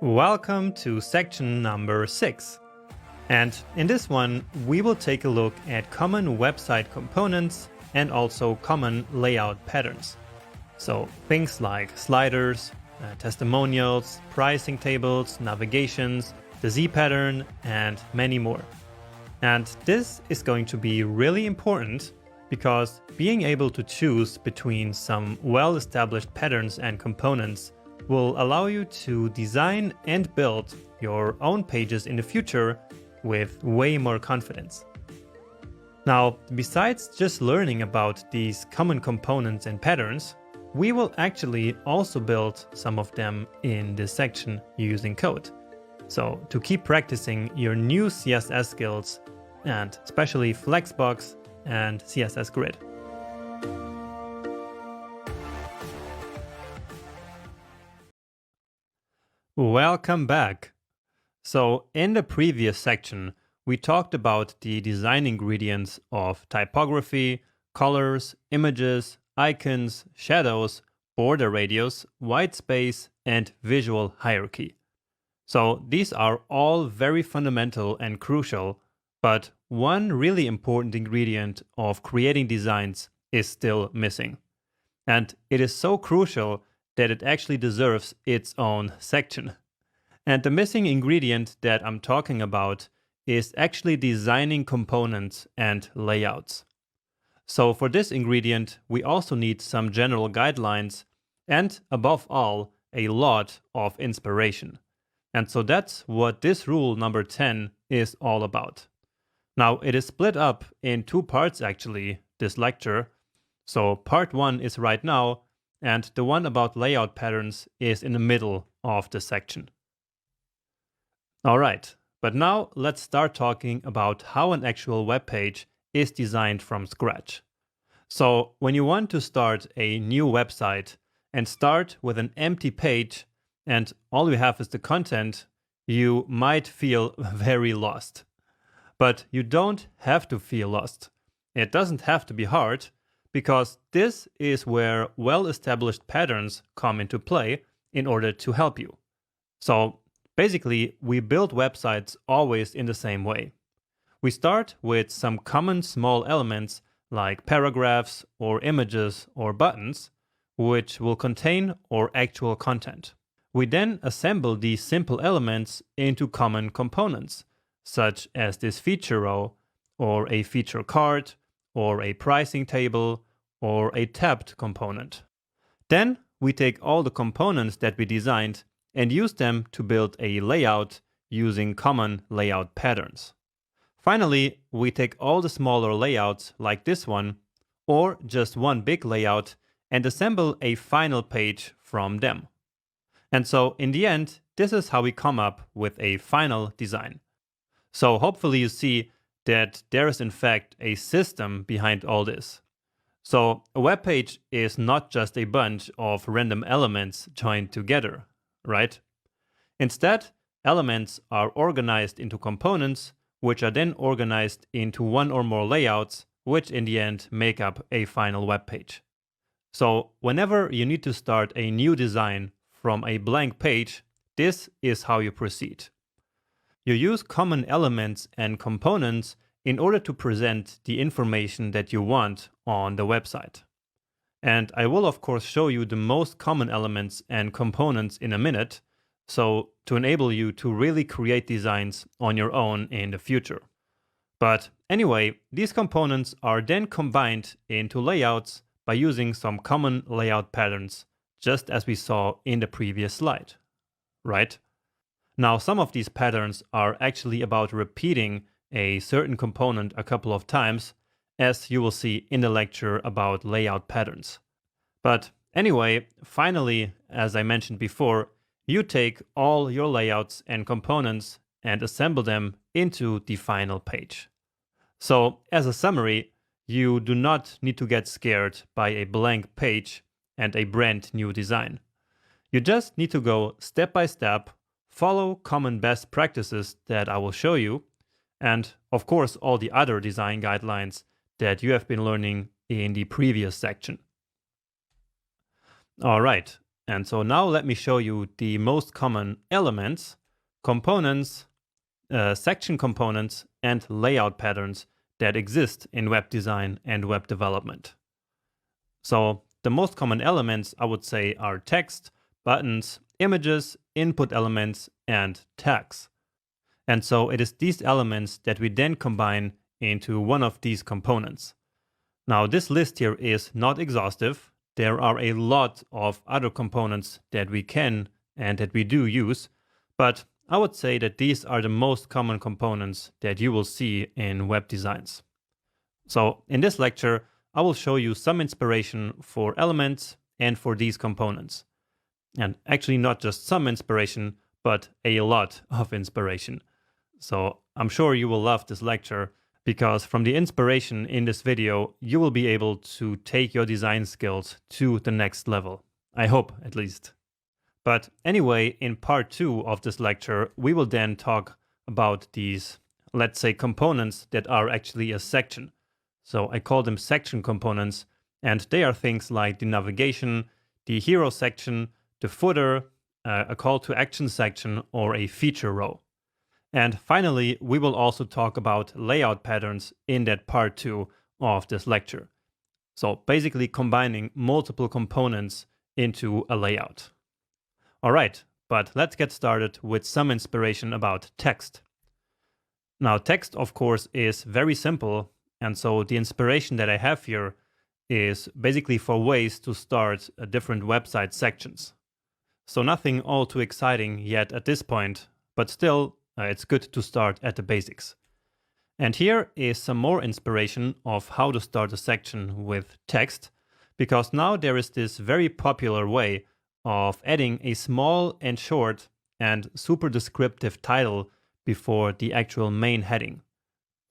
Welcome to section number 6. And in this one, we will take a look at common website components and also common layout patterns. So things like sliders, testimonials, pricing tables, navigations, the Z pattern, and many more. And this is going to be really important because being able to choose between some well-established patterns and components will allow you to design and build your own pages in the future with way more confidence. Now, besides just learning about these common components and patterns, we will actually also build some of them in this section using code. So to keep practicing your new CSS skills, and especially Flexbox and CSS Grid. Welcome back. So in the previous section, we talked about the design ingredients of typography, colors, images, icons, shadows, border radius, white space, and visual hierarchy. So these are all very fundamental and crucial, but one really important ingredient of creating designs is still missing. And it is so crucial that it actually deserves its own section. And the missing ingredient that I'm talking about is actually designing components and layouts. So for this ingredient, we also need some general guidelines and, above all, a lot of inspiration. And so that's what this rule number 10 is all about. Now, it is split up in two parts actually, this lecture. So part 1 is right now, and the one about layout patterns is in the middle of the section. All right, but now let's start talking about how an actual web page is designed from scratch. So when you want to start a new website and start with an empty page and all you have is the content, you might feel very lost. But you don't have to feel lost. It doesn't have to be hard, because this is where well-established patterns come into play in order to help you. So basically, we build websites always in the same way. We start with some common small elements like paragraphs or images or buttons, which will contain our actual content. We then assemble these simple elements into common components, such as this feature row, or a feature card, or a pricing table, or a tabbed component. Then we take all the components that we designed and use them to build a layout using common layout patterns. Finally, we take all the smaller layouts like this one, or just one big layout, and assemble a final page from them. And so in the end, this is how we come up with a final design. So hopefully you see that there is in fact a system behind all this. So a web page is not just a bunch of random elements joined together, right? Instead, elements are organized into components, which are then organized into one or more layouts, which in the end make up a final web page. So whenever you need to start a new design from a blank page, this is how you proceed. You use common elements and components in order to present the information that you want on the website. And I will of course show you the most common elements and components in a minute, so to enable you to really create designs on your own in the future. But anyway, these components are then combined into layouts by using some common layout patterns, just as we saw in the previous slide, right? Now, some of these patterns are actually about repeating a certain component a couple of times, as you will see in the lecture about layout patterns. But anyway, finally, as I mentioned before, you take all your layouts and components and assemble them into the final page. So, as a summary, you do not need to get scared by a blank page and a brand new design. You just need to go step by step, follow common best practices that I will show you, and of course all the other design guidelines that you have been learning in the previous section. All right, And so now let me show you the most common elements, components, section components, and layout patterns that exist in web design and web development. So the most common elements, I would say, are text, buttons, images, input elements, and tags. And so it is these elements that we then combine into one of these components. Now this list here is not exhaustive. There are a lot of other components that we can and that we do use, but I would say that these are the most common components that you will see in web designs. So in this lecture, I will show you some inspiration for elements and for these components. And actually not just some inspiration, but a lot of inspiration. So I'm sure you will love this lecture, because from the inspiration in this video, you will be able to take your design skills to the next level. I hope, at least. But anyway, in part 2 of this lecture, we will then talk about these, let's say, components that are actually a section. So I call them section components, and they are things like the navigation, the hero section, the footer, a call to action section, or a feature row. And finally, we will also talk about layout patterns in that part 2 of this lecture. So basically combining multiple components into a layout. All right, but let's get started with some inspiration about text. Now, text, of course, is very simple. And so the inspiration that I have here is basically for ways to start different website sections. So nothing all too exciting yet at this point, but still, it's good to start at the basics. And here is some more inspiration of how to start a section with text, because now there is this very popular way of adding a small and short and super descriptive title before the actual main heading.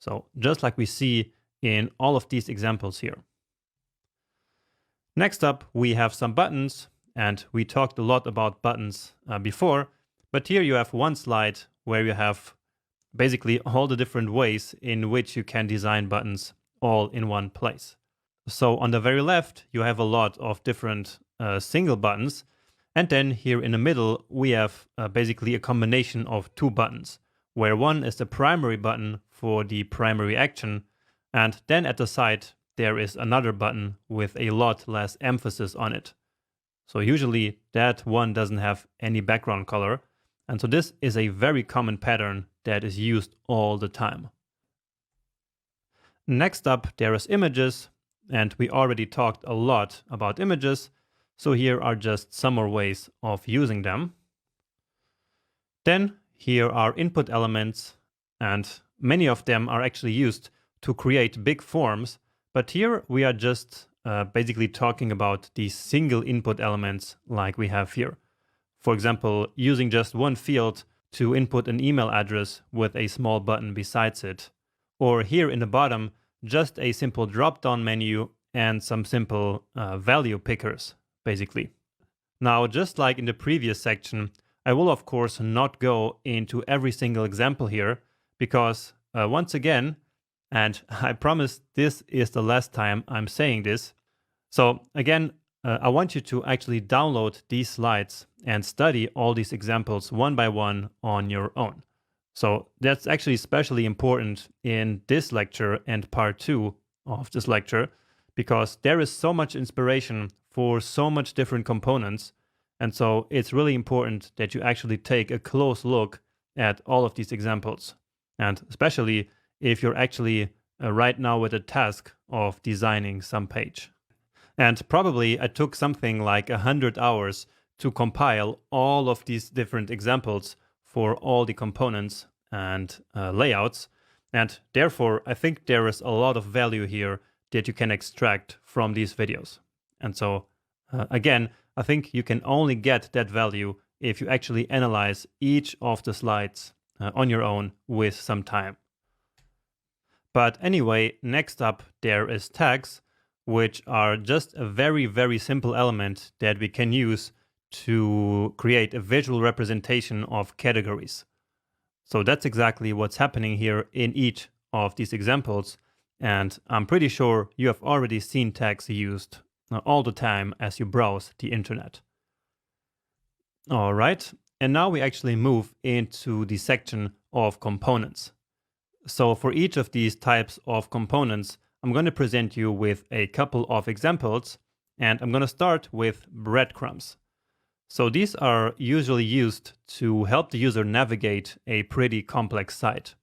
So just like we see in all of these examples here. Next up, we have some buttons, and we talked a lot about buttons before, but here you have one slide where you have basically all the different ways in which you can design buttons all in one place. So on the very left, you have a lot of different single buttons. And then here in the middle, we have basically a combination of two buttons, where one is the primary button for the primary action. And then at the side, there is another button with a lot less emphasis on it. So usually that one doesn't have any background color. And so this is a very common pattern that is used all the time. Next up, there is images, and we already talked a lot about images. So here are just some more ways of using them. Then here are input elements, and many of them are actually used to create big forms. But here we are just basically talking about these single input elements like we have here. For example, using just one field to input an email address with a small button besides it. Or here in the bottom, just a simple drop-down menu and some simple value pickers, basically. Now, just like in the previous section, I will of course not go into every single example here, because once again, and I promise this is the last time I'm saying this. So again, I want you to actually download these slides and study all these examples one by one on your own. So that's actually especially important in this lecture and part 2 of this lecture, because there is so much inspiration for so much different components. And so it's really important that you actually take a close look at all of these examples. And especially if you're actually right now with the task of designing some page. And probably I took something like 100 hours to compile all of these different examples for all the components and layouts. And therefore, I think there is a lot of value here that you can extract from these videos. And so, again, I think you can only get that value if you actually analyze each of the slides on your own with some time. But anyway, next up there is tags, which are just a very, very simple element that we can use to create a visual representation of categories. So that's exactly what's happening here in each of these examples. And I'm pretty sure you have already seen tags used all the time as you browse the internet. All right, and now we actually move into the section of components. So for each of these types of components, I'm going to present you with a couple of examples, and I'm going to start with breadcrumbs. So these are usually used to help the user navigate a pretty complex site.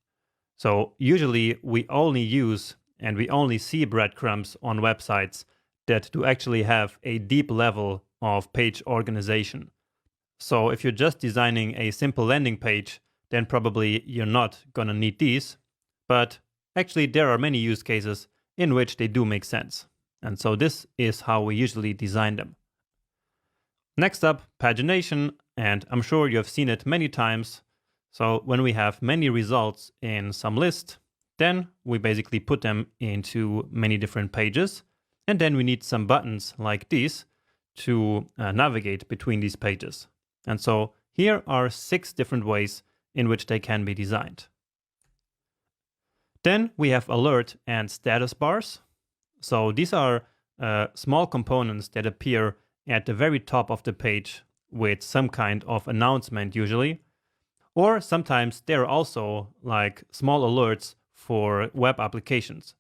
So usually we only use and we only see breadcrumbs on websites that do actually have a deep level of page organization. So if you're just designing a simple landing page, then probably you're not gonna need these. But actually there are many use cases in which they do make sense. And so this is how we usually design them. Next up, pagination, and I'm sure you have seen it many times. So when we have many results in some list, then we basically put them into many different pages. And then we need some buttons like these to navigate between these pages. And so here are 6 different ways in which they can be designed. Then we have alert and status bars. So these are small components that appear at the very top of the page with some kind of announcement usually. Or sometimes they're also like small alerts for web applications,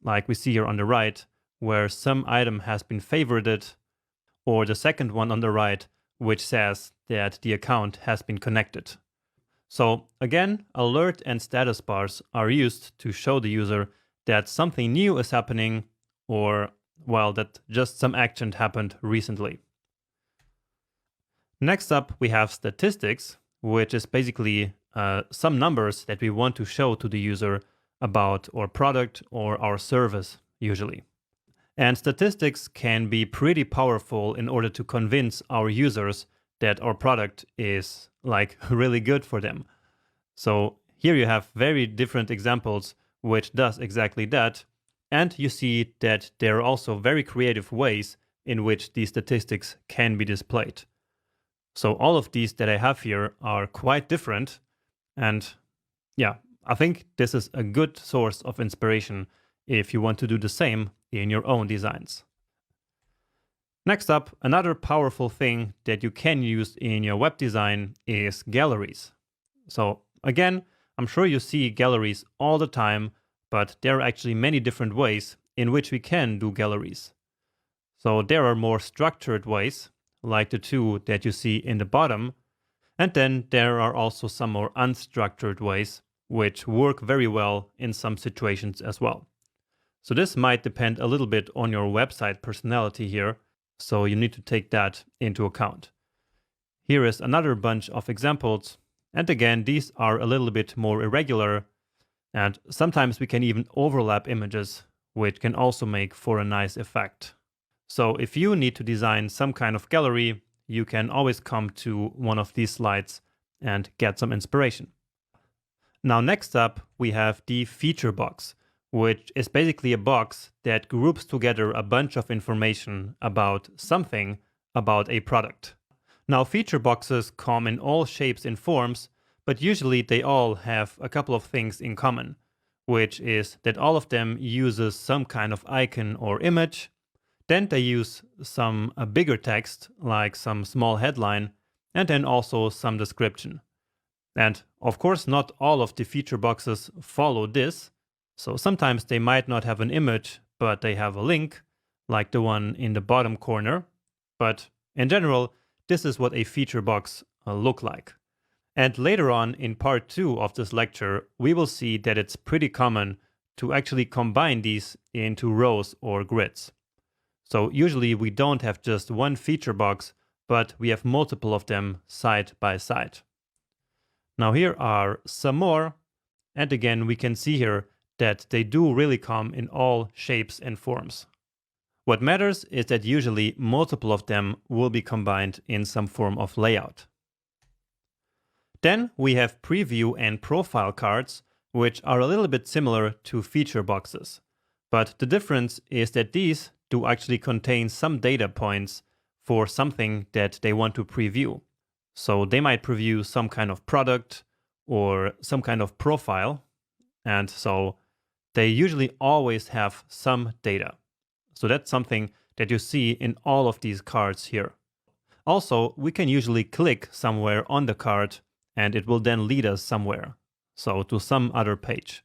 like we see here on the right, where some item has been favorited, or the second one on the right, which says that the account has been connected. So again, alert and status bars are used to show the user that something new is happening, or, well, that just some action happened recently. Next up, we have statistics, which is basically some numbers that we want to show to the user about our product or our service, usually. And statistics can be pretty powerful in order to convince our users that our product is like really good for them. So here you have very different examples which does exactly that. And you see that there are also very creative ways in which these statistics can be displayed. So all of these that I have here are quite different. And yeah, I think this is a good source of inspiration if you want to do the same in your own designs. Next up, another powerful thing that you can use in your web design is galleries. So again, I'm sure you see galleries all the time, but there are actually many different ways in which we can do galleries. So there are more structured ways, like the 2 that you see in the bottom. And then there are also some more unstructured ways, which work very well in some situations as well. So this might depend a little bit on your website personality here, so you need to take that into account. Here is another bunch of examples, and again, these are a little bit more irregular, and sometimes we can even overlap images, which can also make for a nice effect. So if you need to design some kind of gallery, you can always come to one of these slides and get some inspiration. Now next up, we have the feature box, which is basically a box that groups together a bunch of information about something about a product. Now feature boxes come in all shapes and forms, but usually they all have a couple of things in common, which is that all of them uses some kind of icon or image. Then they use some bigger text, like some small headline, and then also some description. And of course, not all of the feature boxes follow this. So sometimes they might not have an image, but they have a link, like the one in the bottom corner. But in general, this is what a feature box look like. And later on in part 2 of this lecture, we will see that it's pretty common to actually combine these into rows or grids. So usually we don't have just one feature box, but we have multiple of them side by side. Now here are some more, and again we can see here that they do really come in all shapes and forms. What matters is that usually multiple of them will be combined in some form of layout. Then we have preview and profile cards, which are a little bit similar to feature boxes. But the difference is that these do actually contain some data points for something that they want to preview. So they might preview some kind of product or some kind of profile. And so they usually always have some data. So that's something that you see in all of these cards here. Also, we can usually click somewhere on the card and it will then lead us somewhere, so to some other page.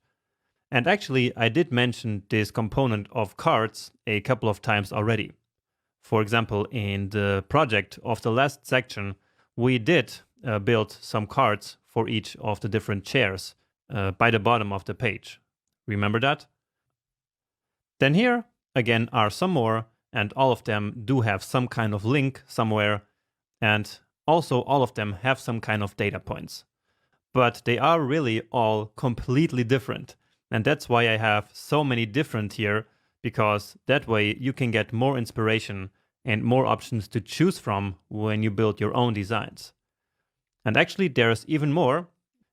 And actually, I did mention this component of cards a couple of times already. For example, in the project of the last section, we did build some cards for each of the different chairs by the bottom of the page. Remember that? Then here, again, are some more, and all of them do have some kind of link somewhere, and also all of them have some kind of data points. But they are really all completely different, and that's why I have so many different here, because that way you can get more inspiration and more options to choose from when you build your own designs. And actually there's even more,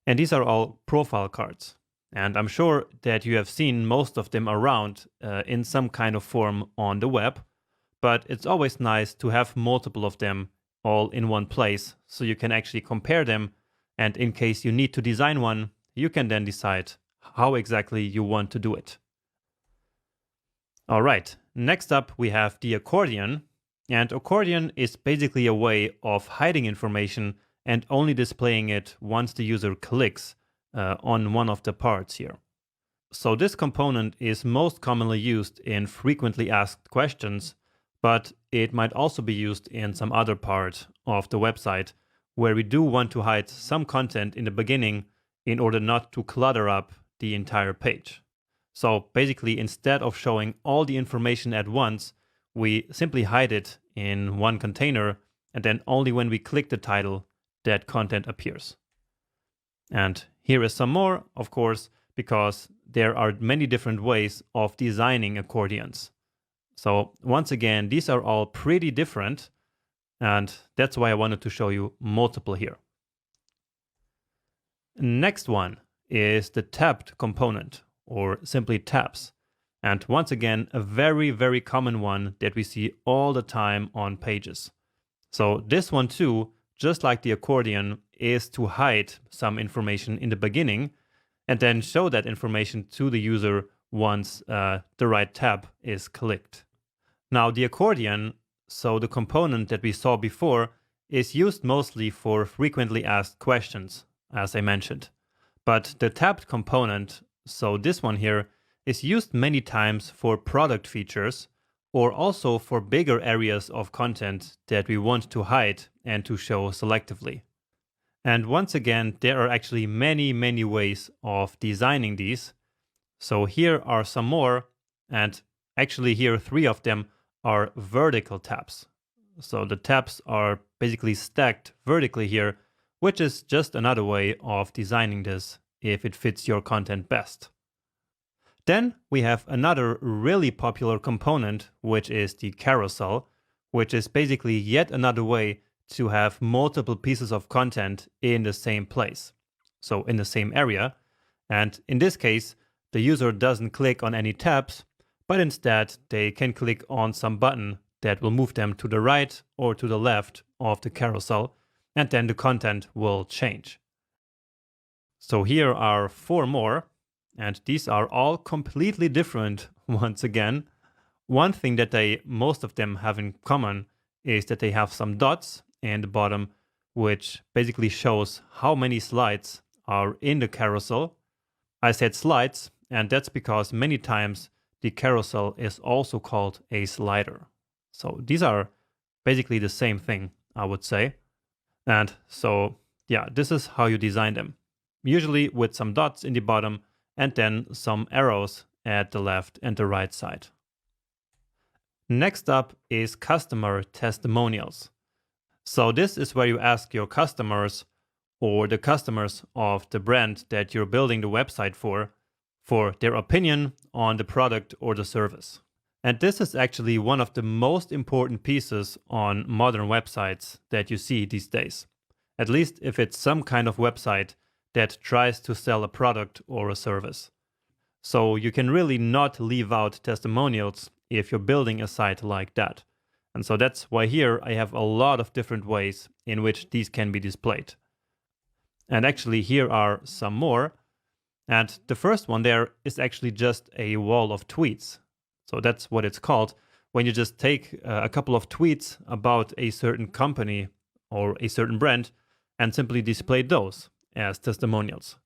and these are all profile cards. And I'm sure that you have seen most of them around in some kind of form on the web, but it's always nice to have multiple of them all in one place so you can actually compare them, and in case you need to design one, you can then decide how exactly you want to do it. All right, next up we have the accordion, and accordion is basically a way of hiding information and only displaying it once the user clicks on one of the parts here. So this component is most commonly used in frequently asked questions, but it might also be used in some other part of the website where we do want to hide some content in the beginning in order not to clutter up the entire page. So basically, instead of showing all the information at once, we simply hide it in one container, and then only when we click the title, that content appears. And here is some more, of course, because there are many different ways of designing accordions. So once again, these are all pretty different, and that's why I wanted to show you multiple here. Next one is the tabbed component, or simply tabs. And once again, a very, very common one that we see all the time on pages. So this one too, just like the accordion, is to hide some information in the beginning and then show that information to the user once the right tab is clicked. Now the accordion, so the component that we saw before, is used mostly for frequently asked questions, as I mentioned. But the tabbed component, so this one here, is used many times for product features or also for bigger areas of content that we want to hide and to show selectively. And once again, there are actually many, many ways of designing these. So here are some more, and actually here 3 of them are vertical tabs. So the tabs are basically stacked vertically here, which is just another way of designing this if it fits your content best. Then we have another really popular component, which is the carousel, which is basically yet another way to have multiple pieces of content in the same place, so in the same area. And in this case, the user doesn't click on any tabs, but instead they can click on some button that will move them to the right or to the left of the carousel, and then the content will change. So here are 4 more, and these are all completely different once again. One thing that most of them have in common is that they have some dots in the bottom, which basically shows how many slides are in the carousel. I said slides, and that's because many times the carousel is also called a slider. So these are basically the same thing, I would say. And so, yeah, this is how you design them. Usually with some dots in the bottom and then some arrows at the left and the right side. Next up is customer testimonials. So this is where you ask your customers or the customers of the brand that you're building the website for their opinion on the product or the service. And this is actually one of the most important pieces on modern websites that you see these days. At least if it's some kind of website that tries to sell a product or a service. So you can really not leave out testimonials if you're building a site like that. And so that's why here I have a lot of different ways in which these can be displayed. And actually here are some more. And the first one there is actually just a wall of tweets. So that's what it's called, when you just take a couple of tweets about a certain company or a certain brand and simply display those as testimonials.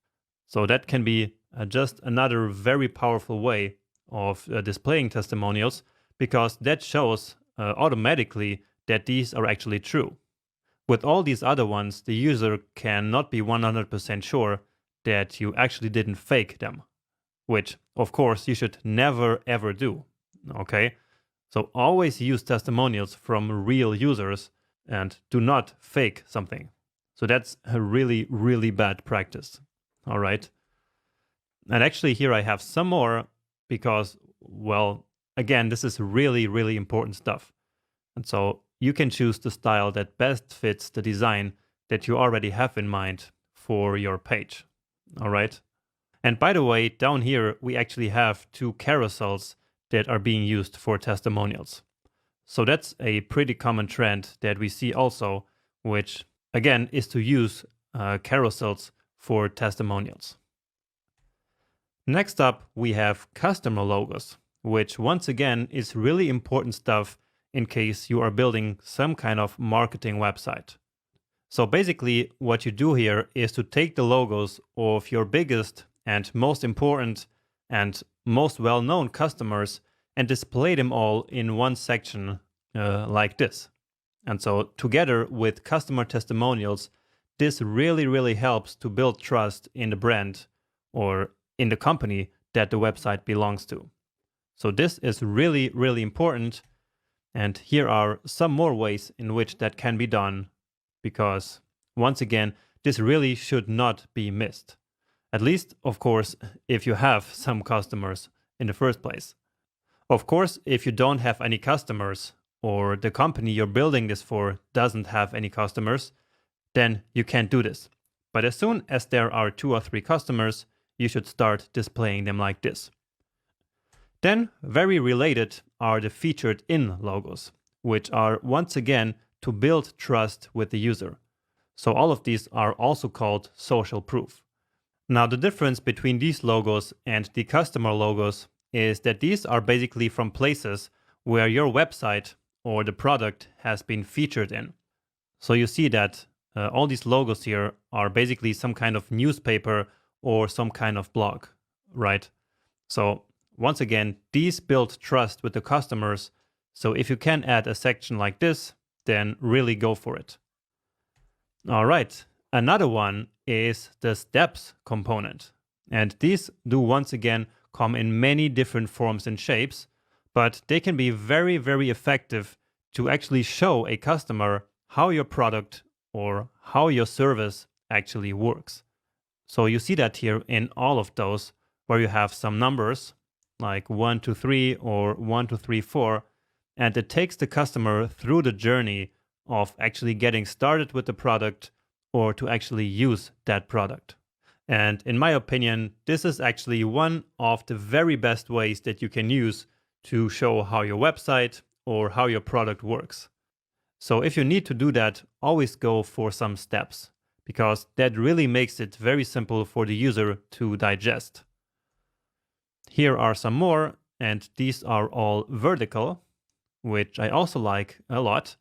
So that can be just another very powerful way of displaying testimonials, because that shows automatically that these are actually true. With all these other ones, the user cannot be 100% sure that you actually didn't fake them, which of course you should never ever do, okay? So always use testimonials from real users and do not fake something. So that's a really, really bad practice, all right? And actually here I have some more because, well, again, this is really, really important stuff. And so you can choose the style that best fits the design that you already have in mind for your page, all right? And by the way, down here, we actually have 2 carousels that are being used for testimonials. So that's a pretty common trend that we see also, which again is to use carousels for testimonials. Next up, we have customer logos, which once again is really important stuff in case you are building some kind of marketing website. So basically what you do here is to take the logos of your biggest and most important and most well-known customers and display them all in one section like this. And so together with customer testimonials, this really, really helps to build trust in the brand or in the company that the website belongs to. So this is really, really important. And here are some more ways in which that can be done, because once again, this really should not be missed. At least, of course, if you have some customers in the first place. Of course, if you don't have any customers, or the company you're building this for doesn't have any customers, then you can't do this. But as soon as there are 2 or 3 customers, you should start displaying them like this. Then, very related are the featured in logos, which are once again to build trust with the user. So all of these are also called social proof. Now the difference between these logos and the customer logos is that these are basically from places where your website or the product has been featured in. So you see that all these logos here are basically some kind of newspaper or some kind of blog, right? So once again, these build trust with the customers. So if you can add a section like this, then really go for it. All right, another one is the steps component. And these do once again come in many different forms and shapes, but they can be very, very effective to actually show a customer how your product or how your service actually works. So you see that here in all of those where you have some numbers like 1, 2, 3 or 1, 2, 3, 4, and it takes the customer through the journey of actually getting started with the product or to actually use that product. And in my opinion, this is actually one of the very best ways that you can use to show how your website or how your product works. So if you need to do that, always go for some steps, because that really makes it very simple for the user to digest. Here are some more, and these are all vertical, which I also like a lot.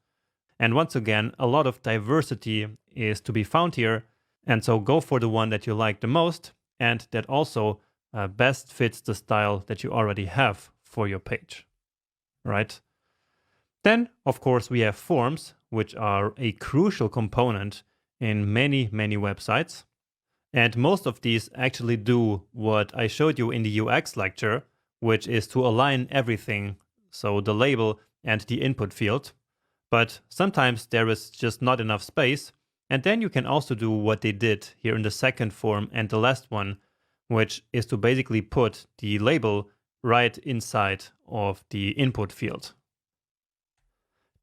And once again, a lot of diversity is to be found here. And so go for the one that you like the most and that also best fits the style that you already have for your page, right? Then, of course, we have forms, which are a crucial component in many, many websites. And most of these actually do what I showed you in the UX lecture, which is to align everything, so the label and the input field. But sometimes there is just not enough space. And then you can also do what they did here in the second form and the last one, which is to basically put the label right inside of the input field.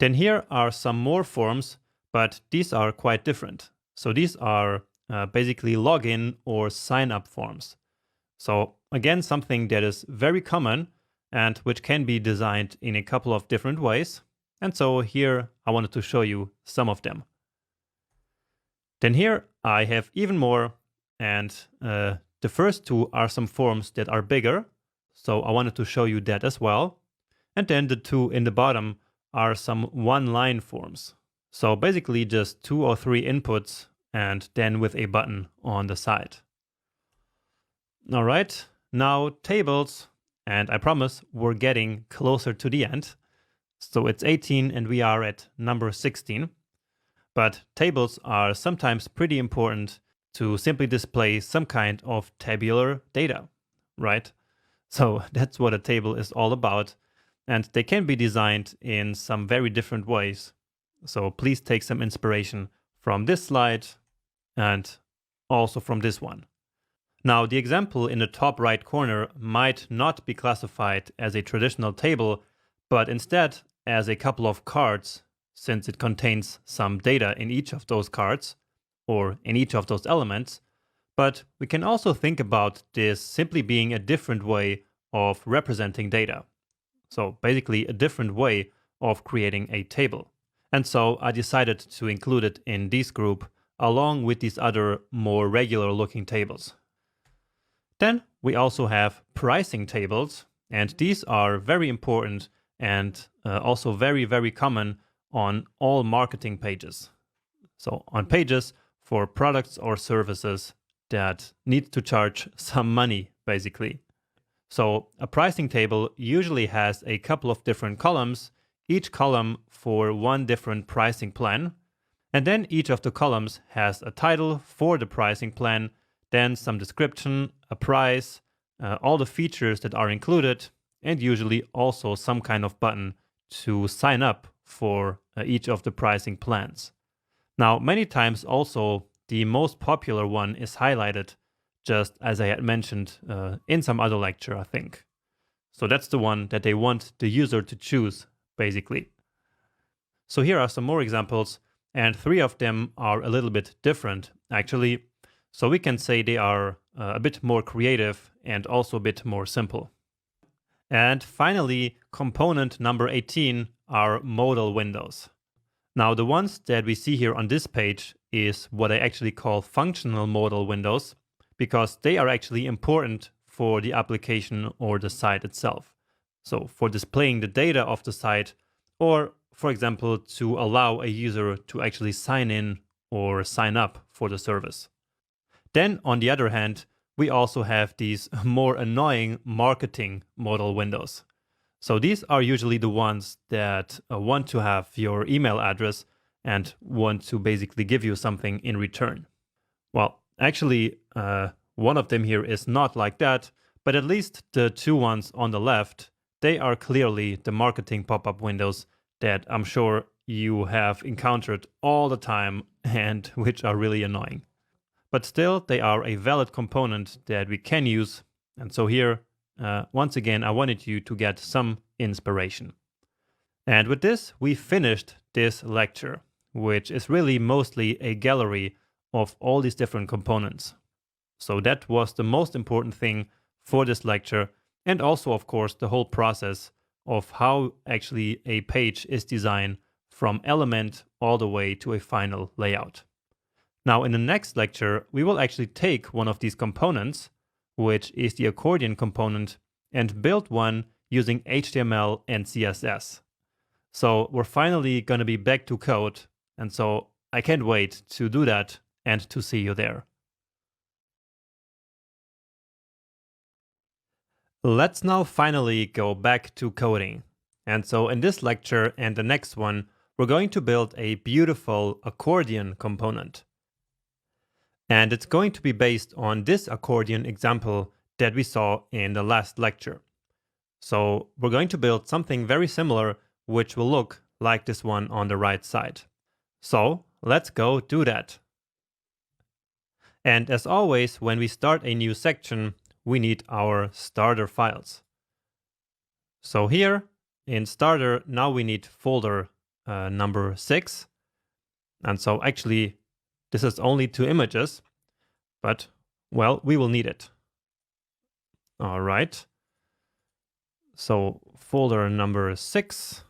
Then here are some more forms, but these are quite different. So these are basically login or sign up forms. So again, something that is very common and which can be designed in a couple of different ways. And so here I wanted to show you some of them. Then here I have even more, and the first two are some forms that are bigger. So I wanted to show you that as well. And then the two in the bottom are some one-line forms. So basically just 2 or 3 inputs and then with a button on the side. All right, now tables, and I promise we're getting closer to the end. So it's 18 and we are at number 16. But tables are sometimes pretty important to simply display some kind of tabular data, right? So that's what a table is all about. And they can be designed in some very different ways. So please take some inspiration from this slide and also from this one. Now, the example in the top right corner might not be classified as a traditional table, but instead as a couple of cards, since it contains some data in each of those cards or in each of those elements. But we can also think about this simply being a different way of representing data. So basically a different way of creating a table. And so I decided to include it in this group along with these other more regular looking tables. Then we also have pricing tables, and these are very important and also very, very common on all marketing pages. So on pages for products or services that need to charge some money, basically. So a pricing table usually has a couple of different columns, each column for one different pricing plan. And then each of the columns has a title for the pricing plan, then some description, a price, all the features that are included, and usually also some kind of button to sign up for each of the pricing plans. Now, many times also the most popular one is highlighted, just as I had mentioned in some other lecture, I think. So that's the one that they want the user to choose, basically. So here are some more examples, and 3 of them are a little bit different, actually. So we can say they are a bit more creative and also a bit more simple. And finally, component number 18 are modal windows. Now, the ones that we see here on this page is what I actually call functional modal windows, because they are actually important for the application or the site itself. So for displaying the data of the site, or for example, to allow a user to actually sign in or sign up for the service. Then on the other hand, we also have these more annoying marketing modal windows. So these are usually the ones that want to have your email address and want to basically give you something in return. Well, actually, one of them here is not like that, but at least the 2 ones on the left, they are clearly the marketing pop-up windows that I'm sure you have encountered all the time and which are really annoying. But still, they are a valid component that we can use. And so here, once again, I wanted you to get some inspiration. And with this, we finished this lecture, which is really mostly a gallery of all these different components. So that was the most important thing for this lecture, and also, of course, the whole process of how actually a page is designed from element all the way to a final layout. Now, in the next lecture, we will actually take one of these components, which is the accordion component, and build one using HTML and CSS. So we're finally going to be back to code, and so I can't wait to do that and to see you there. Let's now finally go back to coding. And so in this lecture and the next one, we're going to build a beautiful accordion component. And it's going to be based on this accordion example that we saw in the last lecture. So we're going to build something very similar, which will look like this one on the right side. So let's go do that. And as always, when we start a new section, we need our starter files. So here in starter, now we need folder number 6. And so actually, this is only 2 images, but well, we will need it. All right. So folder number 6.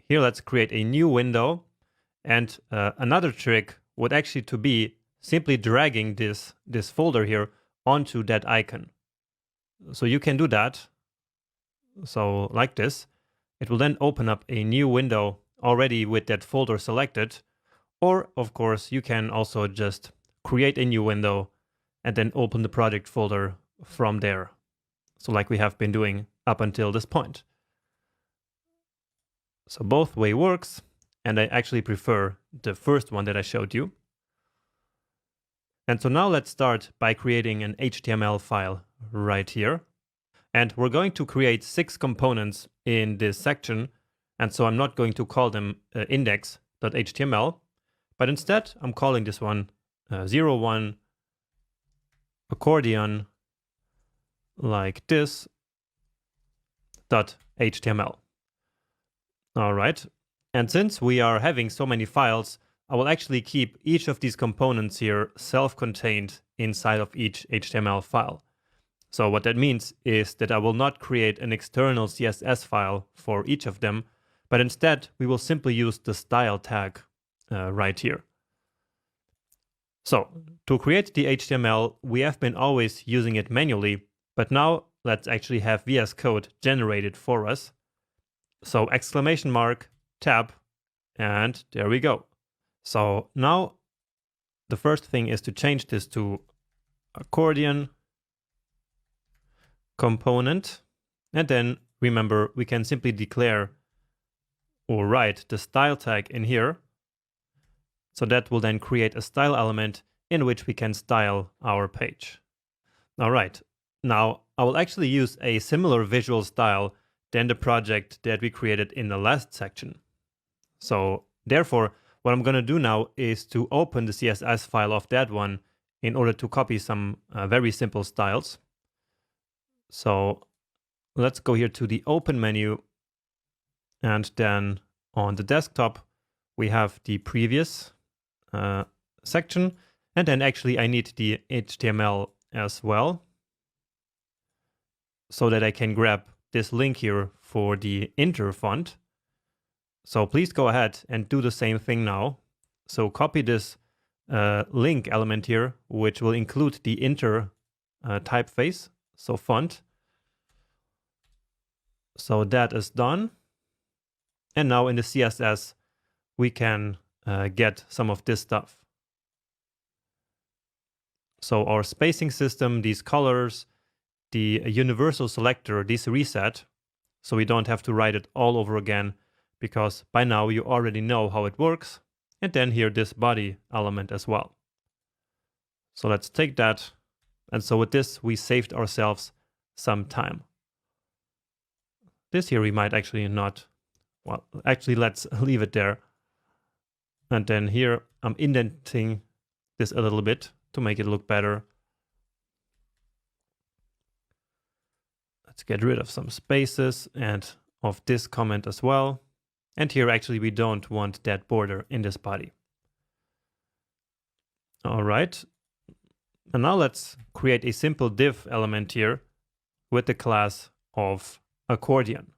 Here, let's create a new window. And another trick would actually to be simply dragging this folder here onto that icon. So you can do that. So like this, it will then open up a new window already with that folder selected. Or, of course, you can also just create a new window and then open the project folder from there. So like we have been doing up until this point. So both way works, and I actually prefer the first one that I showed you. And so now let's start by creating an HTML file right here. And we're going to create 6 components in this section. And so I'm not going to call them index.html, but instead I'm calling this one 01 accordion like this .html. All right. And since we are having so many files, I will actually keep each of these components here self-contained inside of each HTML file. So what that means is that I will not create an external CSS file for each of them, but instead we will simply use the style tag right here. So to create the HTML, we have been always using it manually, but now let's actually have VS Code generated for us. So exclamation mark, tab, and there we go. So now the first thing is to change this to accordion component. And then remember, we can simply declare or write the style tag in here. So that will then create a style element in which we can style our page. All right. Now I will actually use a similar visual style than the project that we created in the last section. So therefore, what I'm going to do now is to open the CSS file of that one in order to copy some very simple styles. So let's go here to the open menu, and then on the desktop we have the previous section, and then actually I need the HTML as well so that I can grab this link here for the inter font. So please go ahead and do the same thing now. So copy this link element here, which will include the inter typeface, so font. So that is done. And now in the CSS, we can get some of this stuff. So our spacing system, these colors, the universal selector, this reset, so we don't have to write it all over again, because by now you already know how it works. And then here this body element as well. So let's take that. And so with this, we saved ourselves some time. This here we might actually not, well, actually let's leave it there. And then here I'm indenting this a little bit to make it look better. Let's get rid of some spaces and of this comment as well. And here actually we don't want that border in this body. All right. And now let's create a simple div element here with the class of accordion.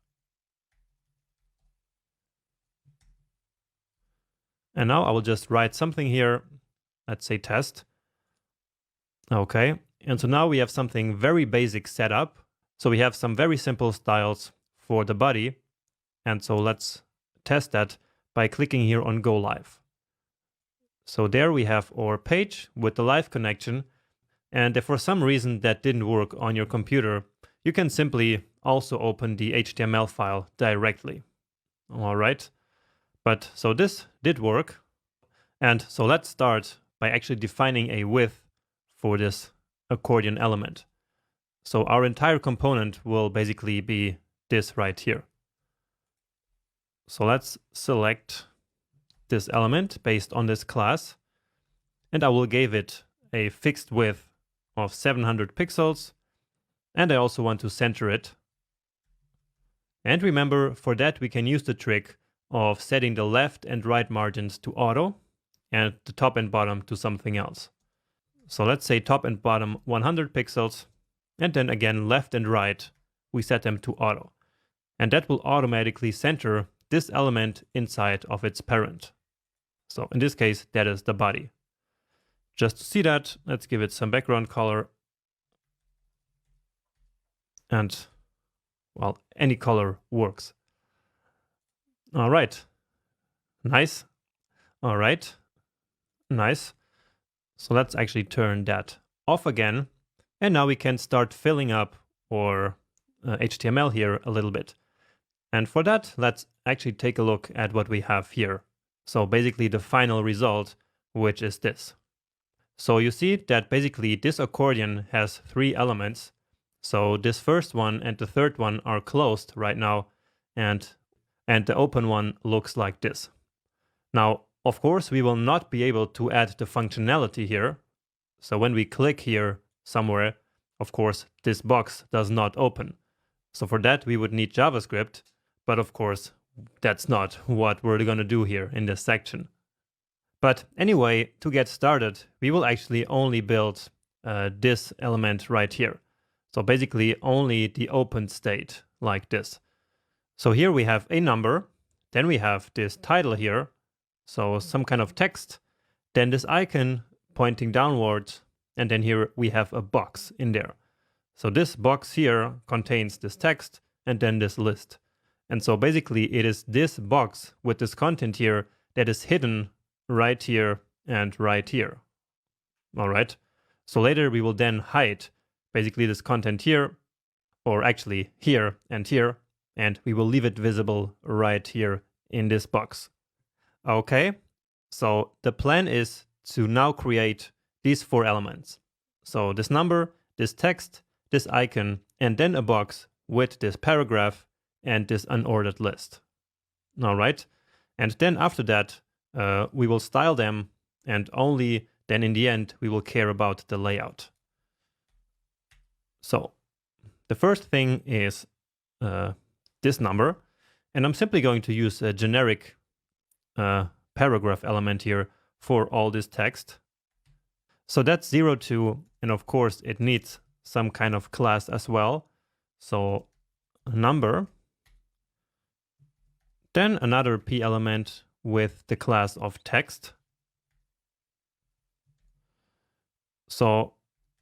And now I will just write something here. Let's say test. Okay. And so now we have something very basic set up. So we have some very simple styles for the body. And so let's test that by clicking here on Go Live. So there we have our page with the live connection. And if for some reason that didn't work on your computer, you can simply also open the HTML file directly. All right. But so this did work. And so let's start by actually defining a width for this accordion element. So our entire component will basically be this right here. So let's select this element based on this class, and I will give it a fixed width of 700 pixels, and I also want to center it. And remember, for that we can use the trick of setting the left and right margins to auto and the top and bottom to something else. So let's say top and bottom 100 pixels, and then again left and right we set them to auto, and that will automatically center this element inside of its parent. So in this case, that is the body. Just to see that, let's give it some background color. And well, any color works. All right. Nice. All right. Nice. So let's actually turn that off again. And now we can start filling up our HTML here a little bit. And for that, let's actually take a look at what we have here. So basically the final result, which is this. So you see that basically this accordion has 3 elements. So this first one and the third one are closed right now, and the open one looks like this. Now, of course, we will not be able to add the functionality here. So when we click here somewhere, of course, this box does not open. So for that, we would need JavaScript, but of course, that's not what we're going to do here in this section. But anyway, to get started, we will actually only build this element right here. So basically only the open state like this. So here we have a number, then we have this title here, so some kind of text, then this icon pointing downwards, and then here we have a box in there. So this box here contains this text and then this list. And so basically it is this box with this content here that is hidden right here and right here. All right. So later we will then hide basically this content here, or actually here, and we will leave it visible right here in this box. Okay. So the plan is to now create these 4 elements. So this number, this text, this icon, and then a box with this paragraph and this unordered list. All right. And then after that, we will style them, and only then in the end, we will care about the layout. So the first thing is this number, and I'm simply going to use a generic paragraph element here for all this text. So that's 02, and of course it needs some kind of class as well. So number, then another p element with the class of text. So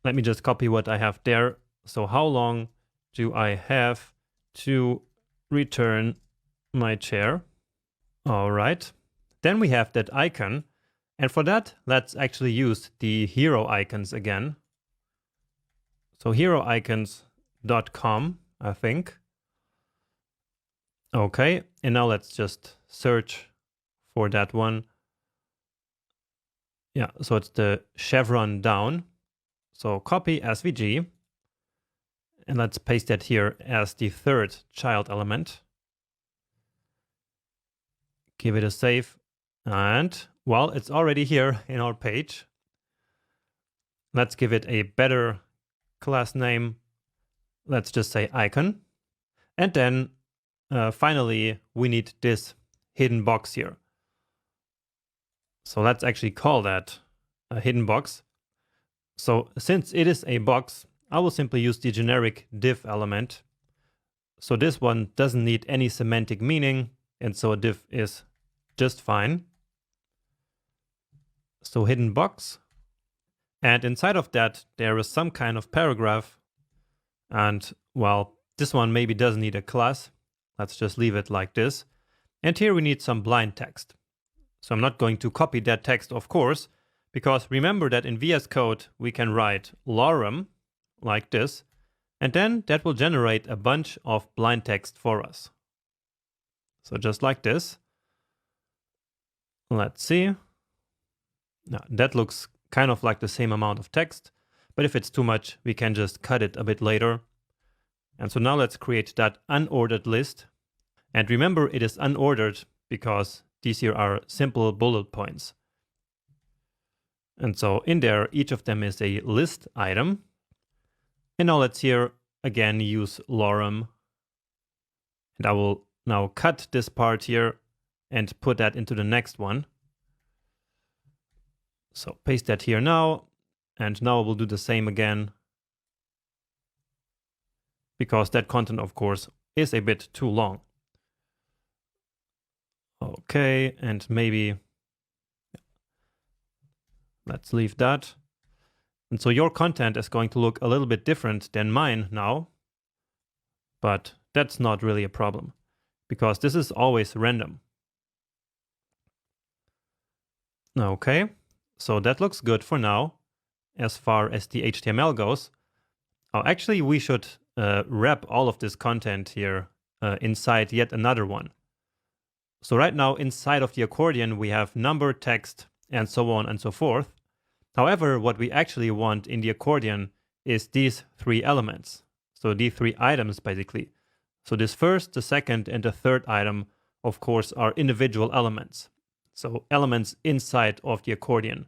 let me just copy what I have there. So how long do I have to return my chair? All right. Then we have that icon. And for that, let's actually use the hero icons again. So heroicons.com, I think. Okay. And now let's just search for that one. Yeah, so it's the chevron down. So copy SVG, and let's paste that here as the third child element. Give it a save, and well, it's already here in our page. Let's give it a better class name. Let's just say icon. And then finally, we need this hidden box here. So let's actually call that a hidden box. So since it is a box, I will simply use the generic div element. So this one doesn't need any semantic meaning, and so a div is just fine. So hidden box. And inside of that, there is some kind of paragraph. And well, this one maybe doesn't need a class. Let's just leave it like this. And here we need some blind text. So I'm not going to copy that text, of course, because remember that in VS Code, we can write lorem like this, and then that will generate a bunch of blind text for us. So just like this. Let's see. Now, that looks kind of like the same amount of text, but if it's too much, we can just cut it a bit later. And so now let's create that unordered list. And remember, it is unordered because these here are simple bullet points. And so in there, each of them is a list item. And now let's here again use lorem. And I will now cut this part here and put that into the next one. So paste that here now. And now we'll do the same again, because that content, of course, is a bit too long. Okay, and maybe let's leave that. And so your content is going to look a little bit different than mine now, but that's not really a problem because this is always random. Okay, so that looks good for now as far as the HTML goes. Oh, actually, we should wrap all of this content here inside yet another one. So right now, inside of the accordion, we have number, text, and so on and so forth. However, what we actually want in the accordion is these three elements. So these three items, basically. So this first, the second, and the third item, of course, are individual elements. So elements inside of the accordion.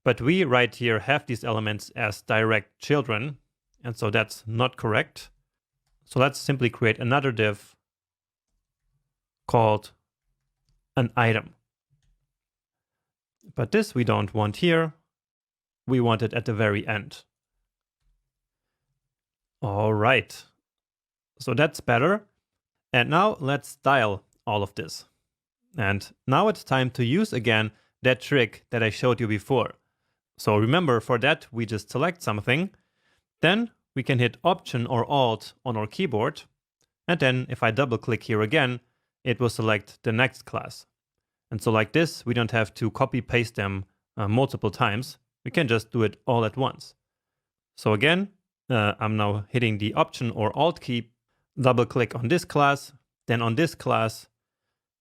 But we right here have these elements as direct children, and so that's not correct. So let's simply create another div called an item. But this we don't want here. We want it at the very end. All right. So that's better. And now let's style all of this. And now it's time to use again that trick that I showed you before. So remember, for that, we just select something. Then we can hit Option or Alt on our keyboard. And then if I double click here again, it will select the next class. And so like this, we don't have to copy paste them multiple times. We can just do it all at once. So again, I'm now hitting the Option or Alt key, double click on this class, then on this class,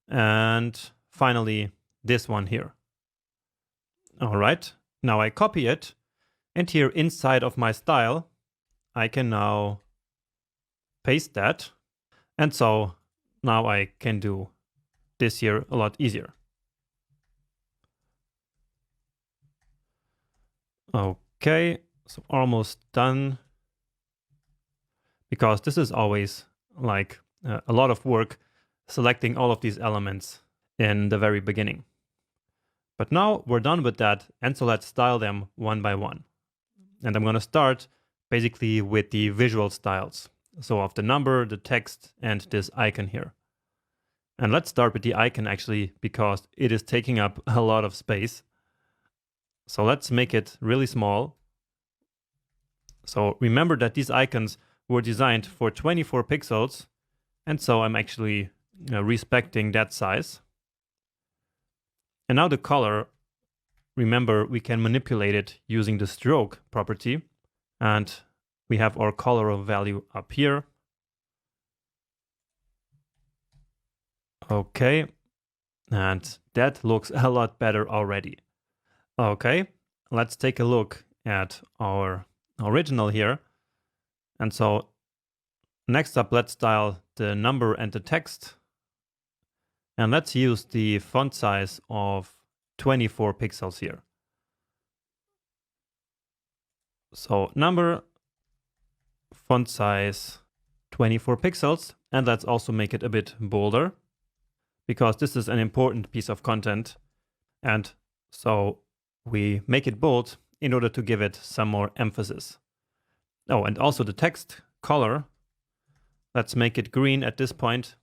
and finally this one here. All right, now I copy it, and here inside of my style, I can now paste that. And so now I can do this here a lot easier. Okay, so almost done. Because this is always like a lot of work selecting all of these elements in the very beginning. But now we're done with that, and so let's style them one by one. And I'm going to start basically with the visual styles. So of the number, the text, and this icon here. And let's start with the icon actually, because it is taking up a lot of space. So let's make it really small. So remember that these icons were designed for 24 pixels, and so I'm actually respecting that size. And now the color, remember we can manipulate it using the stroke property, and we have our color value up here. Okay, and that looks a lot better already. Okay, let's take a look at our original here. And so next up, let's style the number and the text. And let's use the font size of 24 pixels here. So number, font size 24 pixels. And let's also make it a bit bolder, because this is an important piece of content. And so we make it bold in order to give it some more emphasis. Oh, and also the text color, let's make it green at this point,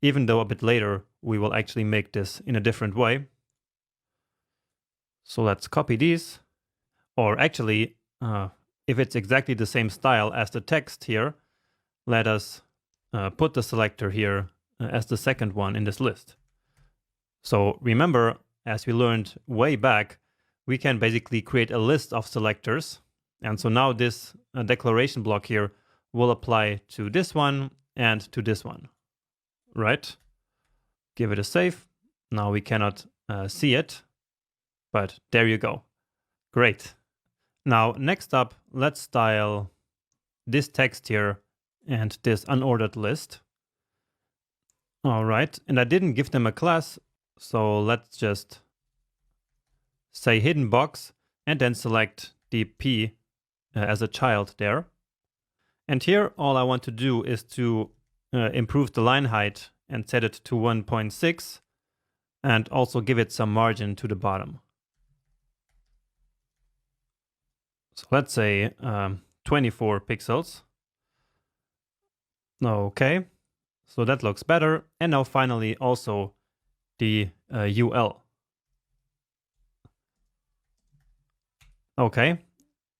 even though a bit later we will actually make this in a different way. So let's copy these, or actually, if it's exactly the same style as the text here, let us put the selector here as the second one in this list. So remember, as we learned way back, we can basically create a list of selectors. And so now this declaration block here will apply to this one and to this one, right? Give it a save. Now we cannot see it, but there you go. Great. Now, next up, let's style this text here and this unordered list. All right, and I didn't give them a class, so let's just say hidden box and then select the P as a child there. And here, all I want to do is to improve the line height and set it to 1.6 and also give it some margin to the bottom. So let's say 24 pixels. Okay, so that looks better. And now finally also the UL. Okay,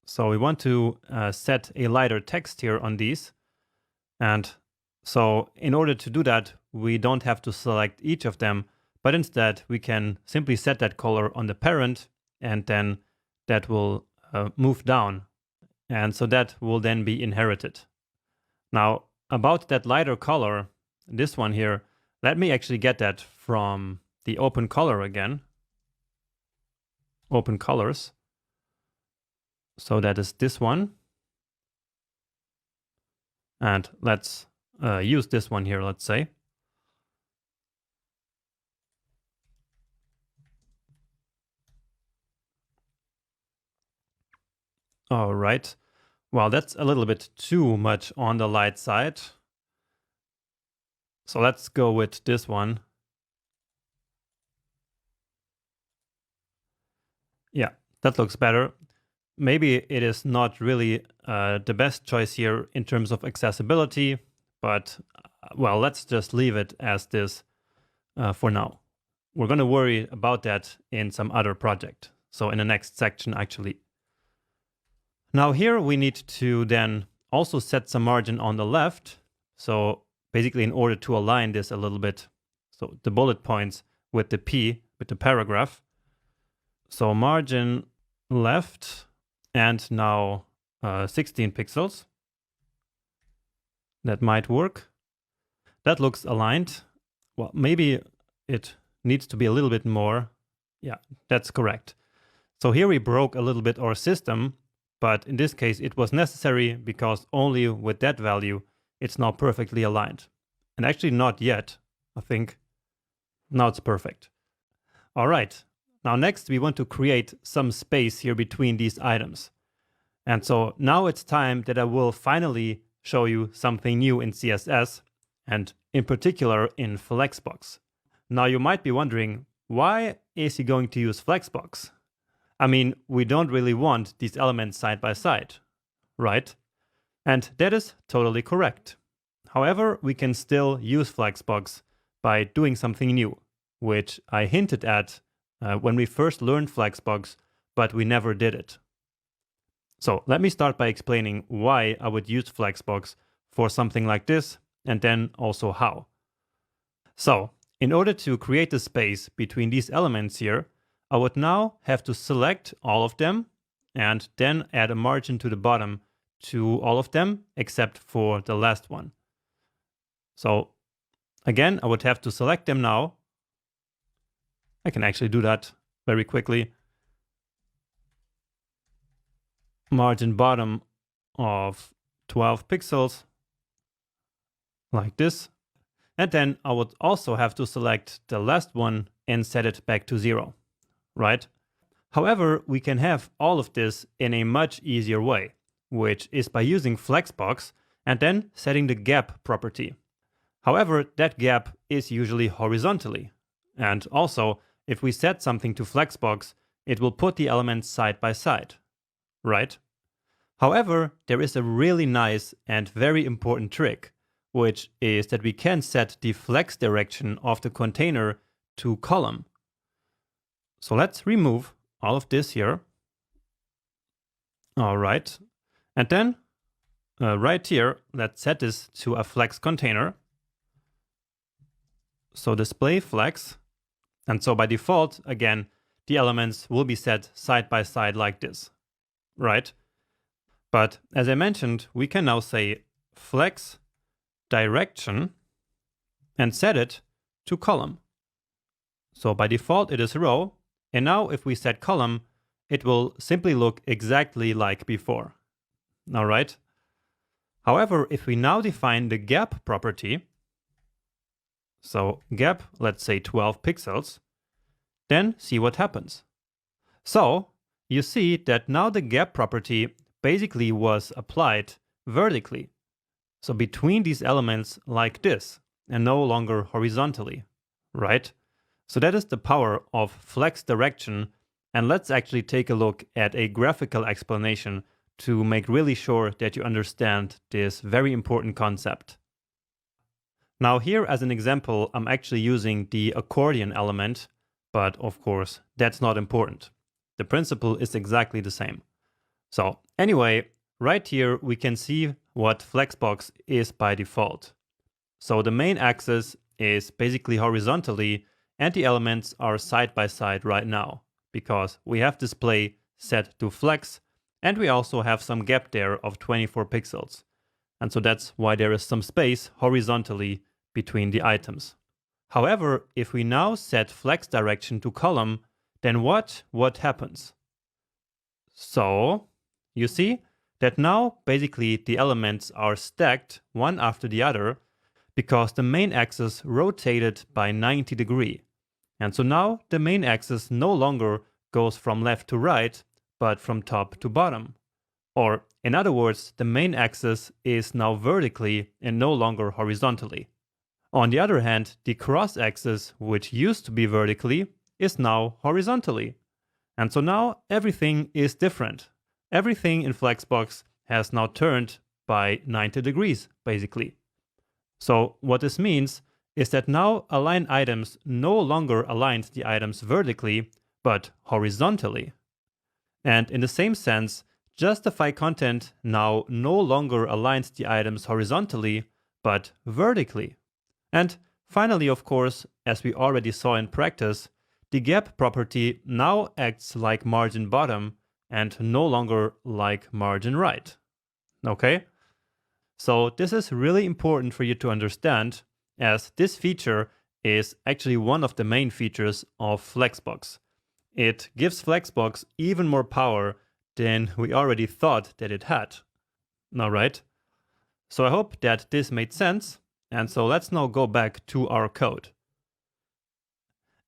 so we want to set a lighter text here on these. And So in order to do that, we don't have to select each of them, but instead we can simply set that color on the parent, and then that will move down. And so that will then be inherited. Now, about that lighter color, this one here, let me actually get that from the open color again. Open colors. So that is this one. And let's use this one here, let's say. All right. Well, that's a little bit too much on the light side. So let's go with this one. Yeah, that looks better. Maybe it is not really the best choice here in terms of accessibility, but well, let's just leave it as this for now. We're going to worry about that in some other project. So in the next section, actually. Now here we need to then also set some margin on the left. So basically in order to align this a little bit, so the bullet points with the P, with the paragraph. So margin left, and now 16 pixels. That might work. That looks aligned. Well, maybe it needs to be a little bit more. Yeah, that's correct. So here we broke a little bit our system, but in this case it was necessary because only with that value it's now perfectly aligned. And actually not yet, I think. Now it's perfect. All right. Now next we want to create some space here between these items. And so now it's time that I will finally show you something new in CSS, and in particular in Flexbox. Now you might be wondering, why is he going to use Flexbox? I mean, we don't really want these elements side by side, right? And that is totally correct. However, we can still use Flexbox by doing something new, which I hinted at when we first learned Flexbox, but we never did it. So let me start by explaining why I would use Flexbox for something like this, and then also how. So in order to create the space between these elements here, I would now have to select all of them and then add a margin to the bottom to all of them except for the last one. So again, I would have to select them now. I can actually do that very quickly. Margin bottom of 12 pixels, like this. And then I would also have to select the last one and set it back to 0, right? However, we can have all of this in a much easier way, which is by using Flexbox and then setting the gap property. However, that gap is usually horizontally. And also, if we set something to Flexbox, it will put the elements side by side, right? However, there is a really nice and very important trick, which is that we can set the flex direction of the container to column. So let's remove all of this here. All right. And then right here, let's set this to a flex container. So display flex. And so by default, again, the elements will be set side by side like this, right? But as I mentioned, we can now say flex direction and set it to column. So by default, it is row. And now if we set column, it will simply look exactly like before. All right. However, if we now define the gap property, so gap, let's say 12 pixels, then see what happens. So you see that now the gap property basically was applied vertically. So between these elements like this, and no longer horizontally, right? So that is the power of flex direction. And let's actually take a look at a graphical explanation to make really sure that you understand this very important concept. Now here as an example, I'm actually using the accordion element, but of course that's not important. The principle is exactly the same. So anyway, right here we can see what Flexbox is by default. So the main axis is basically horizontally, and the elements are side by side right now, because we have display set to flex, and we also have some gap there of 24 pixels. And so that's why there is some space horizontally between the items. However, if we now set flex direction to column, then what happens? So you see that now basically the elements are stacked one after the other because the main axis rotated by 90 degrees. And so now the main axis no longer goes from left to right, but from top to bottom. Or in other words, the main axis is now vertically and no longer horizontally. On the other hand, the cross axis, which used to be vertically, is now horizontally. And so now everything is different. Everything in Flexbox has now turned by 90 degrees, basically. So what this means is that now align items no longer aligns the items vertically, but horizontally. And in the same sense, justify content now no longer aligns the items horizontally, but vertically. And finally, of course, as we already saw in practice, the gap property now acts like margin bottom and no longer like margin right. Okay? So this is really important for you to understand, as this feature is actually one of the main features of Flexbox. It gives Flexbox even more power than we already thought that it had. All right? So I hope that this made sense. And so let's now go back to our code.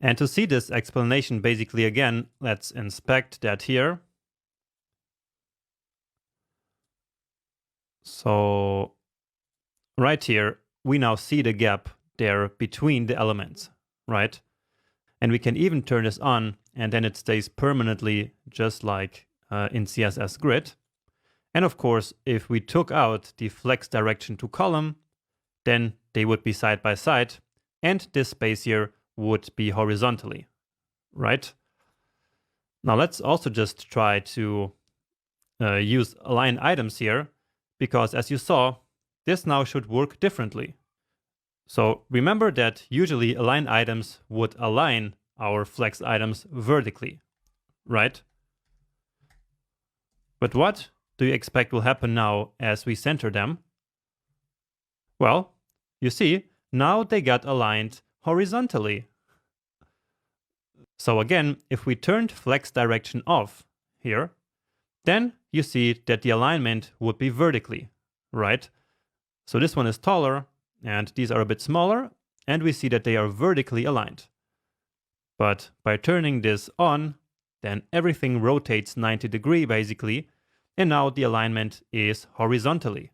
And to see this explanation basically again, let's inspect that here. So right here, we now see the gap there between the elements, right? And we can even turn this on, and then it stays permanently just like in CSS Grid. And of course, if we took out the flex direction to column, then they would be side by side, and this space here would be horizontally, right? Now let's also just try to use align items here, because as you saw, this now should work differently. So remember that usually align items would align our flex items vertically, right? But what do you expect will happen now as we center them? Well, you see, now they got aligned horizontally. So again, if we turned flex direction off here, then you see that the alignment would be vertically, right? So this one is taller, and these are a bit smaller, and we see that they are vertically aligned. But by turning this on, then everything rotates 90 degrees basically, and now the alignment is horizontally.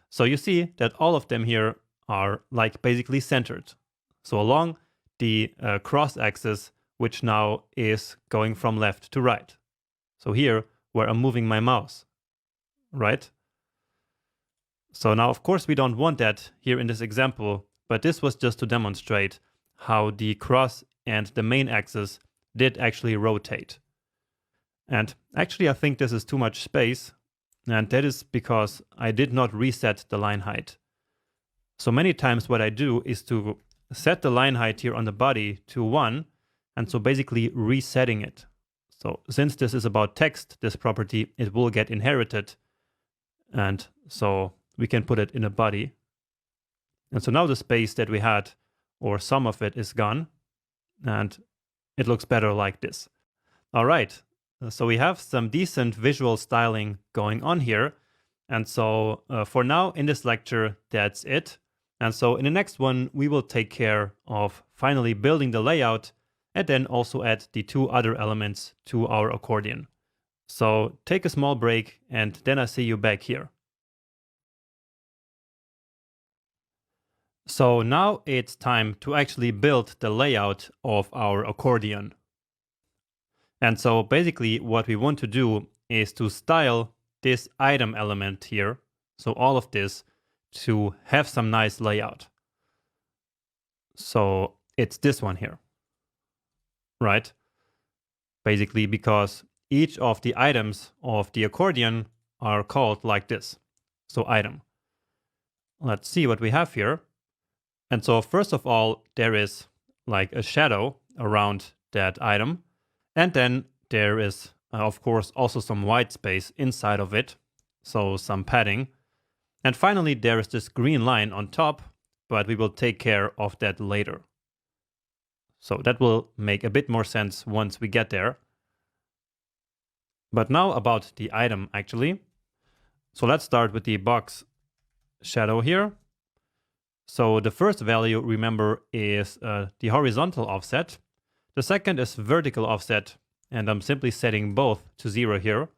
So you see that all of them here are like basically centered. So along the cross axis, which now is going from left to right. So here, where I'm moving my mouse, right? So now, of course, we don't want that here in this example, but this was just to demonstrate how the cross and the main axis did actually rotate. And actually, I think this is too much space, and that is because I did not reset the line height. So many times what I do is to set the line height here on the body to 1, and so basically resetting it. So since this is about text, this property, it will get inherited, and so we can put it in a body. And so now the space that we had, or some of it, is gone, and it looks better like this. All right, so we have some decent visual styling going on here. And so for now in this lecture, that's it. And so in the next one, we will take care of finally building the layout and then also add the 2 other elements to our accordion. So take a small break, and then I see you back here. So now it's time to actually build the layout of our accordion. And so basically what we want to do is to style this item element here, so all of this, to have some nice layout. So it's this one here, right? Basically because each of the items of the accordion are called like this. So item. Let's see what we have here. And so first of all, there is like a shadow around that item. And then there is, of course, also some white space inside of it. So some padding. And finally, there is this green line on top, but we will take care of that later. So that will make a bit more sense once we get there. But now about the item, actually. So let's start with the box shadow here. So the first value, remember, is the horizontal offset. The second is vertical offset, and I'm simply setting both to 0 here.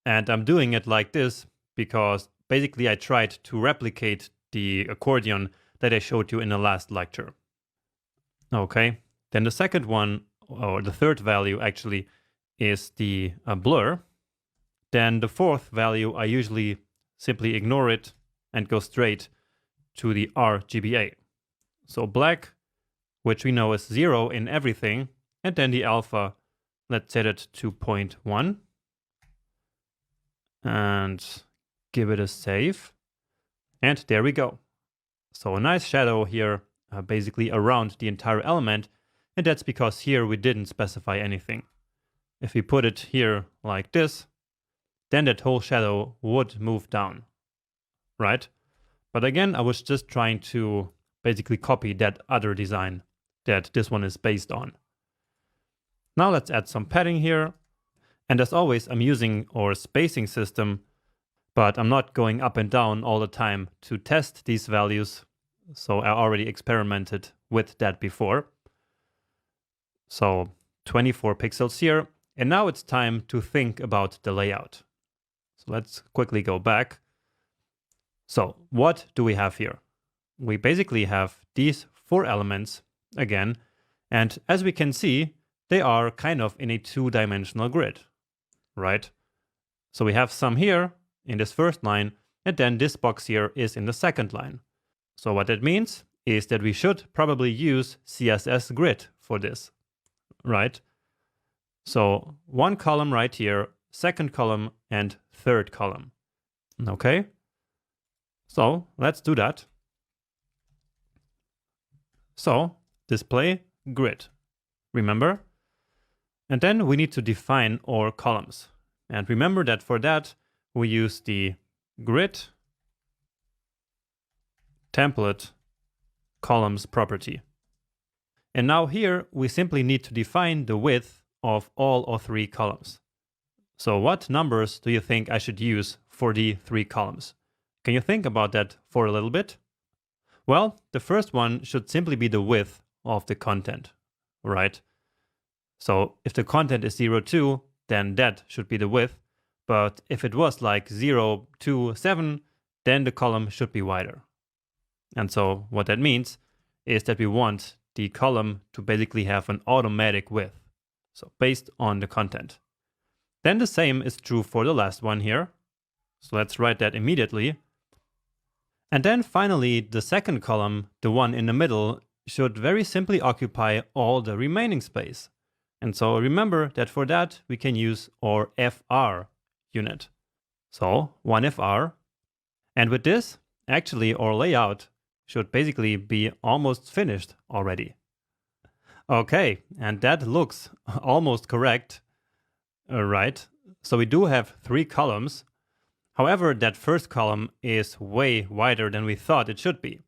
And I'm doing it like this because basically I tried to replicate the accordion that I showed you in the last lecture. Okay, then the second one, or the third value actually, is the blur. Then the fourth value, I usually simply ignore it and go straight to the RGBA. So black, which we know is 0 in everything, and then the alpha, let's set it to 0.1 and give it a save. And there we go. So a nice shadow here, basically around the entire element, and that's because here we didn't specify anything. If we put it here like this, then that whole shadow would move down, right? But again, I was just trying to basically copy that other design that this one is based on. Now let's add some padding here. And as always, I'm using our spacing system, but I'm not going up and down all the time to test these values. So I already experimented with that before. So 24 pixels here. And now it's time to think about the layout. So let's quickly go back. So what do we have here? We basically have these 4 elements again. And as we can see, they are kind of in a 2-dimensional grid, right? So we have some here in this first line, and then this box here is in the second line. So what that means is that we should probably use CSS grid for this, right? So 1 column right here, 2nd column, and 3rd column. Okay? So let's do that. So display grid, remember? And then we need to define our columns. And remember that for that, we use the grid template columns property. And now here, we simply need to define the width of all our 3 columns. So what numbers do you think I should use for the 3 columns? Can you think about that for a little bit? Well, the first one should simply be the width of the content, right? So if the content is 0, 2, then that should be the width. But if it was like 0, 2, 7, then the column should be wider. And so what that means is that we want the column to basically have an automatic width. So based on the content. Then the same is true for the last one here. So let's write that immediately. And then finally, the second column, the one in the middle, should very simply occupy all the remaining space. And so remember that for that, we can use our FR unit. So 1FR. And with this, actually our layout should basically be almost finished already. Okay, and that looks almost correct, right? So we do have 3 columns. However, that first column is way wider than we thought it should be.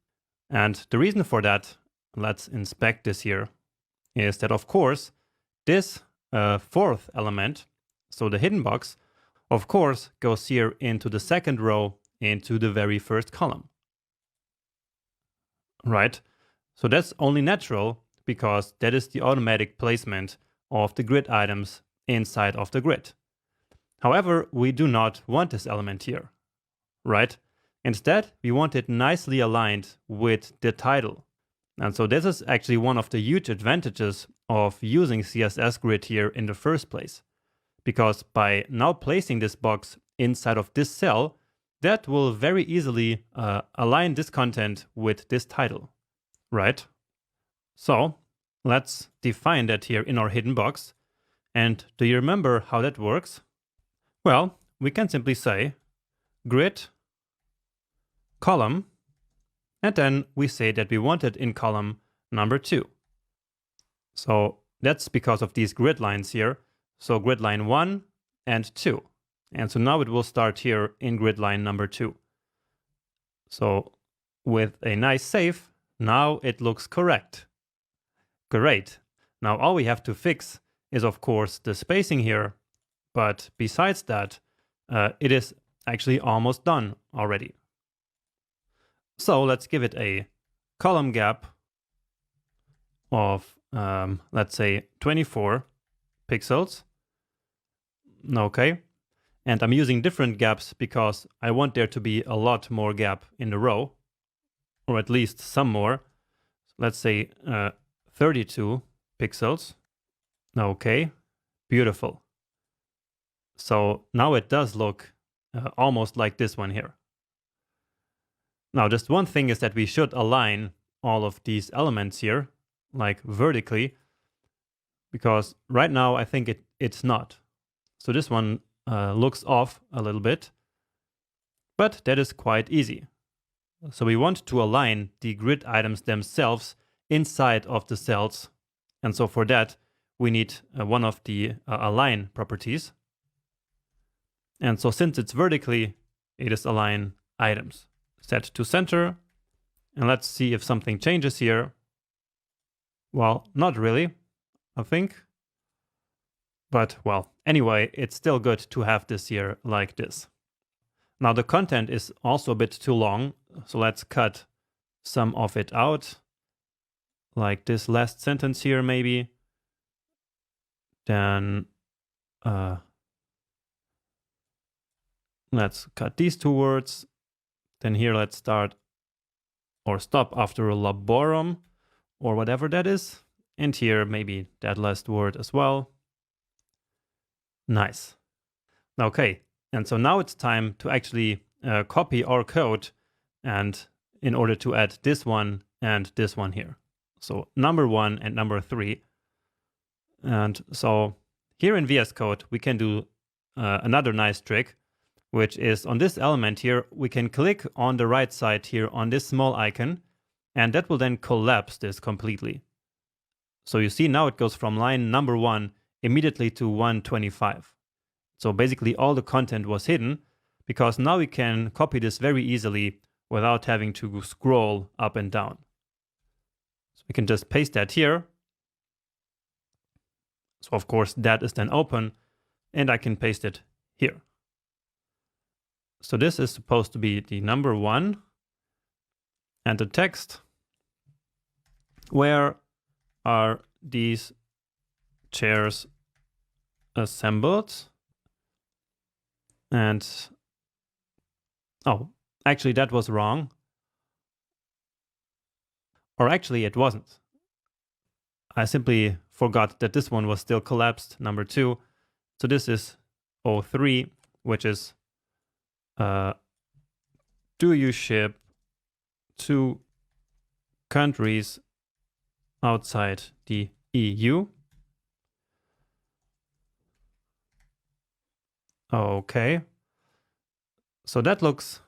And the reason for that, let's inspect this here, is that of course, this 4th element, so the hidden box, of course, goes here into the 2nd row into the very first column. Right? So that's only natural because that is the automatic placement of the grid items inside of the grid. However, we do not want this element here, right? Instead, we want it nicely aligned with the title. And so this is actually one of the huge advantages of using CSS grid here in the first place. Because by now placing this box inside of this cell, that will very easily align this content with this title, right? So let's define that here in our hidden box. And do you remember how that works? Well, we can simply say grid column And then we say that we want it in column number 2. So that's because of these grid lines here. So grid line 1 and 2. And so now it will start here in grid line number 2. So with a nice save, now it looks correct. Great. Now all we have to fix is of course the spacing here. But besides that, it is actually almost done already. So let's give it a column gap of, let's say, 24 pixels. Okay. And I'm using different gaps because I want there to be a lot more gap in the row, or at least some more. Let's say 32 pixels. Okay, beautiful. So now it does look almost like this one here. Now, just one thing is that we should align all of these elements here, like vertically, because right now I think it's not. So this one looks off a little bit, but that is quite easy. So we want to align the grid items themselves inside of the cells. And so for that, we need one of the align properties. And so since it's vertically, it is align items. Set to center. And let's see if something changes here. Well, not really, I think. But well, anyway, it's still good to have this here like this. Now the content is also a bit too long, so let's cut some of it out. Like this last sentence here maybe. Then let's cut these 2 words. Then here let's start or stop after a laborum or whatever that is. And here maybe that last word as well. Nice. Okay, and so now it's time to actually copy our code, and in order to add this one and this one here. So number 1 and number 3. And so here in VS Code, we can do another nice trick, which is on this element here, we can click on the right side here on this small icon, and that will then collapse this completely. So you see now it goes from line number 1 immediately to 125. So basically all the content was hidden, because now we can copy this very easily without having to scroll up and down. So we can just paste that here. So of course that is then open, and I can paste it here. So this is supposed to be the number 1 and the text. Where are these chairs assembled? And oh, actually that was wrong. Or actually it wasn't. I simply forgot that this one was still collapsed, number 2. So this is 03, which is do you ship to countries outside the EU? Okay. So that looks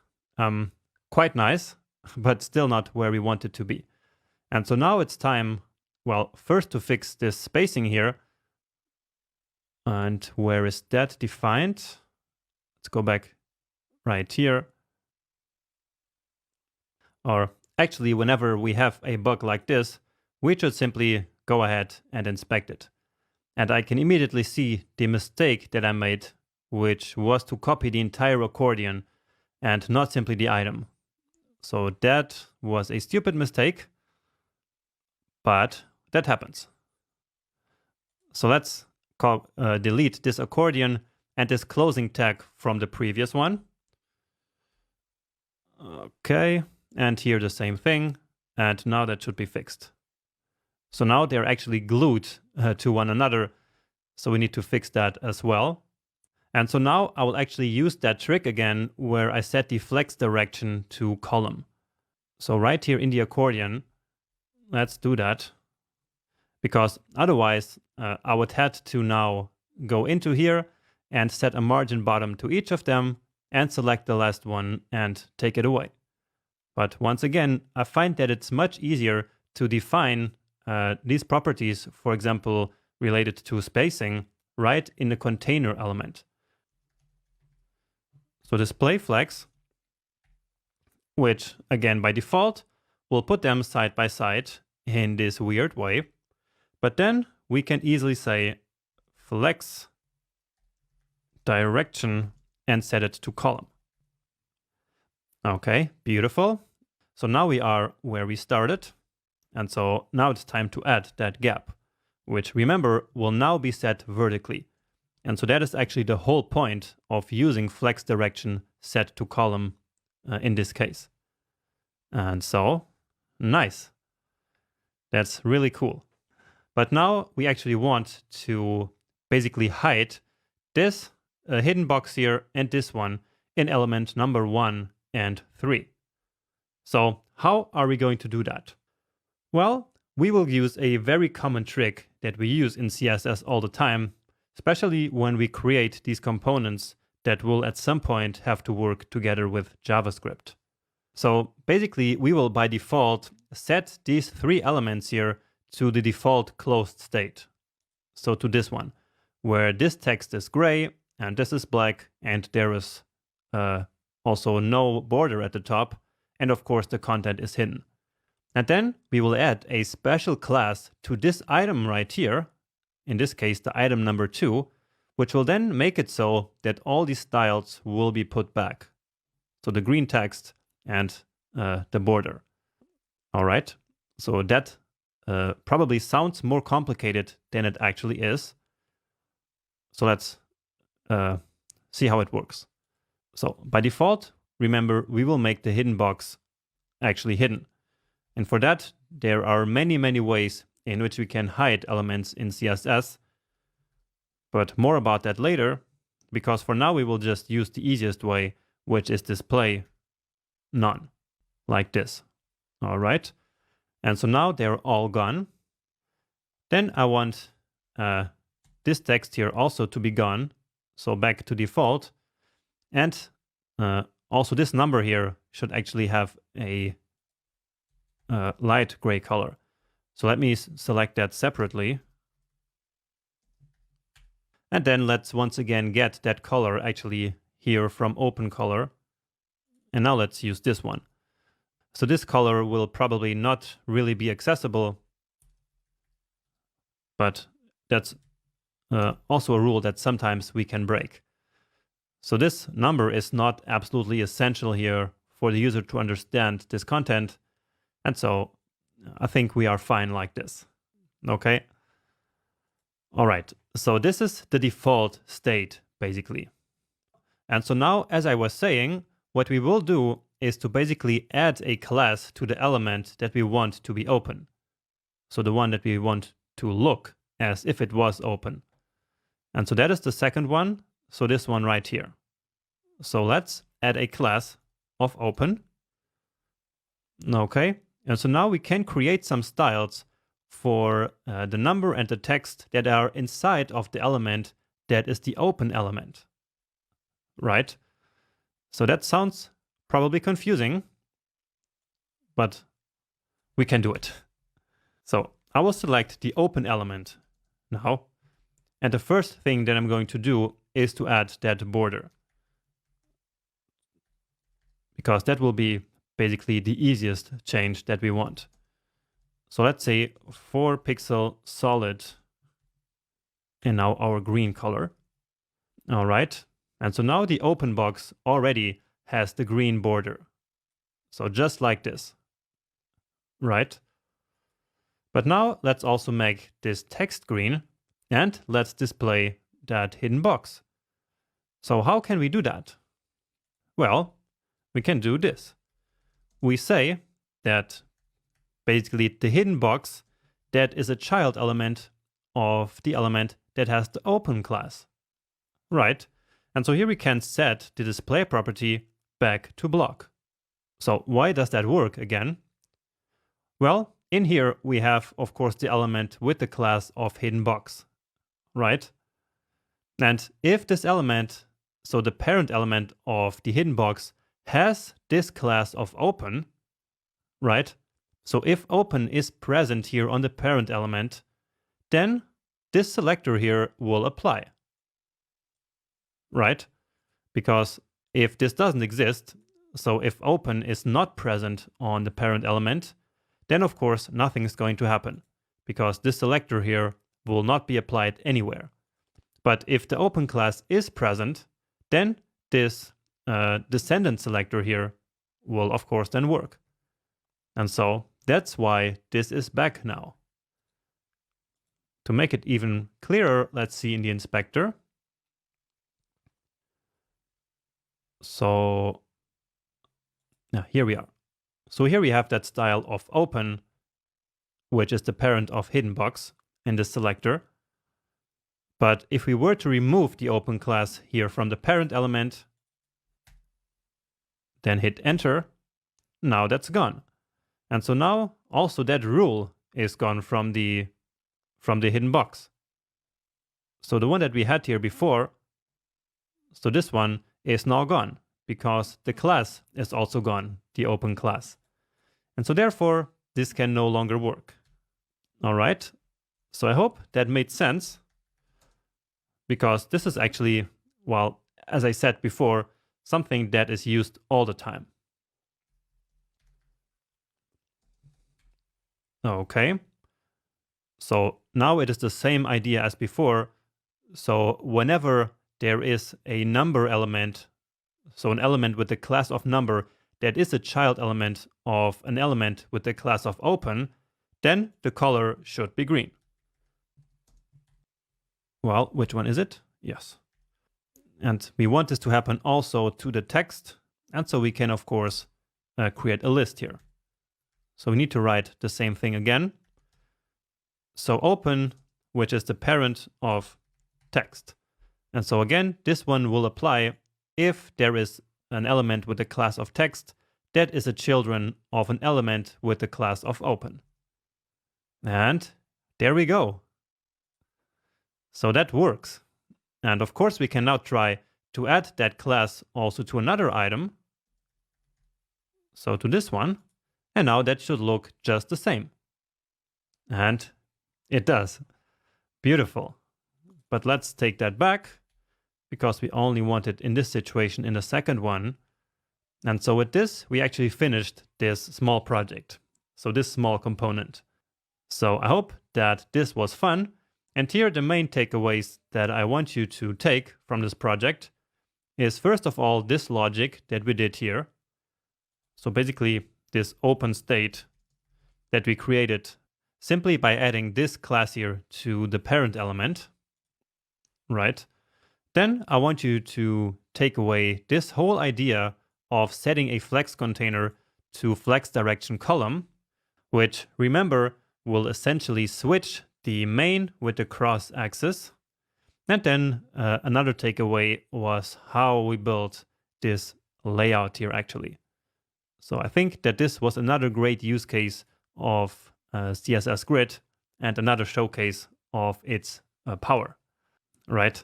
quite nice, but still not where we want it to be. And so now it's time, well, first to fix this spacing here. And where is that defined? Let's go back right here. Or actually, whenever we have a bug like this, we should simply go ahead and inspect it. And I can immediately see the mistake that I made, which was to copy the entire accordion and not simply the item. So that was a stupid mistake, but that happens. So let's delete this accordion and this closing tag from the previous one. Okay, and here the same thing, and now that should be fixed. So now they're actually glued to one another, so we need to fix that as well. And so now I will actually use that trick again where I set the flex direction to column. So right here in the accordion, let's do that. Because otherwise I would have to now go into here and set a margin bottom to each of them and select the last one and take it away. But once again, I find that it's much easier to define these properties, for example, related to spacing, right in the container element. So display flags, which again by default will put them side by side in this weird way. But then we can easily say flex direction and set it to column. Okay, beautiful. So now we are where we started. And so now it's time to add that gap, which remember will now be set vertically. And so that is actually the whole point of using flex direction set to column in this case. And so, nice. That's really cool. But now we actually want to basically hide this hidden box here and this one in element number 1 and 3. So how are we going to do that? Well, we will use a very common trick that we use in CSS all the time, especially when we create these components that will at some point have to work together with JavaScript. So basically, we will by default set these 3 elements here to the default closed state. So to this one, where this text is gray and this is black and there is also no border at the top, and of course the content is hidden. And then we will add a special class to this item right here, in this case the item number 2, which will then make it so that all these styles will be put back. So the green text and the border. All right, so that probably sounds more complicated than it actually is. So let's see how it works. So by default, remember, we will make the hidden box actually hidden. And for that, there are many, many ways in which we can hide elements in CSS. But more about that later, because for now we will just use the easiest way, which is display none, like this. All right. And so now they're all gone. Then I want this text here also to be gone. So back to default. And also this number here should actually have a light gray color. So let me select that separately. And then let's once again get that color actually here from open color. And now let's use this one. So this color will probably not really be accessible, but that's also a rule that sometimes we can break. So this number is not absolutely essential here for the user to understand this content. And so I think we are fine like this. Okay. All right. So this is the default state, basically. And so now, as I was saying, what we will do is to basically add a class to the element that we want to be open. So the one that we want to look as if it was open. And so that is the second one. So this one right here. So let's add a class of open. Okay. And so now we can create some styles for the number and the text that are inside of the element that is the open element. Right? So that sounds probably confusing, but we can do it. So I will select the open element now. And the first thing that I'm going to do is to add that border, because that will be basically the easiest change that we want. So let's say 4 pixel solid in now our green color. All right. And so now the open box already has the green border. So just like this, right? But now let's also make this text green and let's display that hidden box. So how can we do that? Well, we can do this. We say that basically the hidden box, that is a child element of the element that has the open class, right? And so here we can set the display property back to block. So why does that work again? Well, in here we have, of course, the element with the class of hidden box, right? And if this element, so the parent element of the hidden box, has this class of open, right? So if open is present here on the parent element, then this selector here will apply, right? Because if this doesn't exist, so if open is not present on the parent element, then of course nothing is going to happen, because this selector here will not be applied anywhere. But if the open class is present, then this descendant selector here will of course then work. And so that's why this is back now. To make it even clearer, let's see in the inspector. So now here we are. So here we have that style of open, which is the parent of hidden box in the selector. But if we were to remove the open class here from the parent element, then hit enter, now that's gone. And so now also that rule is gone from the hidden box. So the one that we had here before, so this one is now gone because the class is also gone, the open class. And so therefore this can no longer work. All right, so I hope that made sense, because this is actually, well, as I said before, something that is used all the time. Okay, so now it is the same idea as before. So whenever there is a number element, so an element with the class of number that is a child element of an element with the class of open, then the color should be green. Well, which one is it? Yes. And we want this to happen also to the text. And so we can, of course, create a list here. So we need to write the same thing again. So open, which is the parent of text. And so again, this one will apply if there is an element with the class of text that is a children of an element with the class of open. And there we go. So that works. And of course, we can now try to add that class also to another item. So to this one. And now that should look just the same. And it does. Beautiful. But let's take that back, because we only want it in this situation in the second one. And so with this, we actually finished this small project. So this small component. So I hope that this was fun. And here the main takeaways that I want you to take from this project is, first of all, this logic that we did here. So basically this open state that we created simply by adding this class here to the parent element, right? Then I want you to take away this whole idea of setting a flex container to flex direction column, which, remember, will essentially switch the main with the cross axis. And then another takeaway was how we built this layout here actually. So I think that this was another great use case of CSS Grid and another showcase of its power, right?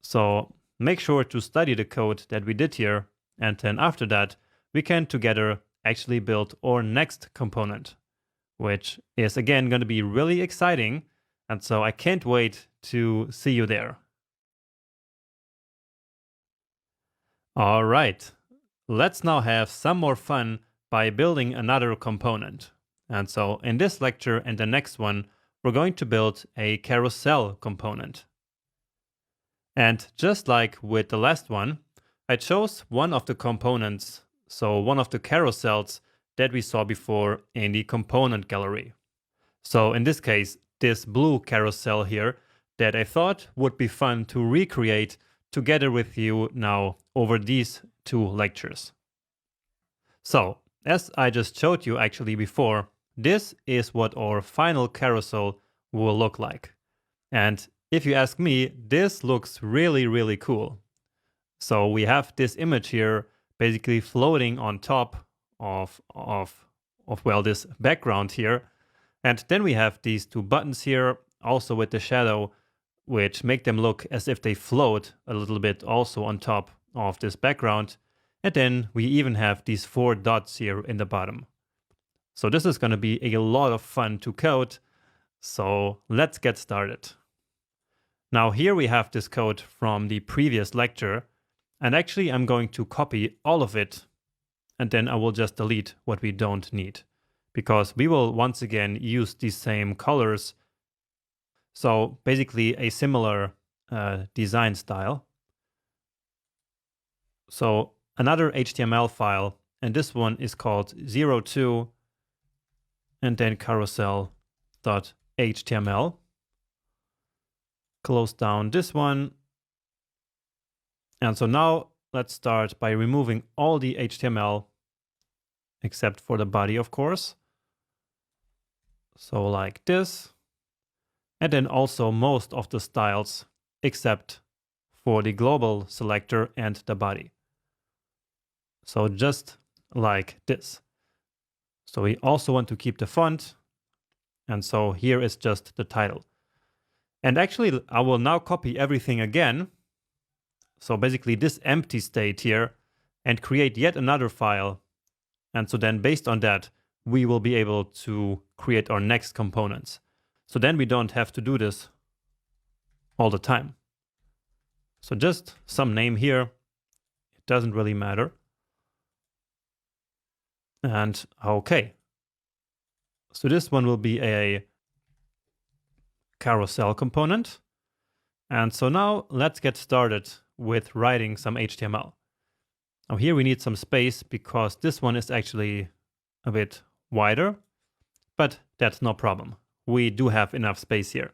So make sure to study the code that we did here, and then after that we can together actually build our next component, which is again going to be really exciting. And so I can't wait to see you there. All right, let's now have some more fun by building another component. And so in this lecture and the next one, we're going to build a carousel component. And just like with the last one, I chose one of the components, so one of the carousels that we saw before in the component gallery. So in this case, this blue carousel here that I thought would be fun to recreate together with you now over these two lectures. So as I just showed you actually before, this is what our final carousel will look like. And if you ask me, this looks really, really cool. So we have this image here basically floating on top of this background here. And then we have these two buttons here, also with the shadow, which make them look as if they float a little bit also on top of this background. And then we even have these 4 dots here in the bottom. So this is going to be a lot of fun to code. So let's get started. Now here we have this code from the previous lecture, and actually I'm going to copy all of it, and then I will just delete what we don't need, because we will once again use the same colors. So basically a similar design style. So another HTML file, and this one is called 02 and then carousel.html. Close down this one. And so now let's start by removing all the HTML except for the body, of course. So like this. And then also most of the styles except for the global selector and the body. So just like this. So we also want to keep the font. And so here is just the title. And actually, I will now copy everything again. So basically this empty state here, and create yet another file. And so then based on that, we will be able to create our next components. So then we don't have to do this all the time. So just some name here. It doesn't really matter. And okay. So this one will be a carousel component. And so now let's get started with writing some HTML. Now here we need some space because this one is actually a bit wider, but that's no problem. We do have enough space here.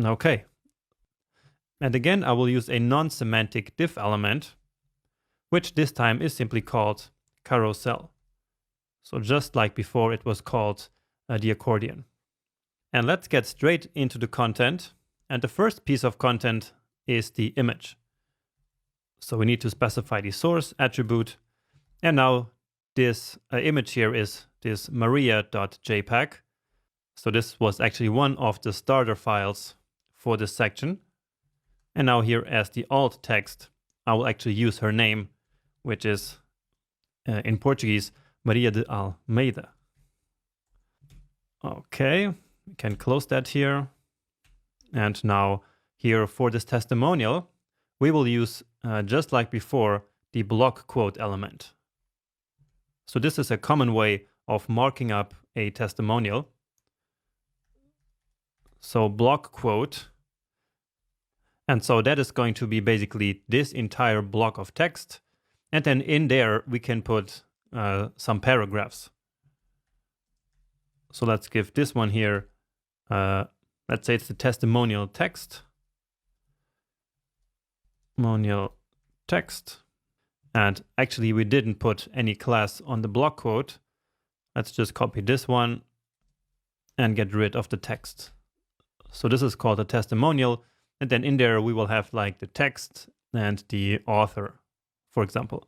Okay. And again, I will use a non-semantic div element, which this time is simply called carousel. So just like before, it was called the accordion. And let's get straight into the content. And the first piece of content is the image. So we need to specify the source attribute. And now this image here is this 𝗦𝗣𝗜𝗖𝗞𝗘. So this was actually one of the starter files for this section. And now here as the alt text, I will actually use her name, which is in Portuguese, 𝗦𝗣𝗜𝗖𝗞𝗘. Okay. We can close that here. And now here for this testimonial, we will use, just like before, the block quote element. So this is a common way of marking up a testimonial. So block quote. And so that is going to be basically this entire block of text. And then in there, we can put some paragraphs. So let's give this one here. Let's say it's the testimonial text. Testimonial text. And actually we didn't put any class on the block quote. Let's just copy this one and get rid of the text. So this is called a testimonial. And then in there we will have like the text and the author, for example.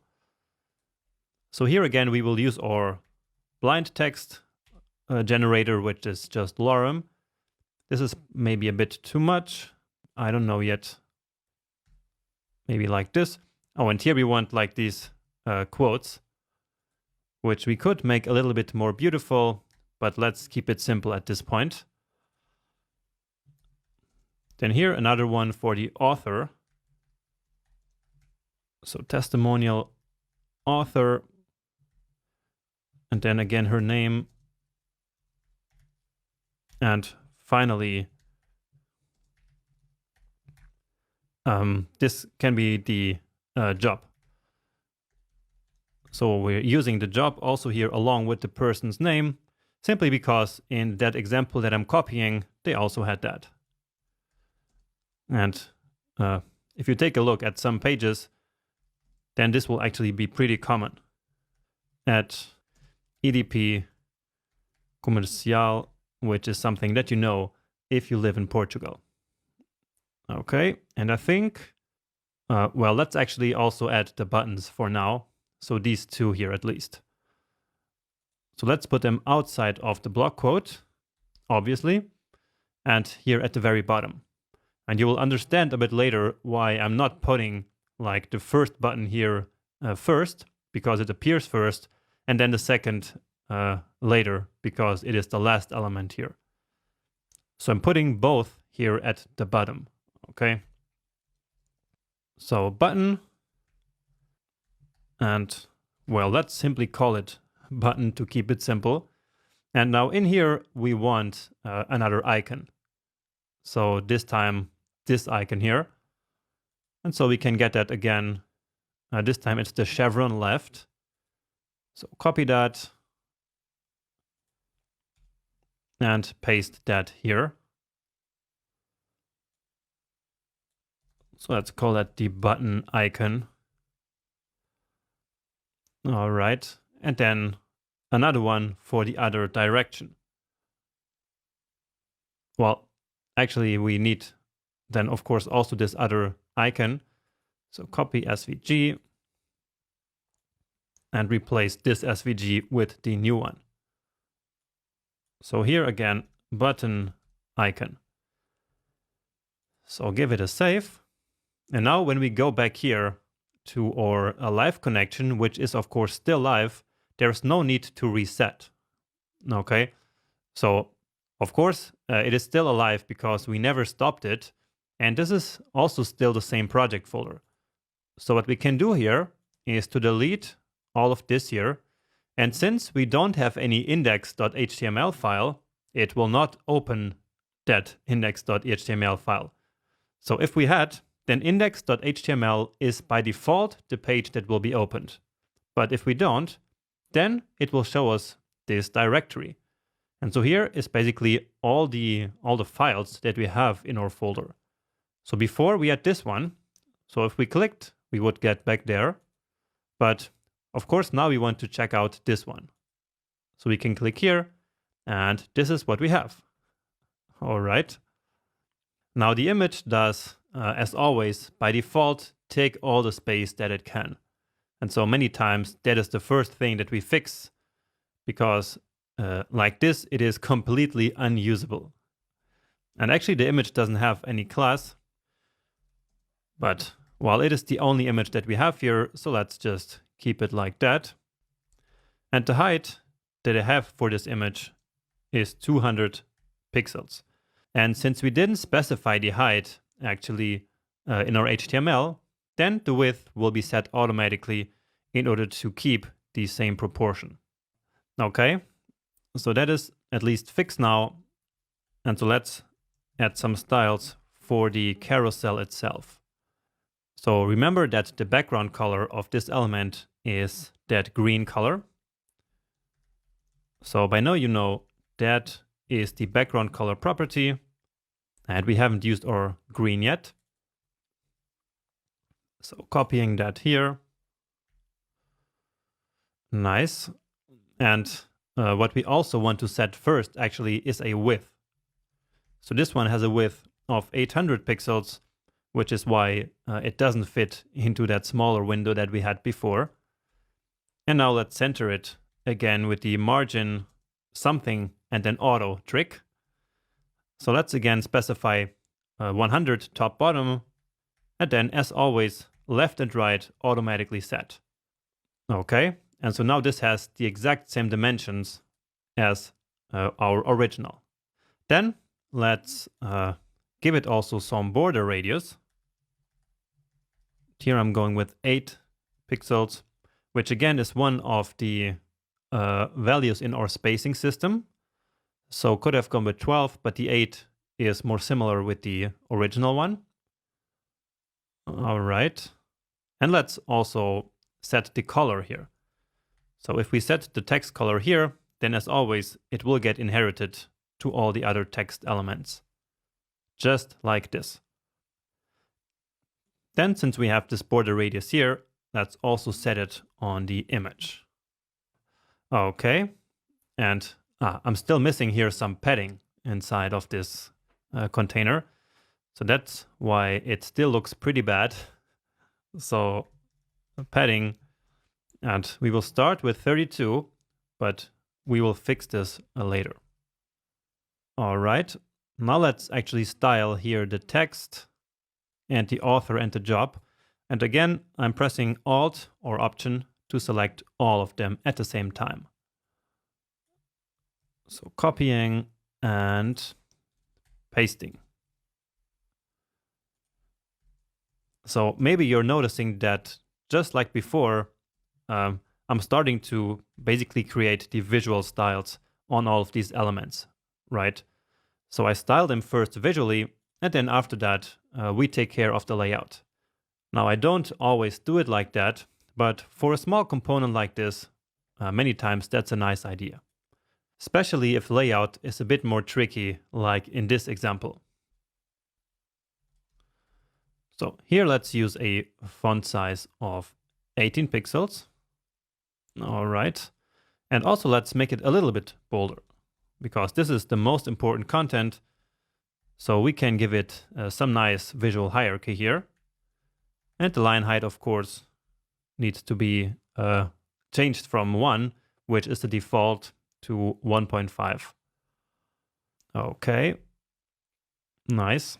So here again we will use our blind text generator, which is just lorem. This is maybe a bit too much. I don't know yet. Maybe like this. Oh, and here we want like these quotes, which we could make a little bit more beautiful, but let's keep it simple at this point. Then here another one for the author. So testimonial author. And then again her name. And finally, this can be the job. So we're using the job also here along with the person's name, simply because in that example that I'm copying, they also had that. And if you take a look at some pages, then this will actually be pretty common. At EDP comercial, which is something that you know if you live in Portugal. Okay, and I think, well, let's actually also add the buttons for now. So these two here at least. So let's put them outside of the block quote, obviously, and here at the very bottom. And you will understand a bit later why I'm not putting like the first button here first, because it appears first, and then the second later, because it is the last element here. So I'm putting both here at the bottom, okay? So button, and well, let's simply call it button to keep it simple. And now in here, we want another icon. So this time, this icon here. And so we can get that again. This time it's the chevron left. So copy that and paste that here. So let's call that the button icon. All right. And then another one for the other direction. Well, actually we need then of course also this other icon. So copy SVG and replace this SVG with the new one. So here again, button icon. So give it a save. And now when we go back here to our live connection, which is of course still live, there's no need to reset. Okay, so of course it is still alive because we never stopped it. And this is also still the same project folder. So what we can do here is to delete all of this here. And since we don't have any index.html file, it will not open that index.html file. So if we had, then index.html is by default the page that will be opened. But if we don't, then it will show us this directory. And so here is basically all the files that we have in our folder. So before we had this one, so if we clicked, we would get back there. But of course, now we want to check out this one. So we can click here, and this is what we have. All right. Now the image does, as always, by default, take all the space that it can. And so many times that is the first thing that we fix, because like this, it is completely unusable. And actually the image doesn't have any class, but well, it is the only image that we have here, so let's just keep it like that. And the height that I have for this image is 200 pixels. And since we didn't specify the height actually in our HTML, then the width will be set automatically in order to keep the same proportion. Okay, so that is at least fixed now. And so let's add some styles for the carousel itself. So remember that the background color of this element is that green color. So by now you know that is the background color property, and we haven't used our green yet. So copying that here. Nice. And what we also want to set first actually is a width. So this one has a width of 800 pixels, which is why it doesn't fit into that smaller window that we had before. And now let's center it again with the margin something and then auto trick. So let's again specify 100 top bottom, and then as always left and right automatically set. Okay, and so now this has the exact same dimensions as our original. Then let's give it also some border radius. Here I'm going with 8 pixels, which again is one of the values in our spacing system. So could have gone with 12, but the 8 is more similar with the original one. All right. And let's also set the color here. So if we set the text color here, then as always, it will get inherited to all the other text elements. Just like this. Then since we have this border radius here, let's also set it on the image. Okay. And I'm still missing here some padding inside of this container. So that's why it still looks pretty bad. So padding, and we will start with 32, but we will fix this later. All right, now let's actually style here the text and the author and the job. And again, I'm pressing Alt or Option to select all of them at the same time. So copying and pasting. So maybe you're noticing that just like before, I'm starting to basically create the visual styles on all of these elements, right? So I style them first visually, and then after that, we take care of the layout. Now I don't always do it like that, but for a small component like this, many times that's a nice idea. Especially if layout is a bit more tricky, like in this example. So here let's use a font size of 18 pixels. All right. And also let's make it a little bit bolder, because this is the most important content. So we can give it some nice visual hierarchy here. And the line height, of course, needs to be changed from 1, which is the default, to 1.5. Okay. Nice.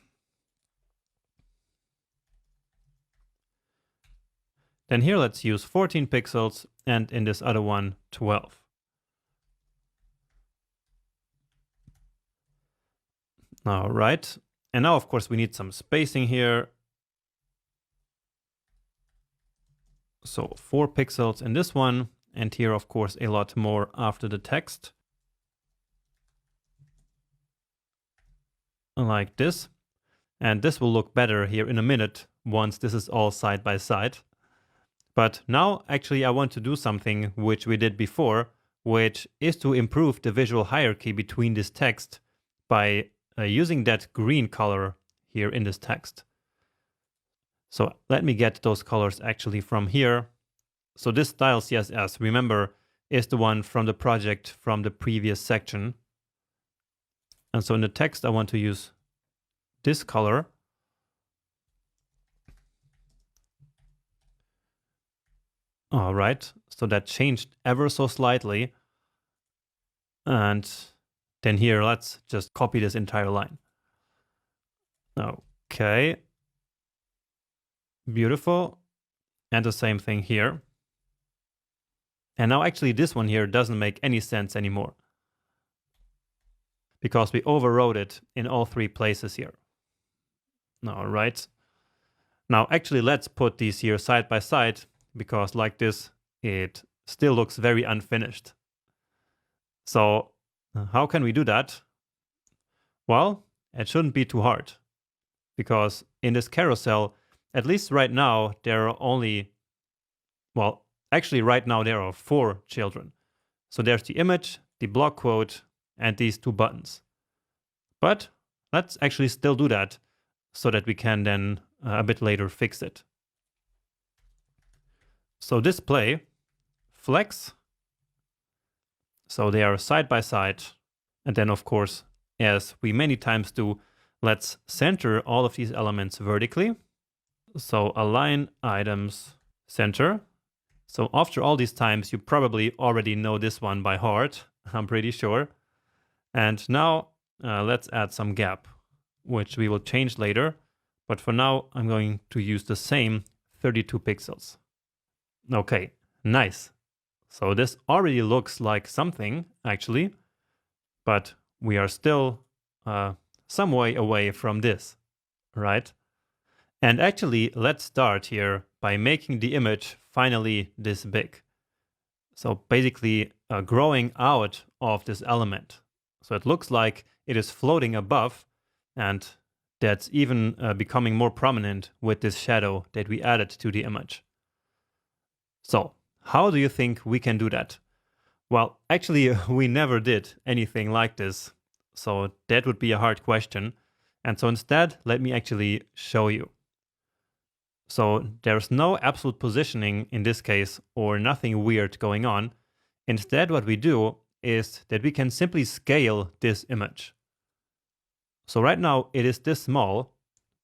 Then here let's use 14 pixels, and in this other one, 12. All right. And now, of course, we need some spacing here. So 4 pixels in this one, and here, of course, a lot more after the text. Like this. And this will look better here in a minute once this is all side by side. But now, actually, I want to do something which we did before, which is to improve the visual hierarchy between this text by using that green color here in this text. So let me get those colors actually from here. So this style CSS, remember, is the one from the project from the previous section. And so in the text, I want to use this color. All right, so that changed ever so slightly. And then here, let's just copy this entire line. Okay. Beautiful. And the same thing here. And now actually this one here doesn't make any sense anymore, because we overrode it in all 3 places here. All right. Now actually let's put these here side by side, because like this, it still looks very unfinished. So how can we do that? Well, it shouldn't be too hard, because in this carousel, at least right now, there are only, well, actually right now there are 4 children. So there's the image, the block quote, and these 2 buttons. But let's actually still do that so that we can then a bit later fix it. So display, flex. So they are side by side. And then of course, as we many times do, let's center all of these elements vertically. So align items center. So after all these times, you probably already know this one by heart, I'm pretty sure. And now let's add some gap, which we will change later. But for now, I'm going to use the same 32 pixels. Okay, nice. So this already looks like something, actually, but we are still some way away from this, right? And actually, let's start here by making the image finally this big. So basically growing out of this element. So it looks like it is floating above, and that's even becoming more prominent with this shadow that we added to the image. So how do you think we can do that? Well, actually, we never did anything like this. So that would be a hard question. And so instead, let me actually show you. So there's no absolute positioning in this case, or nothing weird going on. Instead, what we do is that we can simply scale this image. So right now it is this small,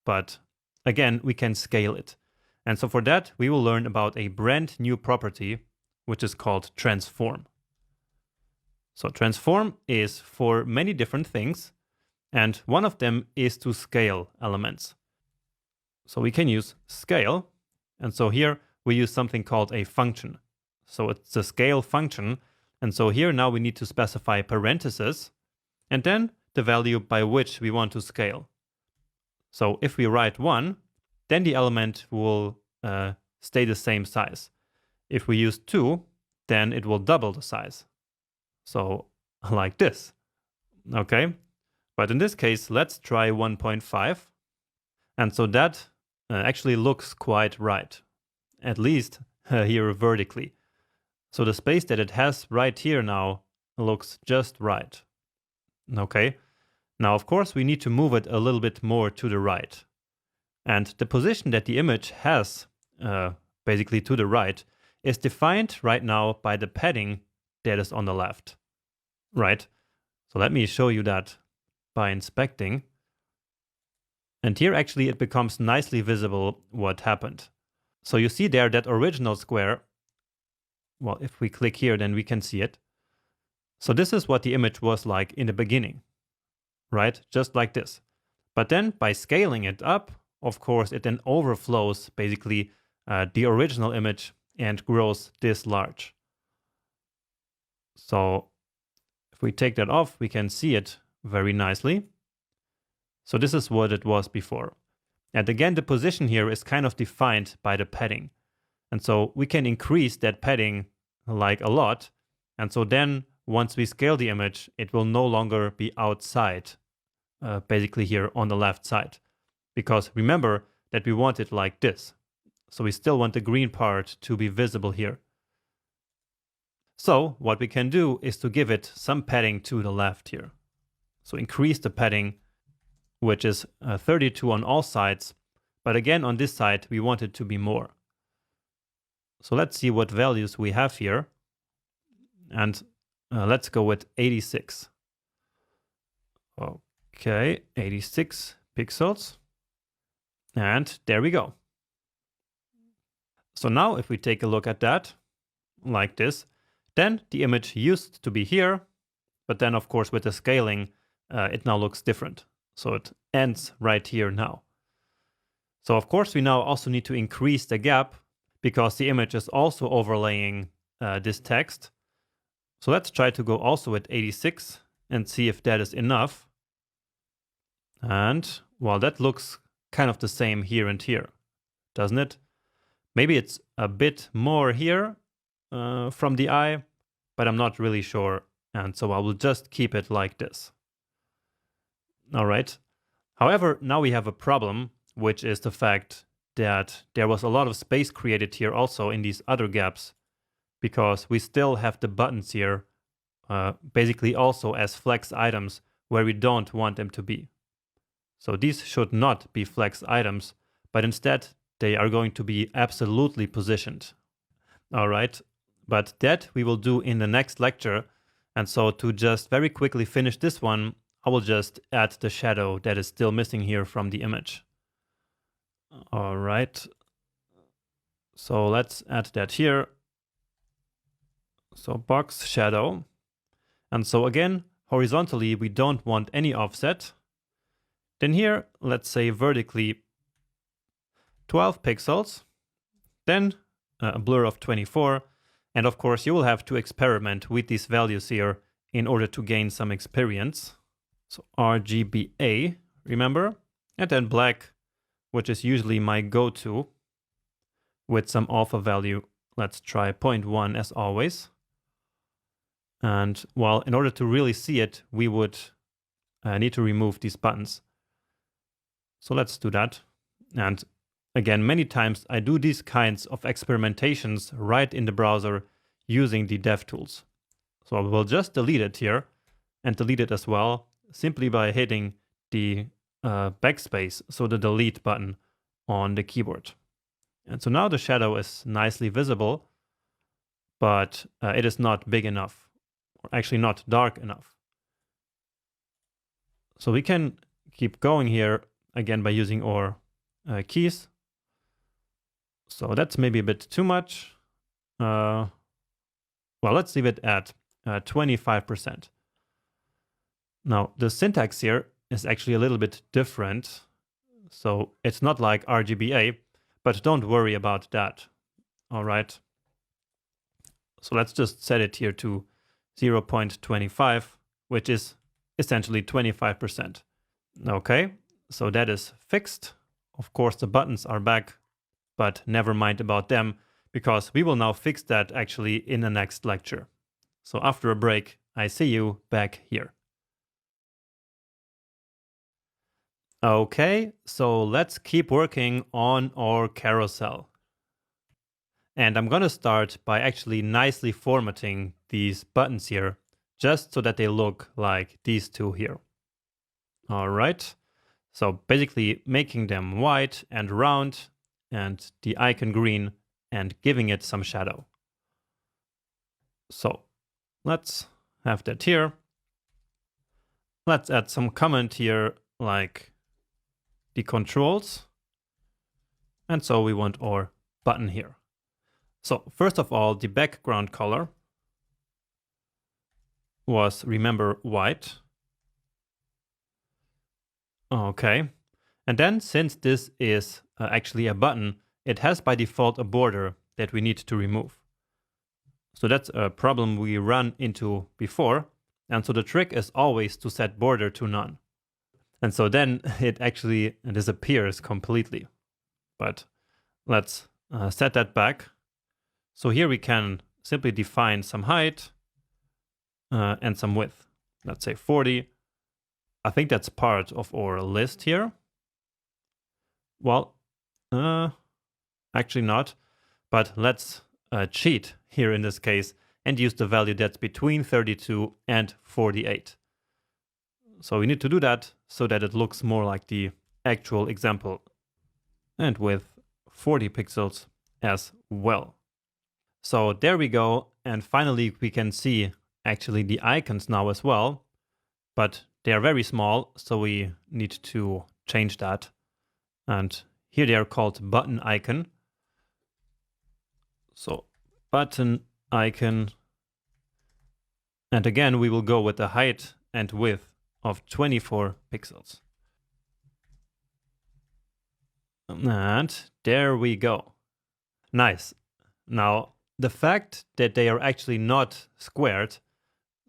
but again, we can scale it. And so for that, we will learn about a brand new property, which is called transform. So transform is for many different things, and one of them is to scale elements. So we can use scale, and so here we use something called a function. So it's a scale function. And so here now we need to specify parentheses and then the value by which we want to scale. So if we write 1, then the element will stay the same size. If we use 2, then it will double the size. So like this. Okay. But in this case, let's try 1.5. And so that actually looks quite right, at least here vertically. So the space that it has right here now looks just right. Okay. Now, of course, we need to move it a little bit more to the right. And the position that the image has basically to the right is defined right now by the padding that is on the left. Right? So let me show you that by inspecting. And here actually it becomes nicely visible what happened. So you see there that original square. Well, if we click here, then we can see it. So this is what the image was like in the beginning, right? Just like this. But then by scaling it up, of course, it then overflows basically the original image and grows this large. So if we take that off, we can see it very nicely. So this is what it was before. And again, the position here is kind of defined by the padding. And so we can increase that padding like a lot. And so then once we scale the image, it will no longer be outside, basically here on the left side. Because remember that we want it like this. So we still want the green part to be visible here. So what we can do is to give it some padding to the left here. So increase the padding, which is 32 on all sides. But again, on this side, we want it to be more. So let's see what values we have here. And let's go with 86. Okay, 86 pixels. And there we go. So now if we take a look at that, like this, then the image used to be here. But then, of course, with the scaling, it now looks different. So it ends right here now. So of course, we now also need to increase the gap because the image is also overlaying this text. So let's try to go also with 86 and see if that is enough. And well, that looks kind of the same here and here, doesn't it? Maybe it's a bit more here from the eye, but I'm not really sure. And so I will just keep it like this. All right. However, now we have a problem, which is the fact that there was a lot of space created here also in these other gaps, because we still have the buttons here, basically also as flex items where we don't want them to be. So these should not be flex items, but instead they are going to be absolutely positioned. All right. But that we will do in the next lecture. And so to just very quickly finish this one, I will just add the shadow that is still missing here from the image. All right. So let's add that here. So box shadow. And so again, horizontally, we don't want any offset. Then here, let's say vertically 12 pixels. Then a blur of 24. And of course, you will have to experiment with these values here in order to gain some experience. So RGBA, remember? And then black, which is usually my go-to with some alpha value. Let's try 0.1 as always. And well, in order to really see it, we would need to remove these buttons. So let's do that. And again, many times I do these kinds of experimentations right in the browser using the DevTools. So I will just delete it here and delete it as well, simply by hitting the backspace, so the delete button on the keyboard. And so now the shadow is nicely visible, but it is not big enough, or actually not dark enough. So we can keep going here again by using our keys. So that's maybe a bit too much. Well, let's leave it at 25%. Now, the syntax here is actually a little bit different. So it's not like RGBA, but don't worry about that. All right. So let's just set it here to 0.25, which is essentially 25%. Okay, so that is fixed. Of course, the buttons are back, but never mind about them, because we will now fix that actually in the next lecture. So after a break, I see you back here. Okay, so let's keep working on our carousel. And I'm gonna start by actually nicely formatting these buttons here, just so that they look like these two here. All right, so basically making them white and round and the icon green and giving it some shadow. So let's have that here. Let's add some comment here like the controls. And so we want our button here. So first of all, the background color was, remember, white. Okay. And then since this is actually a button, it has by default a border that we need to remove. So that's a problem we run into before. And so the trick is always to set border to none. And so then it actually disappears completely. But let's set that back. So here we can simply define some height and some width. Let's say 40. I think that's part of our list here. Well, actually not. But let's cheat here in this case and use the value that's between 32 and 48. So we need to do that so that it looks more like the actual example, and with 40 pixels as well. So there we go, and finally we can see actually the icons now as well, but they are very small, so we need to change that. And here they are called button icon. So button icon, and again we will go with the height and width of 24 pixels. And there we go. Nice. Now, the fact that they are actually not squared,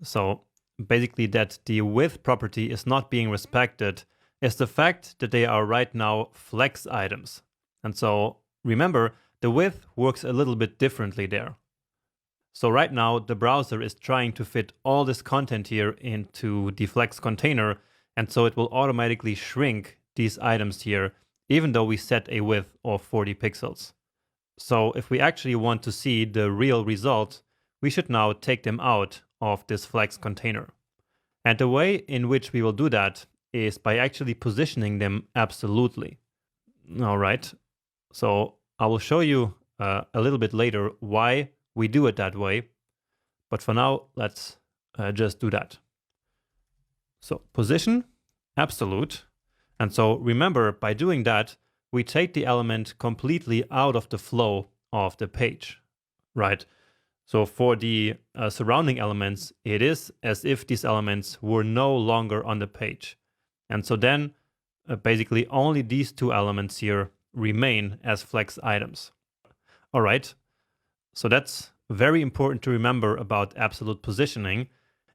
so basically that the width property is not being respected, is the fact that they are right now flex items. And so remember, the width works a little bit differently there. So right now the browser is trying to fit all this content here into the flex container, and so it will automatically shrink these items here, even though we set a width of 40 pixels. So if we actually want to see the real result, we should now take them out of this flex container. And the way in which we will do that is by actually positioning them absolutely. All right, so I will show you a little bit later why we do it that way. But for now, let's just do that. So position, absolute. And so remember, by doing that, we take the element completely out of the flow of the page, right? So for the surrounding elements, it is as if these elements were no longer on the page. And so then basically only these two elements here remain as flex items. All right, so that's very important to remember about absolute positioning.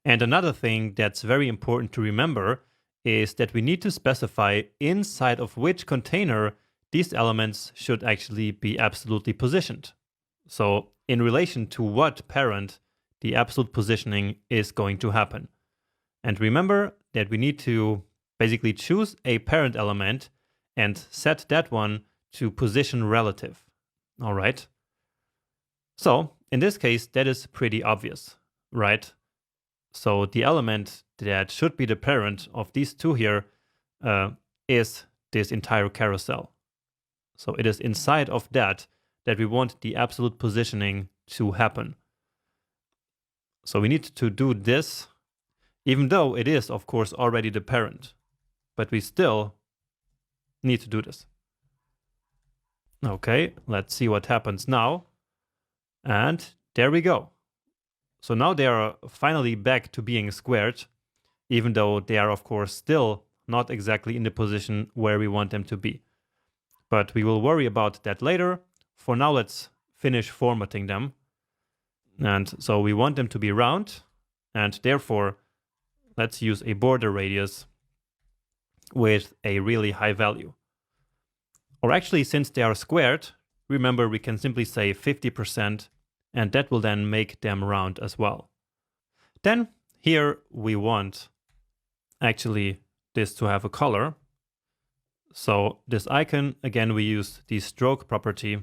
And another thing that's very important to remember is that we need to specify inside of which container these elements should actually be absolutely positioned. So in relation to what parent the absolute positioning is going to happen. And remember that we need to basically choose a parent element and set that one to position relative. All right. So in this case, that is pretty obvious, right? So the element that should be the parent of these two here is this entire carousel. So it is inside of that we want the absolute positioning to happen. So we need to do this, even though it is, of course, already the parent. But we still need to do this. Okay, let's see what happens now. And there we go. So now they are finally back to being squared, even though they are, of course, still not exactly in the position where we want them to be. But we will worry about that later. For now, let's finish formatting them. And so we want them to be round, and therefore let's use a border radius with a really high value. Or actually, since they are squared, remember we can simply say 50%, and that will then make them round as well. Then here we want actually this to have a color. So this icon, again, we use the stroke property.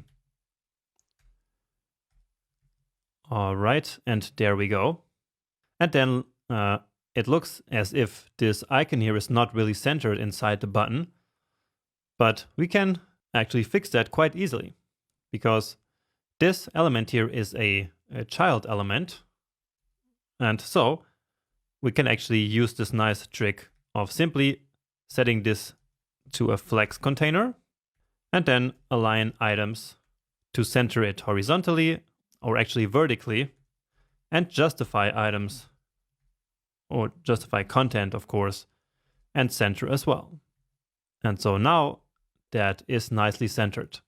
All right, and there we go. And then it looks as if this icon here is not really centered inside the button, but we can actually fix that quite easily because this element here is a child element. And so we can actually use this nice trick of simply setting this to a flex container and then align items to center it horizontally or actually vertically and justify items or justify content, of course, and center as well. And so now that is nicely centered.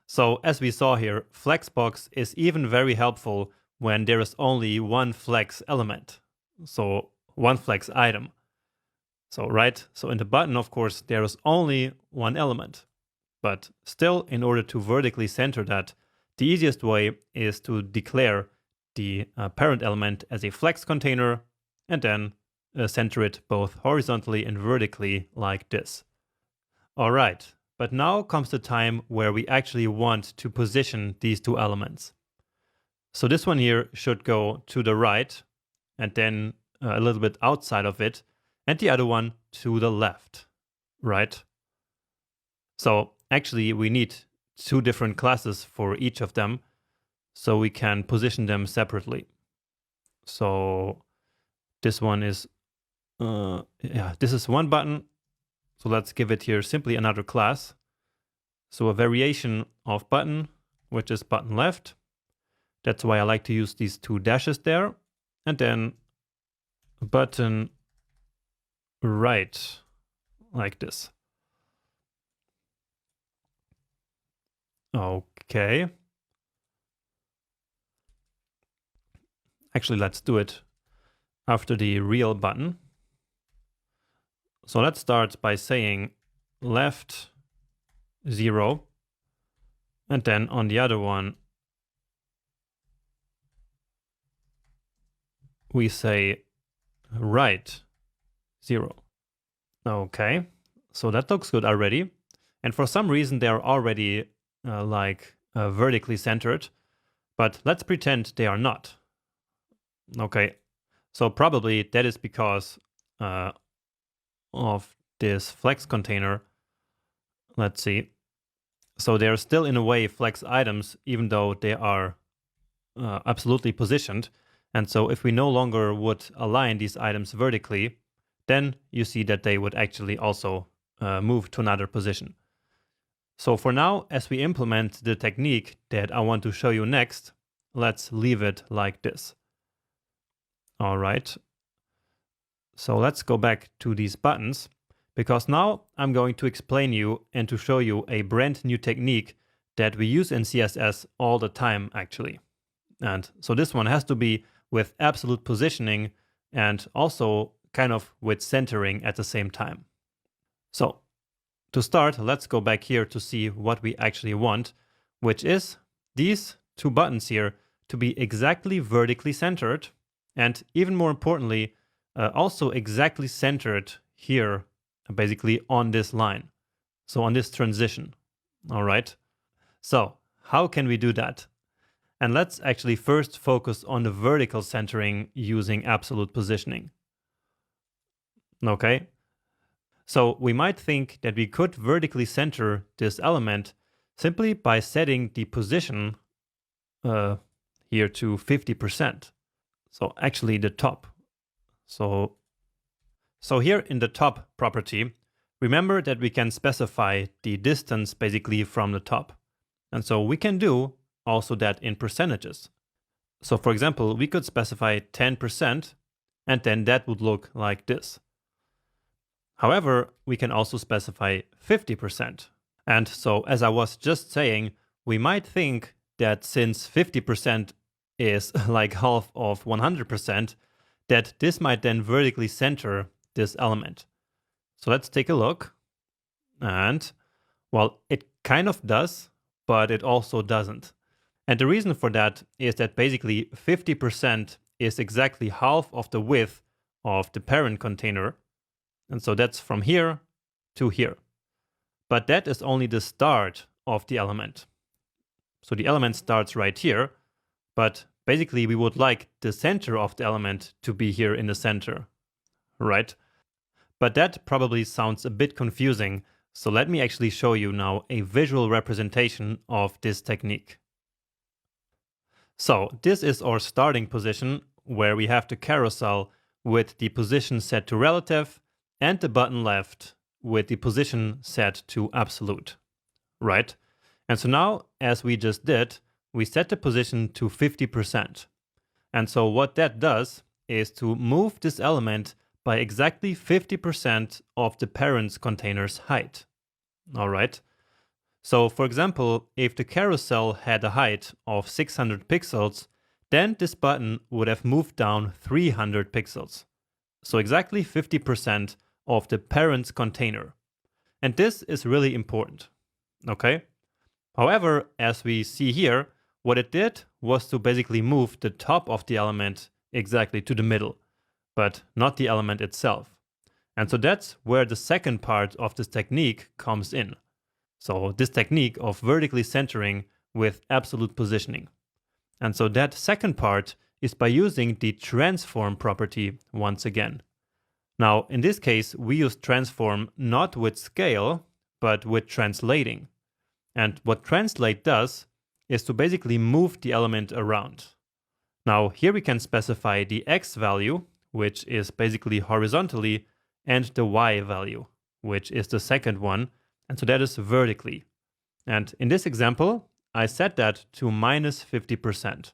So as we saw here, Flexbox is even very helpful when there is only one flex element. So one flex item. So in the button, of course, there is only one element. But still, in order to vertically center that, the easiest way is to declare the parent element as a flex container and then center it both horizontally and vertically like this. All right, but now comes the time where we actually want to position these two elements. So this one here should go to the right and then a little bit outside of it, and the other one to the left, right? So actually we need two different classes for each of them, so we can position them separately. So this one is, this is one button. So let's give it here simply another class. So a variation of button, which is button left. That's why I like to use these two dashes there. And then button right, like this. Okay. Actually, let's do it after the real button. So let's start by saying left 0, and then on the other one we say right 0. Okay, so that looks good already. And for some reason they are already vertically centered, but let's pretend they are not. Okay, so probably that is because of this flex container. Let's see. So they are still in a way flex items, even though they are absolutely positioned. And so if we no longer would align these items vertically, then you see that they would actually also move to another position. So for now, as we implement the technique that I want to show you next, let's leave it like this. All right. So let's go back to these buttons, because now I'm going to explain you and to show you a brand new technique that we use in CSS all the time, actually. And so this one has to be with absolute positioning and also kind of with centering at the same time. So to start, let's go back here to see what we actually want, which is these two buttons here to be exactly vertically centered, and even more importantly, also exactly centered here, basically on this line. So on this transition. All right. So how can we do that? And let's actually first focus on the vertical centering using absolute positioning. Okay. So we might think that we could vertically center this element simply by setting the position here to 50%. So actually the top. So here in the top property, remember that we can specify the distance basically from the top. And so we can do also that in percentages. So for example, we could specify 10%, and then that would look like this. However, we can also specify 50%. And so as I was just saying, we might think that since 50% is like half of 100%, that this might then vertically center this element. So let's take a look. And, well, it kind of does, but it also doesn't. And the reason for that is that basically 50% is exactly half of the width of the parent container. And so that's from here to here. But that is only the start of the element. So the element starts right here, but basically we would like the center of the element to be here in the center, right? But that probably sounds a bit confusing, so let me actually show you now a visual representation of this technique. So this is our starting position, where we have the carousel with the position set to relative and the button left with the position set to absolute, right? And so now, as we just did, we set the position to 50%. And so what that does is to move this element by exactly 50% of the parent's container's height. All right. So for example, if the carousel had a height of 600 pixels, then this button would have moved down 300 pixels. So exactly 50% of the parent's container. And this is really important. Okay. However, as we see here, what it did was to basically move the top of the element exactly to the middle, but not the element itself. And so that's where the second part of this technique comes in. So this technique of vertically centering with absolute positioning. And so that second part is by using the transform property once again. Now, in this case, we use transform not with scale, but with translating. And what translate does is to basically move the element around. Now, here we can specify the x value, which is basically horizontally, and the y value, which is the second one, and so that is vertically. And in this example, I set that to minus 50%.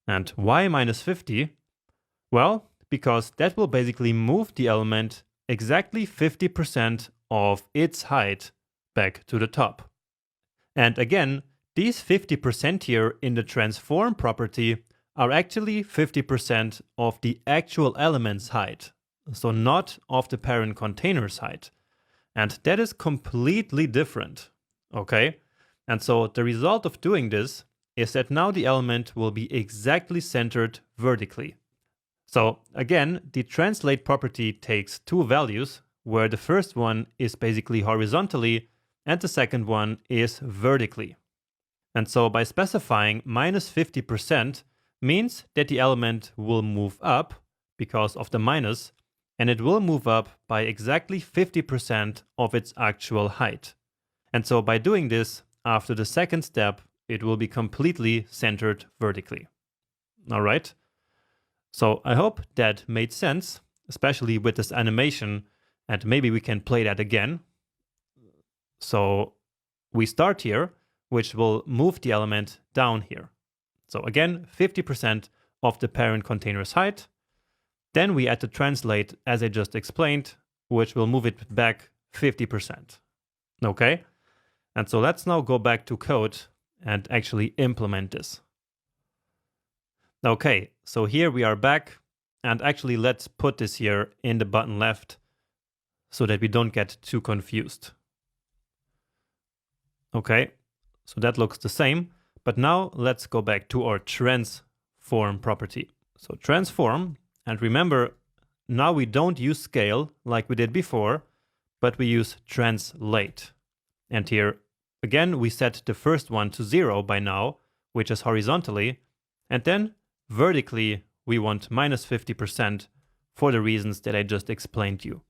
And why minus 50? Well, because that will basically move the element exactly 50% of its height back to the top. And again, these 50% here in the transform property are actually 50% of the actual element's height, so not of the parent container's height. And that is completely different, okay? And so the result of doing this is that now the element will be exactly centered vertically. So again, the translate property takes two values, where the first one is basically horizontally and the second one is vertically. And so by specifying minus 50% means that the element will move up because of the minus, and it will move up by exactly 50% of its actual height. And so by doing this, after the second step, it will be completely centered vertically. All right. So I hope that made sense, especially with this animation, and maybe we can play that again. So we start here, which will move the element down here. So again, 50% of the parent container's height. Then we add the translate, as I just explained, which will move it back 50%. Okay? And so let's now go back to code and actually implement this. Okay, so here we are back, and actually let's put this here in the button left so that we don't get too confused. Okay, so that looks the same, but now let's go back to our transform property. So transform, and remember, now we don't use scale like we did before, but we use translate. And here, again, we set the first one to 0 by now, which is horizontally, and then vertically, we want minus 50% for the reasons that I just explained to you.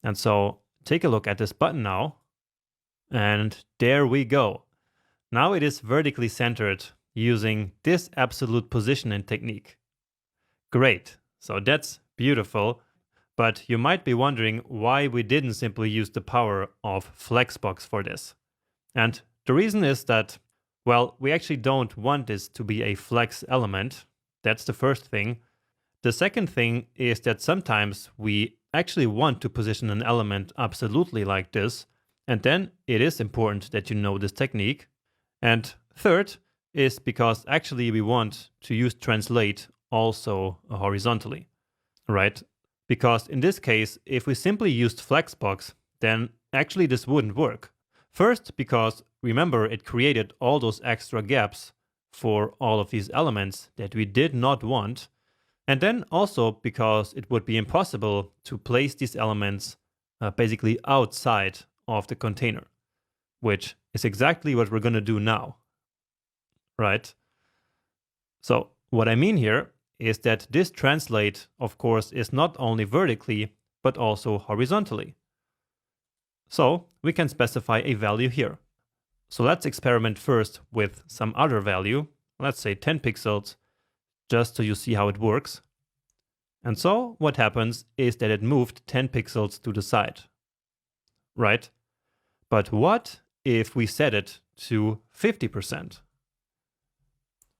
And so take a look at this button now, and there we go. Now it is vertically centered using this absolute positioning technique. Great, so that's beautiful, but you might be wondering why we didn't simply use the power of Flexbox for this. And the reason is that, well, we actually don't want this to be a flex element. That's the first thing. The second thing is that sometimes we actually want to position an element absolutely like this, and then it is important that you know this technique. And third, is because actually we want to use translate also horizontally, right? Because in this case, if we simply used flexbox, then actually this wouldn't work. First, because remember it created all those extra gaps for all of these elements that we did not want. And then also because it would be impossible to place these elements basically outside of the container, which is exactly what we're going to do now, right? So what I mean here is that this translate, of course, is not only vertically, but also horizontally. So we can specify a value here. So let's experiment first with some other value, let's say 10 pixels, just so you see how it works. And so what happens is that it moved 10 pixels to the side, right? But what if we set it to 50%?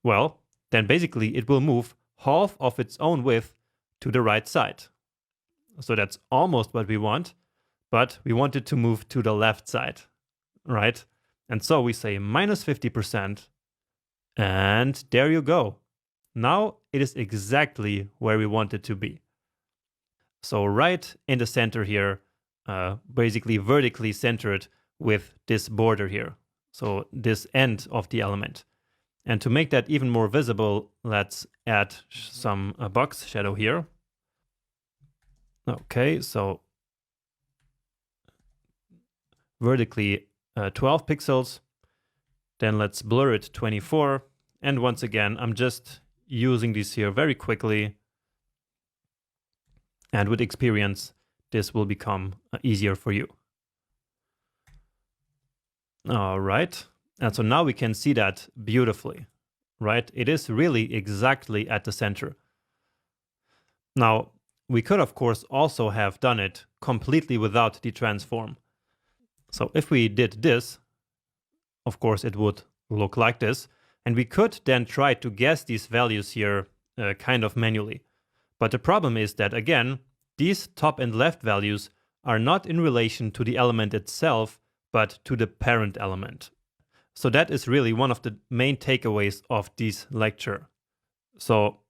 Well, then basically it will move half of its own width to the right side. So that's almost what we want, but we want it to move to the left side, right? And so we say minus 50%, and there you go. Now it is exactly where we want it to be. So right in the center here, basically vertically centered with this border here. So this end of the element. And to make that even more visible, let's add some box shadow here. Okay, so vertically 12 pixels. Then let's blur it 24. And once again, I'm just using this here very quickly. And with experience, this will become easier for you. All right. And so now we can see that beautifully, right? It is really exactly at the center. Now, we could, of course, also have done it completely without the transform. So if we did this, of course, it would look like this. And we could then try to guess these values here kind of manually. But the problem is that, again, these top and left values are not in relation to the element itself, but to the parent element. So that is really one of the main takeaways of this lecture. So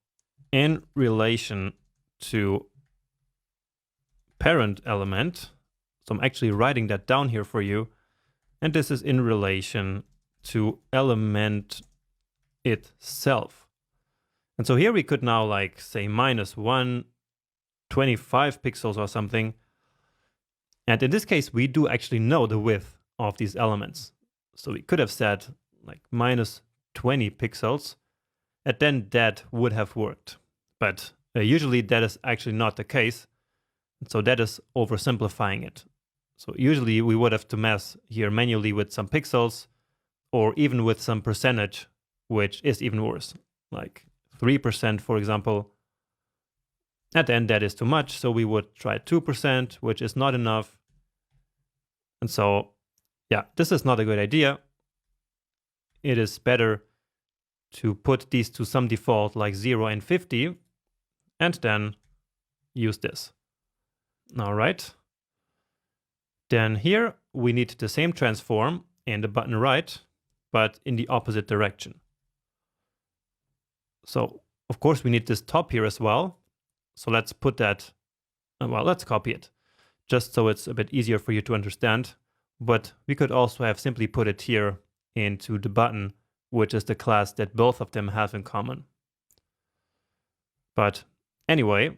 in relation to parent element, so I'm actually writing that down here for you, and this is in relation to element itself. And so here we could now like say minus 125 pixels or something. And in this case, we do actually know the width of these elements. So we could have said like minus 20 pixels, and then that would have worked. But usually that is actually not the case. So that is oversimplifying it. So usually we would have to mess here manually with some pixels, or even with some percentage, which is even worse, like 3%, for example. And then that is too much, so we would try 2%, which is not enough. And so, yeah, this is not a good idea. It is better to put these to some default like 0 and 50, and then use this. All right. Then here we need the same transform in the button right, but in the opposite direction. So, of course, we need this top here as well. So let's put that, well, let's copy it, just so it's a bit easier for you to understand. But we could also have simply put it here into the button, which is the class that both of them have in common. But anyway,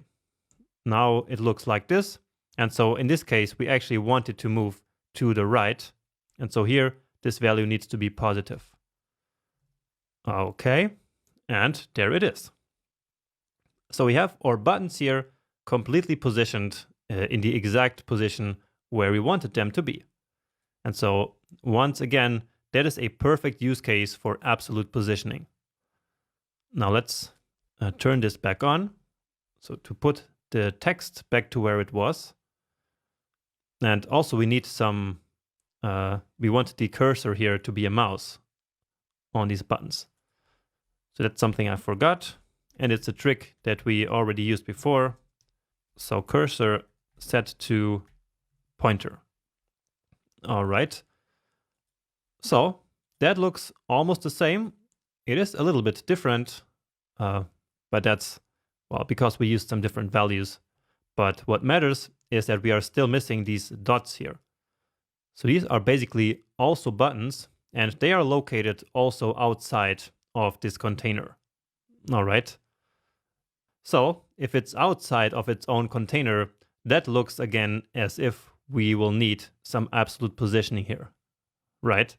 now it looks like this. And so in this case, we actually want it to move to the right. And so here, this value needs to be positive. Okay, and there it is. So we have our buttons here completely positioned in the exact position where we wanted them to be. And so once again, that is a perfect use case for absolute positioning. Now let's turn this back on. So to put the text back to where it was. And also we need some, we want the cursor here to be a mouse on these buttons. So that's something I forgot. And it's a trick that we already used before. So cursor set to pointer. All right. So that looks almost the same. it is a little bit different, but that's, well, because we used some different values. But what matters is that we are still missing these dots here. So these are basically also buttons, and they are located also outside of this container. All right. So if it's outside of its own container, that looks again as if we will need some absolute positioning here, right?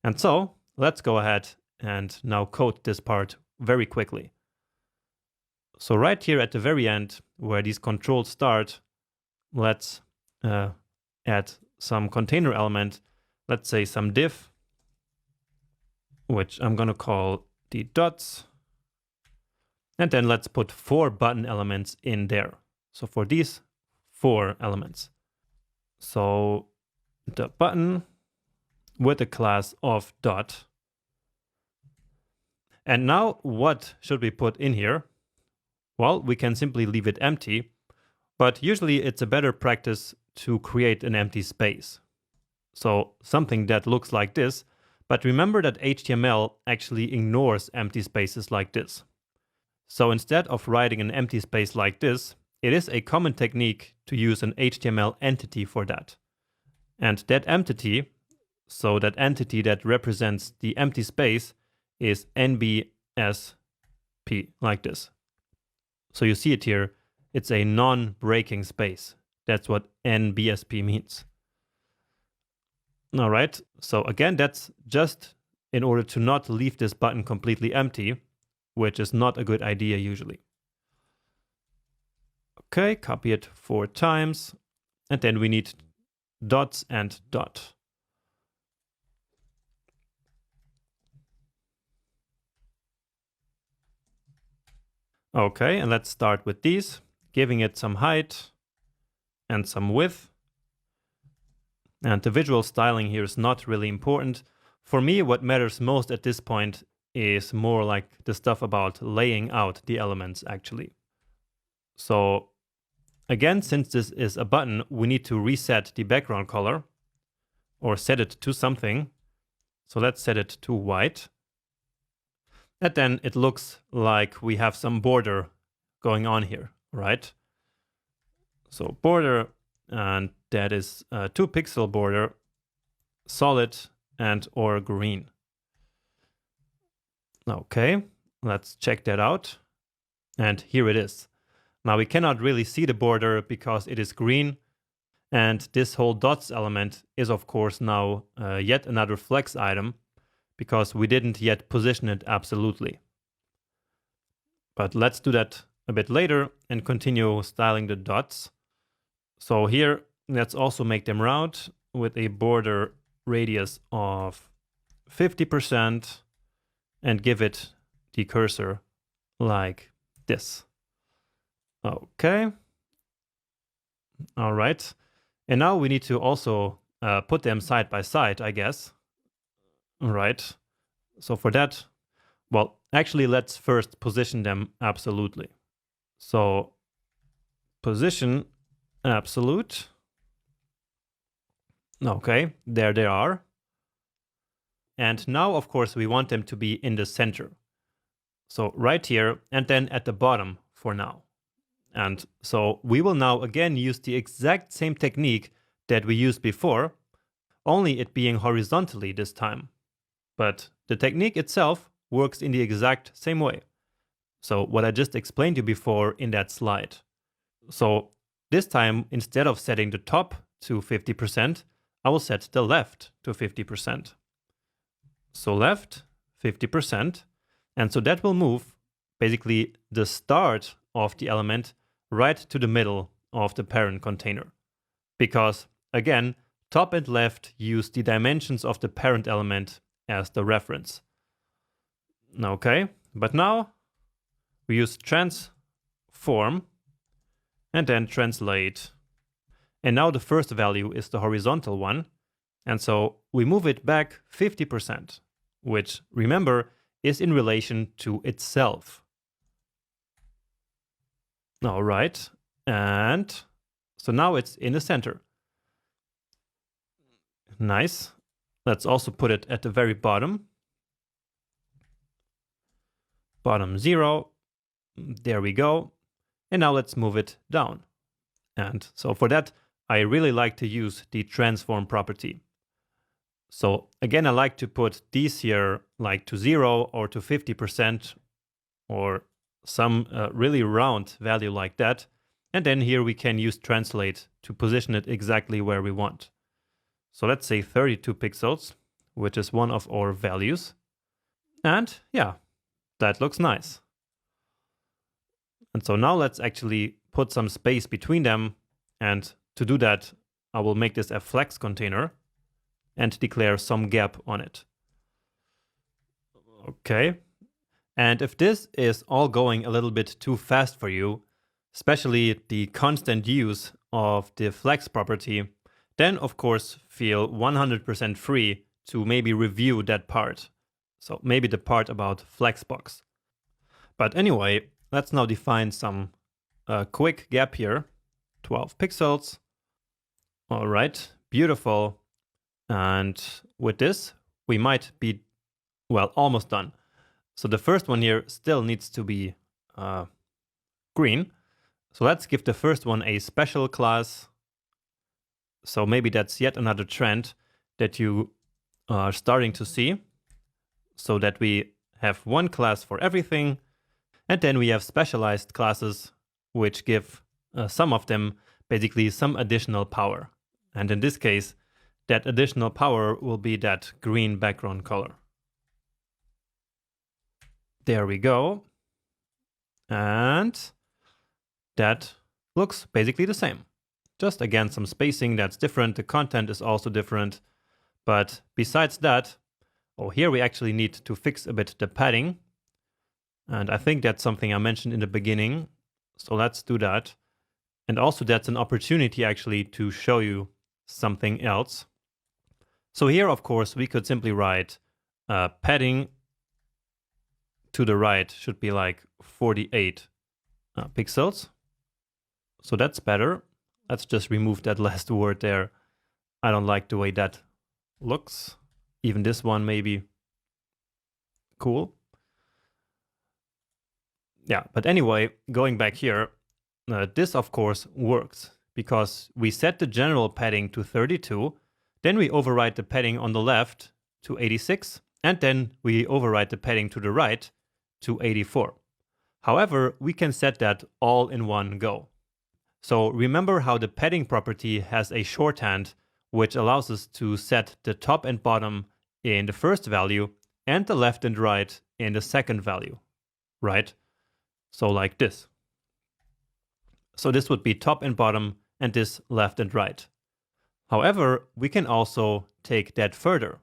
And so let's go ahead and now code this part very quickly. So right here at the very end, where these controls start, let's add some container element, let's say some div, which I'm going to call the dots. And then let's put 4 button elements in there. So for these 4 elements. So the button with a class of dot. And now what should we put in here? Well, we can simply leave it empty, but usually it's a better practice to create an empty space. So something that looks like this, but remember that HTML actually ignores empty spaces like this. So instead of writing an empty space like this, it is a common technique to use an HTML entity for that. And that entity, so that entity that represents the empty space, is NBSP, like this. So you see it here, it's a non-breaking space. That's what NBSP means. All right, so again, that's just in order to not leave this button completely empty, which is not a good idea usually. Okay, copy it 4 times, and then we need dots and dot. Okay, and let's start with these, giving it some height and some width. And the visual styling here is not really important. For me, what matters most at this point is more like the stuff about laying out the elements actually. So again, since this is a button, we need to reset the background color or set it to something. So let's set it to white. And then it looks like we have some border going on here, right? So border, and that is a 2-pixel border, solid and or green. Okay, let's check that out. And here it is. Now we cannot really see the border because it is green. And this whole dots element is of course now yet another flex item, because we didn't yet position it absolutely. But let's do that a bit later and continue styling the dots. So here, let's also make them round with a border radius of 50% and give it the cursor like this. Okay. All right. And now we need to also put them side by side, I guess. All right. So for that, well, actually, let's first position them absolutely. So position absolute. Okay, there they are. And now, of course, we want them to be in the center. So right here, and then at the bottom for now. And so we will now again use the exact same technique that we used before, only it being horizontally this time. But the technique itself works in the exact same way. So what I just explained to you before in that slide. So this time, instead of setting the top to 50%, I will set the left to 50%. So left, 50%. And so that will move basically the start of the element right to the middle of the parent container. Because again, top and left use the dimensions of the parent element as the reference. Okay, but now we use transform and then translate. And now the first value is the horizontal one. And so we move it back 50%, which remember is in relation to itself. All right, and so now it's in the center. Nice. Let's also put it at the very bottom. bottom 0. There we go. And now let's move it down. And so for that, I really like to use the transform property. So again, I like to put these here like to 0 or to 50% or some really round value like that. And then here we can use translate to position it exactly where we want. So let's say 32 pixels, which is one of our values. And yeah, that looks nice. And so now let's actually put some space between them. And to do that, I will make this a flex container and declare some gap on it. Okay. And if this is all going a little bit too fast for you, especially the constant use of the flex property, then of course feel 100% free to maybe review that part. So maybe the part about flexbox. But anyway, let's now define some quick gap here. 12 pixels. All right, beautiful. And with this, we might be, well, almost done. So the first one here still needs to be green. So let's give the first one a special class. So maybe that's yet another trend that you are starting to see. So that we have one class for everything. And then we have specialized classes, which give some of them basically some additional power. And in this case, that additional power will be that green background color. There we go. And that looks basically the same. Just again, some spacing that's different. The content is also different. But besides that, oh, here we actually need to fix a bit the padding. And I think that's something I mentioned in the beginning. So let's do that. And also that's an opportunity actually to show you something else. So here, of course, we could simply write padding to the right should be like 48 pixels. So that's better. Let's just remove that last word there. I don't like the way that looks. Even this one maybe. Cool. Yeah, but anyway, going back here, this of course works because we set the general padding to 32, then we override the padding on the left to 86, and then we override the padding to the right to 84. However, we can set that all in one go. So remember how the padding property has a shorthand which allows us to set the top and bottom in the first value and the left and right in the second value, right? So like this. So this would be top and bottom and this left and right. However, we can also take that further.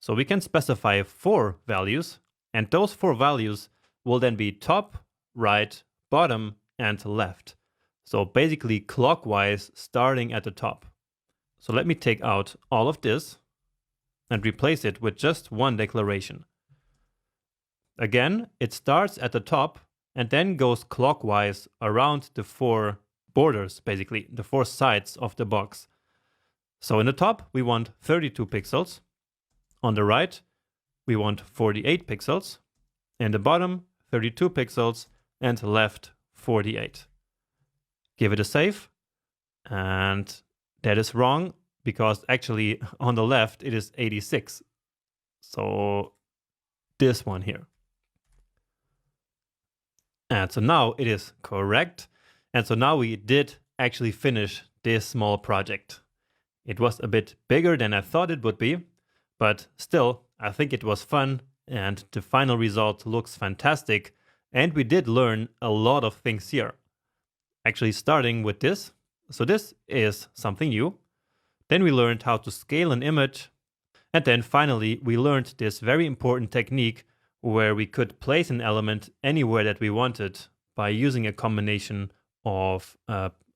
So we can specify 4 values, and those 4 values will then be top, right, bottom, and left. So basically clockwise starting at the top. So let me take out all of this and replace it with just one declaration. Again, it starts at the top and then goes clockwise around the 4 borders, basically, the 4 sides of the box. So in the top, we want 32 pixels. On the right, we want 48 pixels. In the bottom, 32 pixels. And left, 48. Give it a save. And that is wrong, because actually on the left, it is 86. So this one here. And so now it is correct. And so now we did actually finish this small project. It was a bit bigger than I thought it would be, but still, I think it was fun and the final result looks fantastic. And we did learn a lot of things here. Actually starting with this. So this is something new. Then we learned how to scale an image. And then finally, we learned this very important technique where we could place an element anywhere that we wanted by using a combination of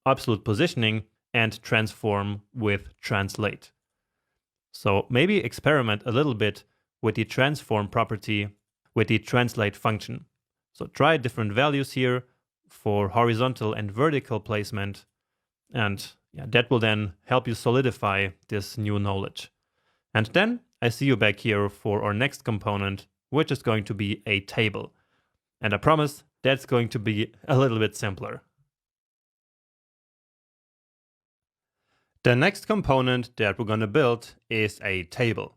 absolute positioning and transform with translate. So maybe experiment a little bit with the transform property with the translate function. So try different values here for horizontal and vertical placement, and yeah, that will then help you solidify this new knowledge. And then I see you back here for our next component, which is going to be a table. And I promise that's going to be a little bit simpler. The next component that we're going to build is a table.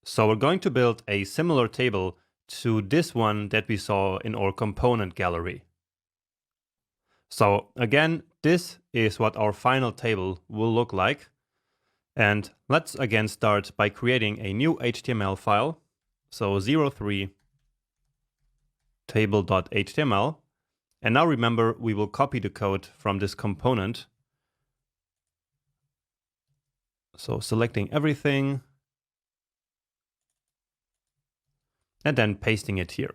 So we're going to build a similar table to this one that we saw in our component gallery. So again, this is what our final table will look like. And let's again start by creating a new HTML file. So 03 table.html. And now remember, we will copy the code from this component. So selecting everything and then pasting it here.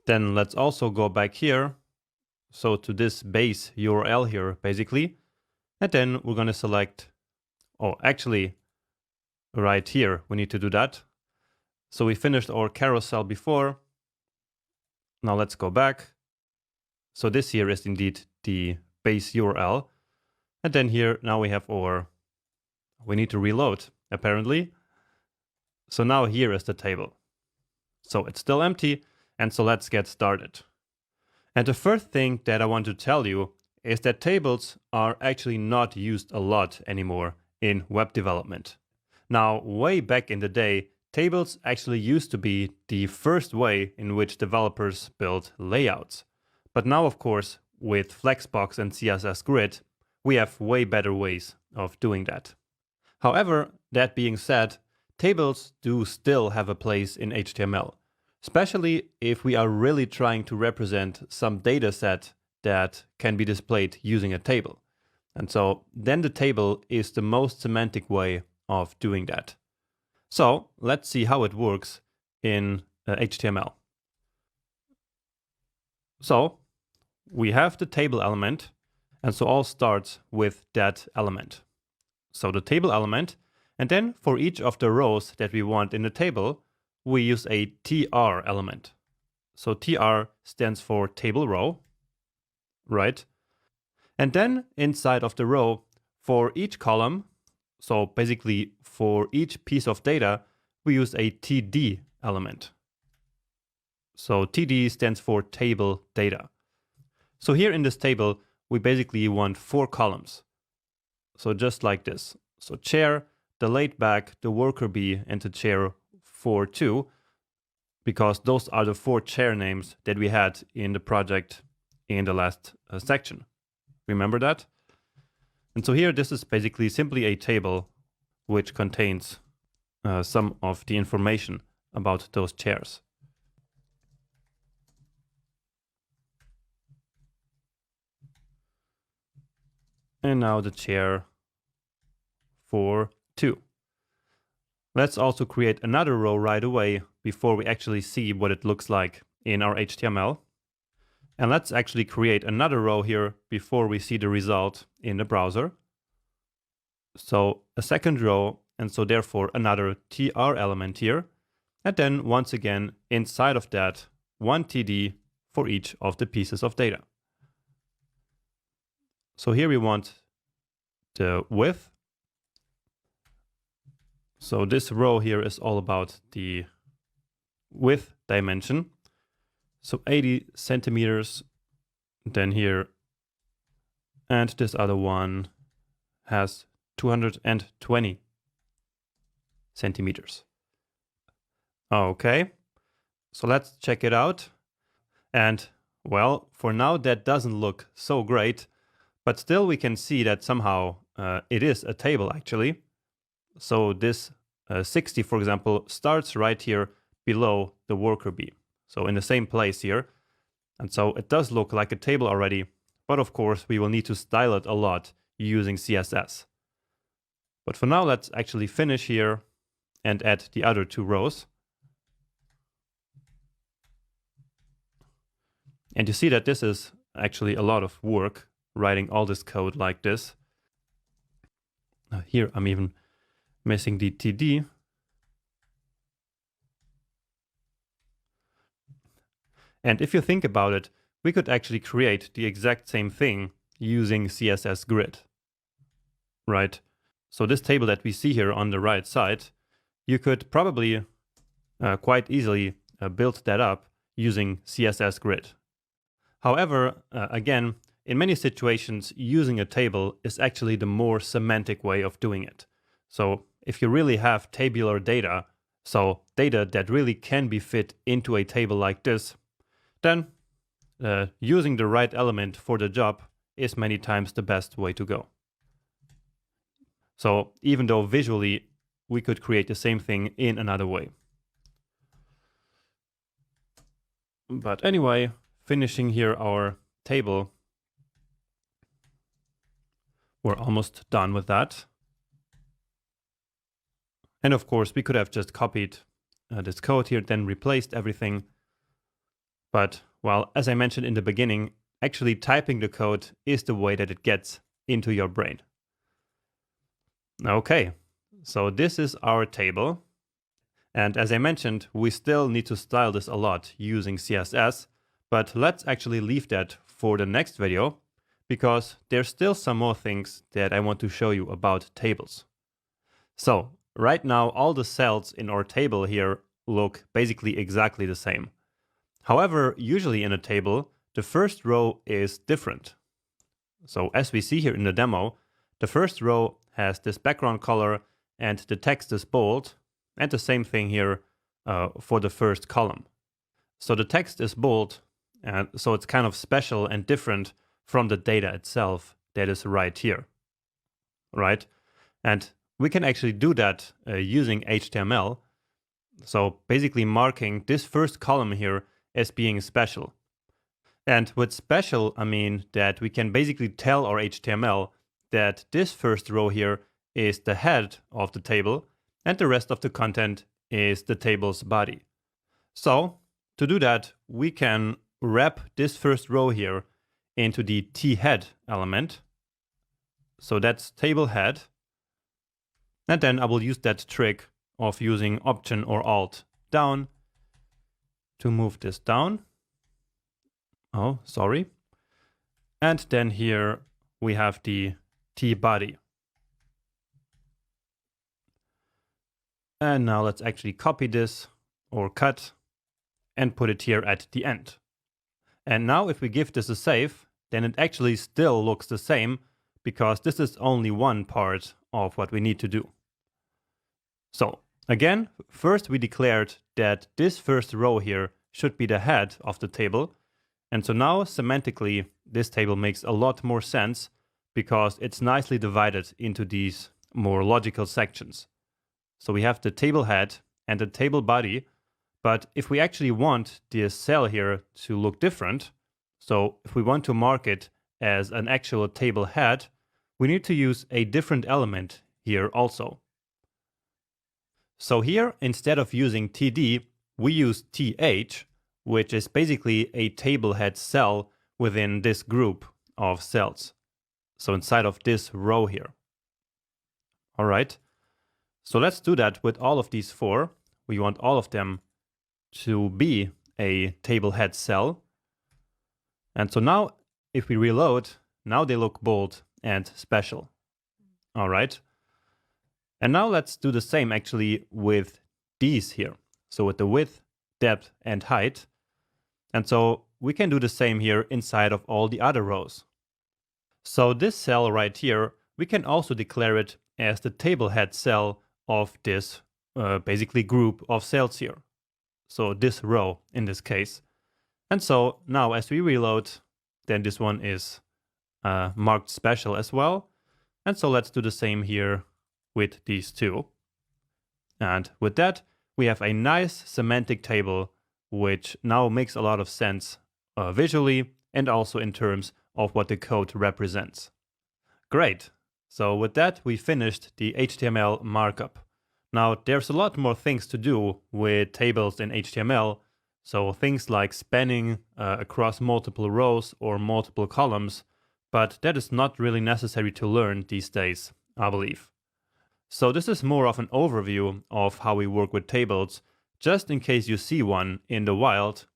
Then let's also go back here. So to this base URL here, basically. And then we're going to select, oh, actually right here, we need to do that. So we finished our carousel before. Now let's go back. So this here is indeed the base URL. And then here, now we have we need to reload, apparently. So now here is the table. So it's still empty. And so let's get started. And the first thing that I want to tell you is that tables are actually not used a lot anymore in web development. Now, way back in the day, tables actually used to be the first way in which developers built layouts. But now, of course, with Flexbox and CSS Grid, we have way better ways of doing that. However, that being said, tables do still have a place in HTML, especially if we are really trying to represent some data set that can be displayed using a table. And so then the table is the most semantic way of doing that. So let's see how it works in HTML. So we have the table element, and so all starts with that element. So the table element, and then for each of the rows that we want in the table, we use a tr element. So tr stands for table row, right? And then inside of the row, for each column, so basically for each piece of data, we use a td element. So td stands for table data. So here in this table, we basically want 4 columns. So just like this. So chair, the laid back, the worker bee, and the chair 4.2, because those are the 4 chair names that we had in the project in the last section. Remember that? And so here, this is basically simply a table which contains some of the information about those chairs. And now the chair 4.2. Let's also create another row right away before we actually see what it looks like in our HTML. And let's actually create another row here before we see the result in the browser. So a second row, and so therefore another tr element here. And then once again, inside of that, 1 td for each of the pieces of data. So here we want the width. So this row here is all about the width dimension. So 80 centimeters, then here, and this other one has 220 centimeters. Okay, so let's check it out. And well, for now that doesn't look so great, but still we can see that somehow it is a table actually. So this 60, for example, starts right here below the worker bee. So in the same place here. And so it does look like a table already, but of course we will need to style it a lot using CSS. But for now, let's actually finish here and add the other 2 rows. And you see that this is actually a lot of work, writing all this code like this. Here I'm even missing the td. And if you think about it, we could actually create the exact same thing using CSS Grid, right? So this table that we see here on the right side, you could probably quite easily build that up using CSS Grid. However, again, in many situations, using a table is actually the more semantic way of doing it. So if you really have tabular data, so data that really can be fit into a table like this, then using the right element for the job is many times the best way to go. So even though visually we could create the same thing in another way. But anyway, finishing here our table, we're almost done with that. And of course, we could have just copied this code here, then replaced everything. But, well, as I mentioned in the beginning, actually typing the code is the way that it gets into your brain. Okay, so this is our table. And as I mentioned, we still need to style this a lot using CSS, but let's actually leave that for the next video, because there's still some more things that I want to show you about tables. So right now, all the cells in our table here look basically exactly the same. However, usually in a table, the first row is different. So as we see here in the demo, the first row has this background color and the text is bold, and the same thing here for the first column. So the text is bold, and so it's kind of special and different from the data itself that is right here, right? And we can actually do that using HTML. So basically marking this first column here as being special. And with special, I mean that we can basically tell our HTML that this first row here is the head of the table and the rest of the content is the table's body. So to do that, we can wrap this first row here into the t-head element. So that's table head. And then I will use that trick of using Option or Alt down to move this down. Oh, sorry. And then here we have the t-body. And now let's actually copy this or cut and put it here at the end. And now if we give this a save, then it actually still looks the same because this is only one part of what we need to do. So again, first we declared that this first row here should be the head of the table. And so now semantically, this table makes a lot more sense because it's nicely divided into these more logical sections. So we have the table head and the table body, but if we actually want this cell here to look different, so if we want to mark it as an actual table head, we need to use a different element here also. So here, instead of using TD, we use TH, which is basically a table head cell within this group of cells. So inside of this row here. All right. So let's do that with all of these four. We want all of them to be a table head cell. And so now if we reload, now they look bold and special. All right. And now let's do the same actually with these here. So with the width, depth, and height. And so we can do the same here inside of all the other rows. So this cell right here, we can also declare it as the table head cell of this basically group of cells here. So this row in this case. And so now as we reload, then this one is marked special as well. And so let's do the same here with these two. And with that, we have a nice semantic table, which now makes a lot of sense visually and also in terms of what the code represents. Great. So with that, we finished the HTML markup. Now, there's a lot more things to do with tables in HTML. So things like spanning across multiple rows or multiple columns, but that is not really necessary to learn these days, I believe. So this is more of an overview of how we work with tables, just in case you see one in the wild,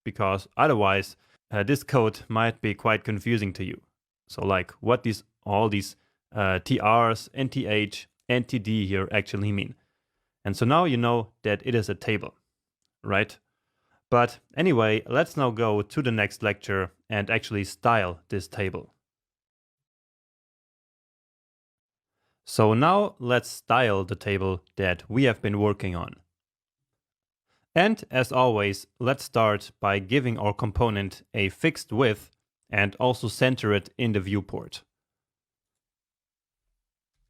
because otherwise this code might be quite confusing to you. So like what all these TRs, NTH, and TD here actually mean. And so now you know that it is a table, right? But anyway, let's now go to the next lecture and actually style this table. So now let's style the table that we have been working on. And as always, let's start by giving our component a fixed width and also center it in the viewport.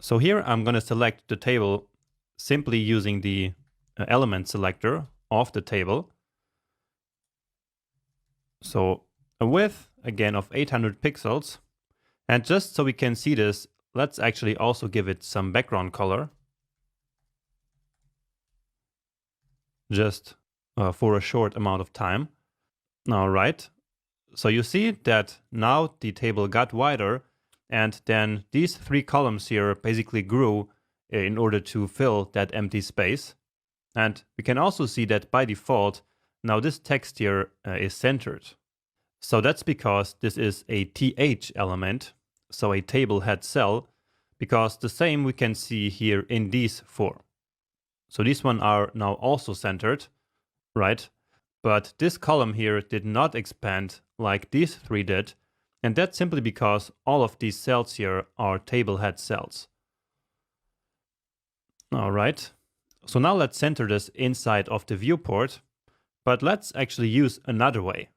So here I'm going to select the table simply using the element selector of the table. So a width again of 800 pixels. And just so we can see this, let's actually also give it some background color. Just for a short amount of time. All right. So you see that now the table got wider, and then these three columns here basically grew in order to fill that empty space. And we can also see that by default, now this text here is centered. So that's because this is a TH element, so a table head cell, because the same we can see here in these four. So these ones are now also centered, right? But this column here did not expand like these three did, and that's simply because all of these cells here are table head cells. All right, so now let's center this inside of the viewport, but let's actually use another way.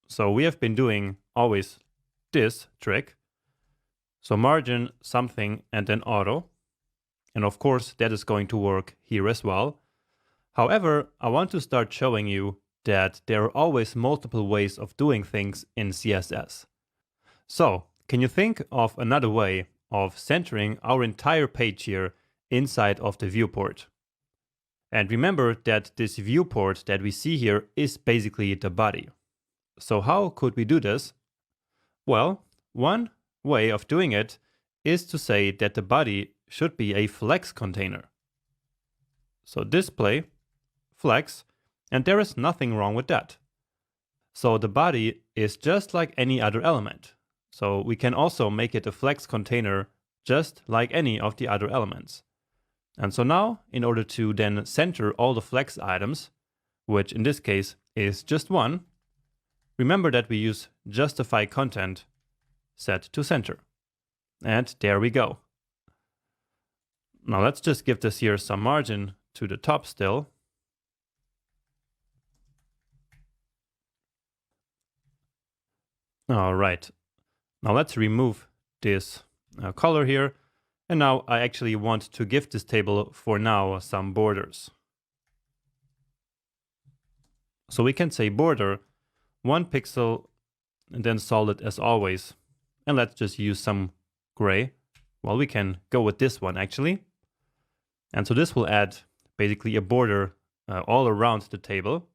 So we have been doing always this trick. So margin something and then auto. And of course, that is going to work here as well. However, I want to start showing you that there are always multiple ways of doing things in CSS. So, can you think of another way of centering our entire page here inside of the viewport? And remember that this viewport that we see here is basically the body. So how could we do this? Well, one way of doing it is to say that the body should be a flex container. So display flex, and there is nothing wrong with that. So the body is just like any other element. So we can also make it a flex container just like any of the other elements. And so now, in order to then center all the flex items, which in this case is just one, remember that we use justify content set to center. And there we go. Now let's just give this here some margin to the top still. All right. Now let's remove this color here. And now I actually want to give this table for now some borders. So we can say border 1 pixel and then solid as always. And let's just use some gray. Well, we can go with this one actually. And so this will add basically a border all around the table.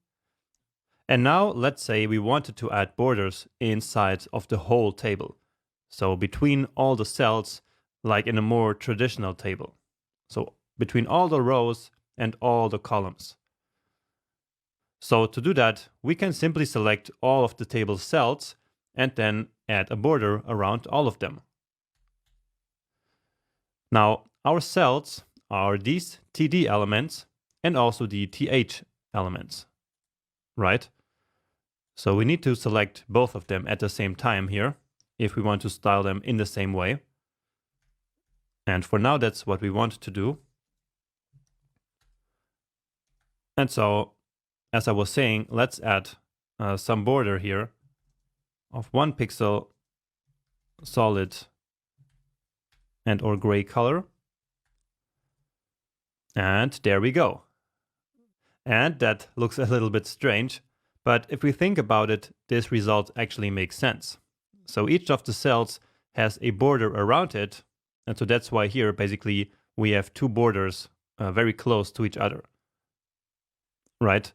And now let's say we wanted to add borders inside of the whole table. So between all the cells, like in a more traditional table. So between all the rows and all the columns. So to do that, we can simply select all of the table cells and then add a border around all of them. Now, our cells are these TD elements and also the TH elements, right? So we need to select both of them at the same time here if we want to style them in the same way. And for now, that's what we want to do. And so, as I was saying, let's add some border here of 1 pixel solid and or gray color. And there we go. And that looks a little bit strange, but if we think about it, this result actually makes sense. So each of the cells has a border around it, and so that's why here basically we have two borders very close to each other. Right?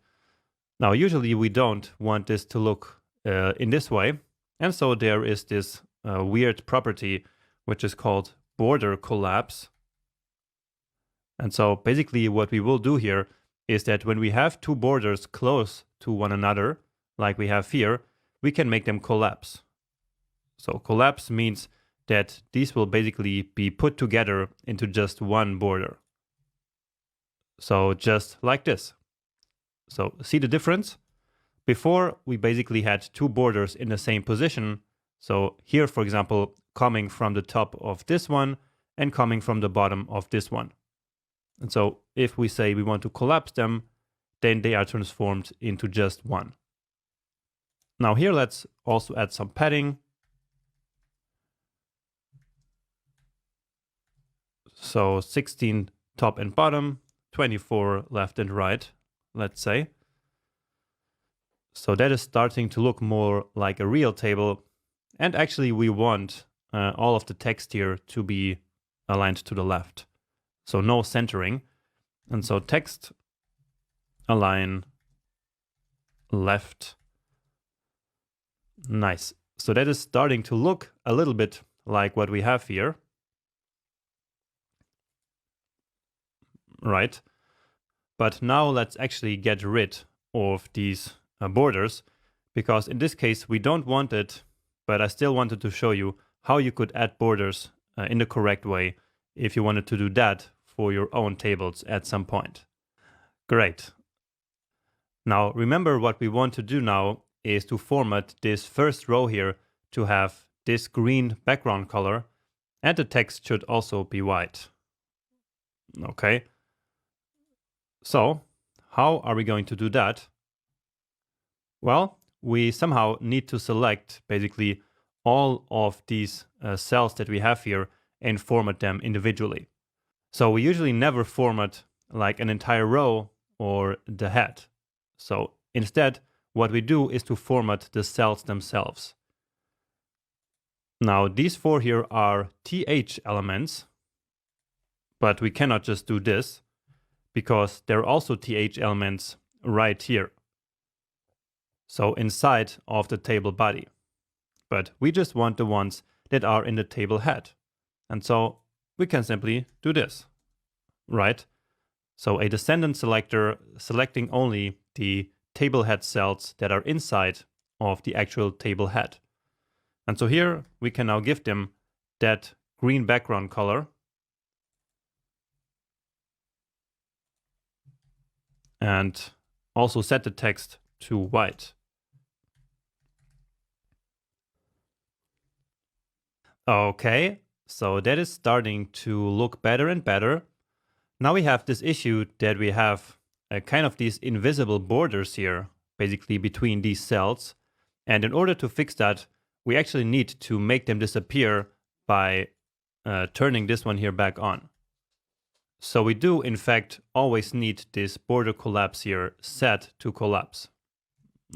Now usually we don't want this to look in this way, and so there is this weird property which is called border collapse. And so basically what we will do here is that when we have two borders close to one another, like we have here, we can make them collapse. So collapse means that these will basically be put together into just one border. So just like this. So see the difference? Before, we basically had two borders in the same position. So here, for example, coming from the top of this one and coming from the bottom of this one. And so if we say we want to collapse them, then they are transformed into just one. Now here, let's also add some padding. So 16 top and bottom, 24 left and right, let's say. So that is starting to look more like a real table. And actually we want all of the text here to be aligned to the left. So no centering. And so text align left. Nice. So that is starting to look a little bit like what we have here. Right. But now let's actually get rid of these borders, because in this case we don't want it, but I still wanted to show you how you could add borders in the correct way if you wanted to do that for your own tables at some point. Great. Now remember, what we want to do now is to format this first row here to have this green background color, and the text should also be white. Okay. So how are we going to do that? Well, we somehow need to select basically all of these cells that we have here and format them individually. So we usually never format like an entire row or the head. So instead, what we do is to format the cells themselves. Now these four here are TH elements, but we cannot just do this, because there are also TH elements right here. So inside of the table body. But we just want the ones that are in the table head. And so we can simply do this, right? So a descendant selector selecting only the table head cells that are inside of the actual table head. And so here we can now give them that green background color. And also set the text to white. Okay, so that is starting to look better and better. Now we have this issue that we have kind of these invisible borders here, basically between these cells. And in order to fix that, we actually need to make them disappear by turning this one here back on. So we do, in fact, always need this border collapse here set to collapse.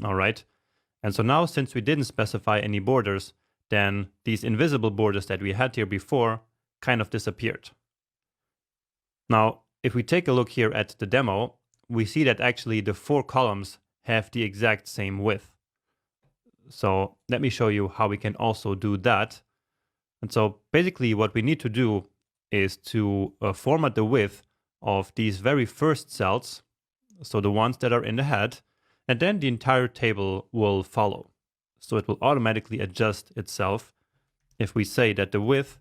All right. And so now, since we didn't specify any borders, then these invisible borders that we had here before kind of disappeared. Now, if we take a look here at the demo, we see that actually the four columns have the exact same width. So let me show you how we can also do that. And so basically what we need to do is to format the width of these very first cells, so the ones that are in the head, and then the entire table will follow. So it will automatically adjust itself if we say that the width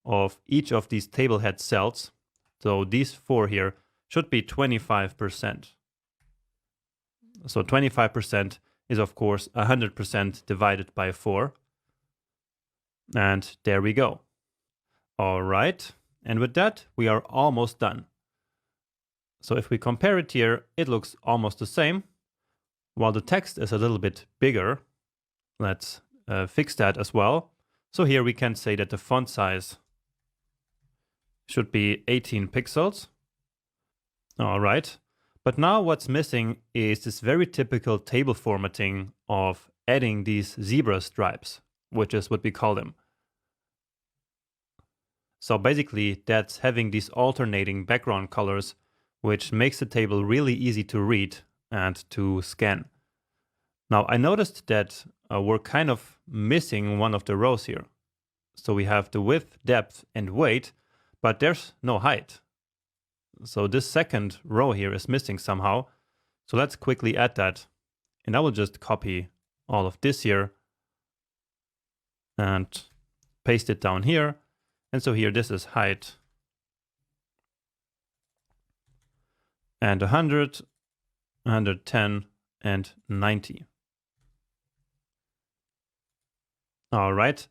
of each of these table head cells, so these four here, should be 25%. So 25% is of course 100% divided by 4. And there we go. All right. And with that, we are almost done. So if we compare it here, it looks almost the same. While the text is a little bit bigger, let's fix that as well. So here we can say that the font size should be 18 pixels. All right. But now what's missing is this very typical table formatting of adding these zebra stripes, which is what we call them. So basically, that's having these alternating background colors, which makes the table really easy to read and to scan. Now, I noticed that we're kind of missing one of the rows here. So we have the width, depth, and weight, but there's no height. So this second row here is missing somehow. So let's quickly add that. And I will just copy all of this here and paste it down here. And so here, this is height. and 100, 110, and 90. All right.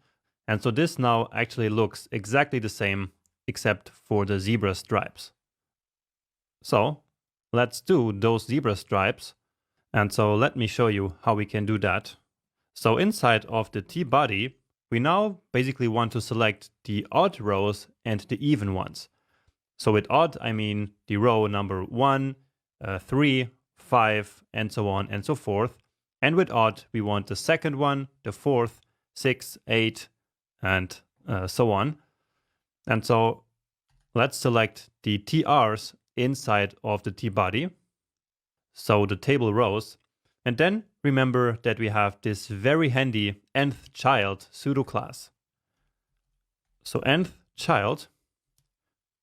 And so this now actually looks exactly the same except for the zebra stripes. So let's do those zebra stripes. And so let me show you how we can do that. So inside of the T body, we now basically want to select the odd rows and the even ones. So with odd, I mean the row number 1, 3, 5, and so on and so forth. And with odd, we want the second one, the fourth, 6, 8, and so on. And so let's select the TRs inside of the T body. So the table rows. And then remember that we have this very handy nth child pseudo class. So nth child,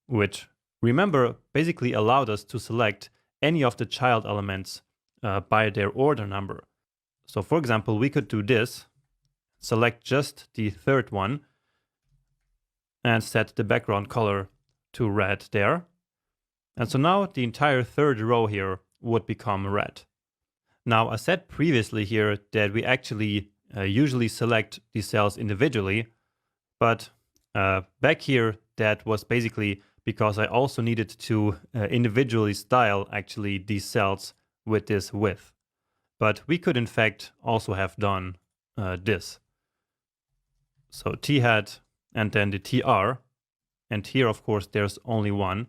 which remember basically allowed us to select any of the child elements by their order number. So for example, we could do this, select just the third one, and set the background color to red there. And so now the entire third row here would become red. Now I said previously here that we actually usually select these cells individually, but back here that was basically because I also needed to individually style actually these cells with this width. But we could in fact also have done this. So T head and then the TR, and here of course there's only one.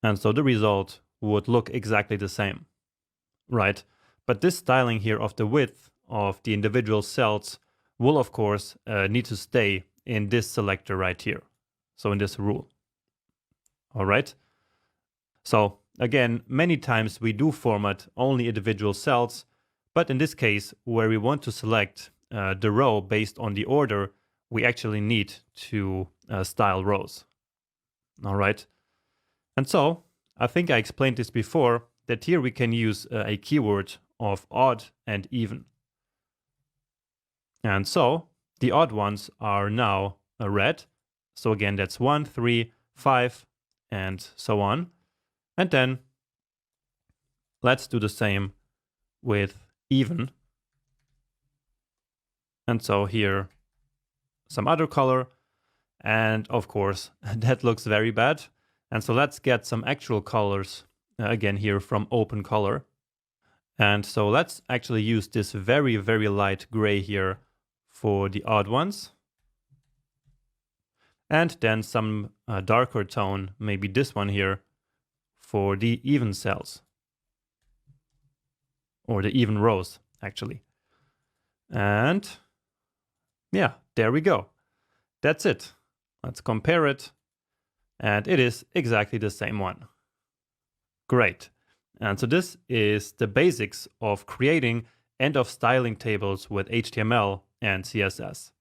And so the result would look exactly the same, right? But this styling here of the width of the individual cells will of course need to stay in this selector right here. So in this rule. All right. So again, many times we do format only individual cells, but in this case, where we want to select the row based on the order, we actually need to style rows. All right. And so I think I explained this before, that here we can use a keyword of odd and even. And so the odd ones are now red. So again, that's 1, 3, 5, and so on. And then let's do the same with even. And so here, some other color. And of course, that looks very bad. And so let's get some actual colors again here from open color. And so let's actually use this very, very light gray here for the odd ones. And then some darker tone, maybe this one here, for the even cells. Or the even rows, actually. And yeah, there we go. That's it. Let's compare it. And it is exactly the same one. Great. And so this is the basics of creating and of styling tables with HTML and CSS.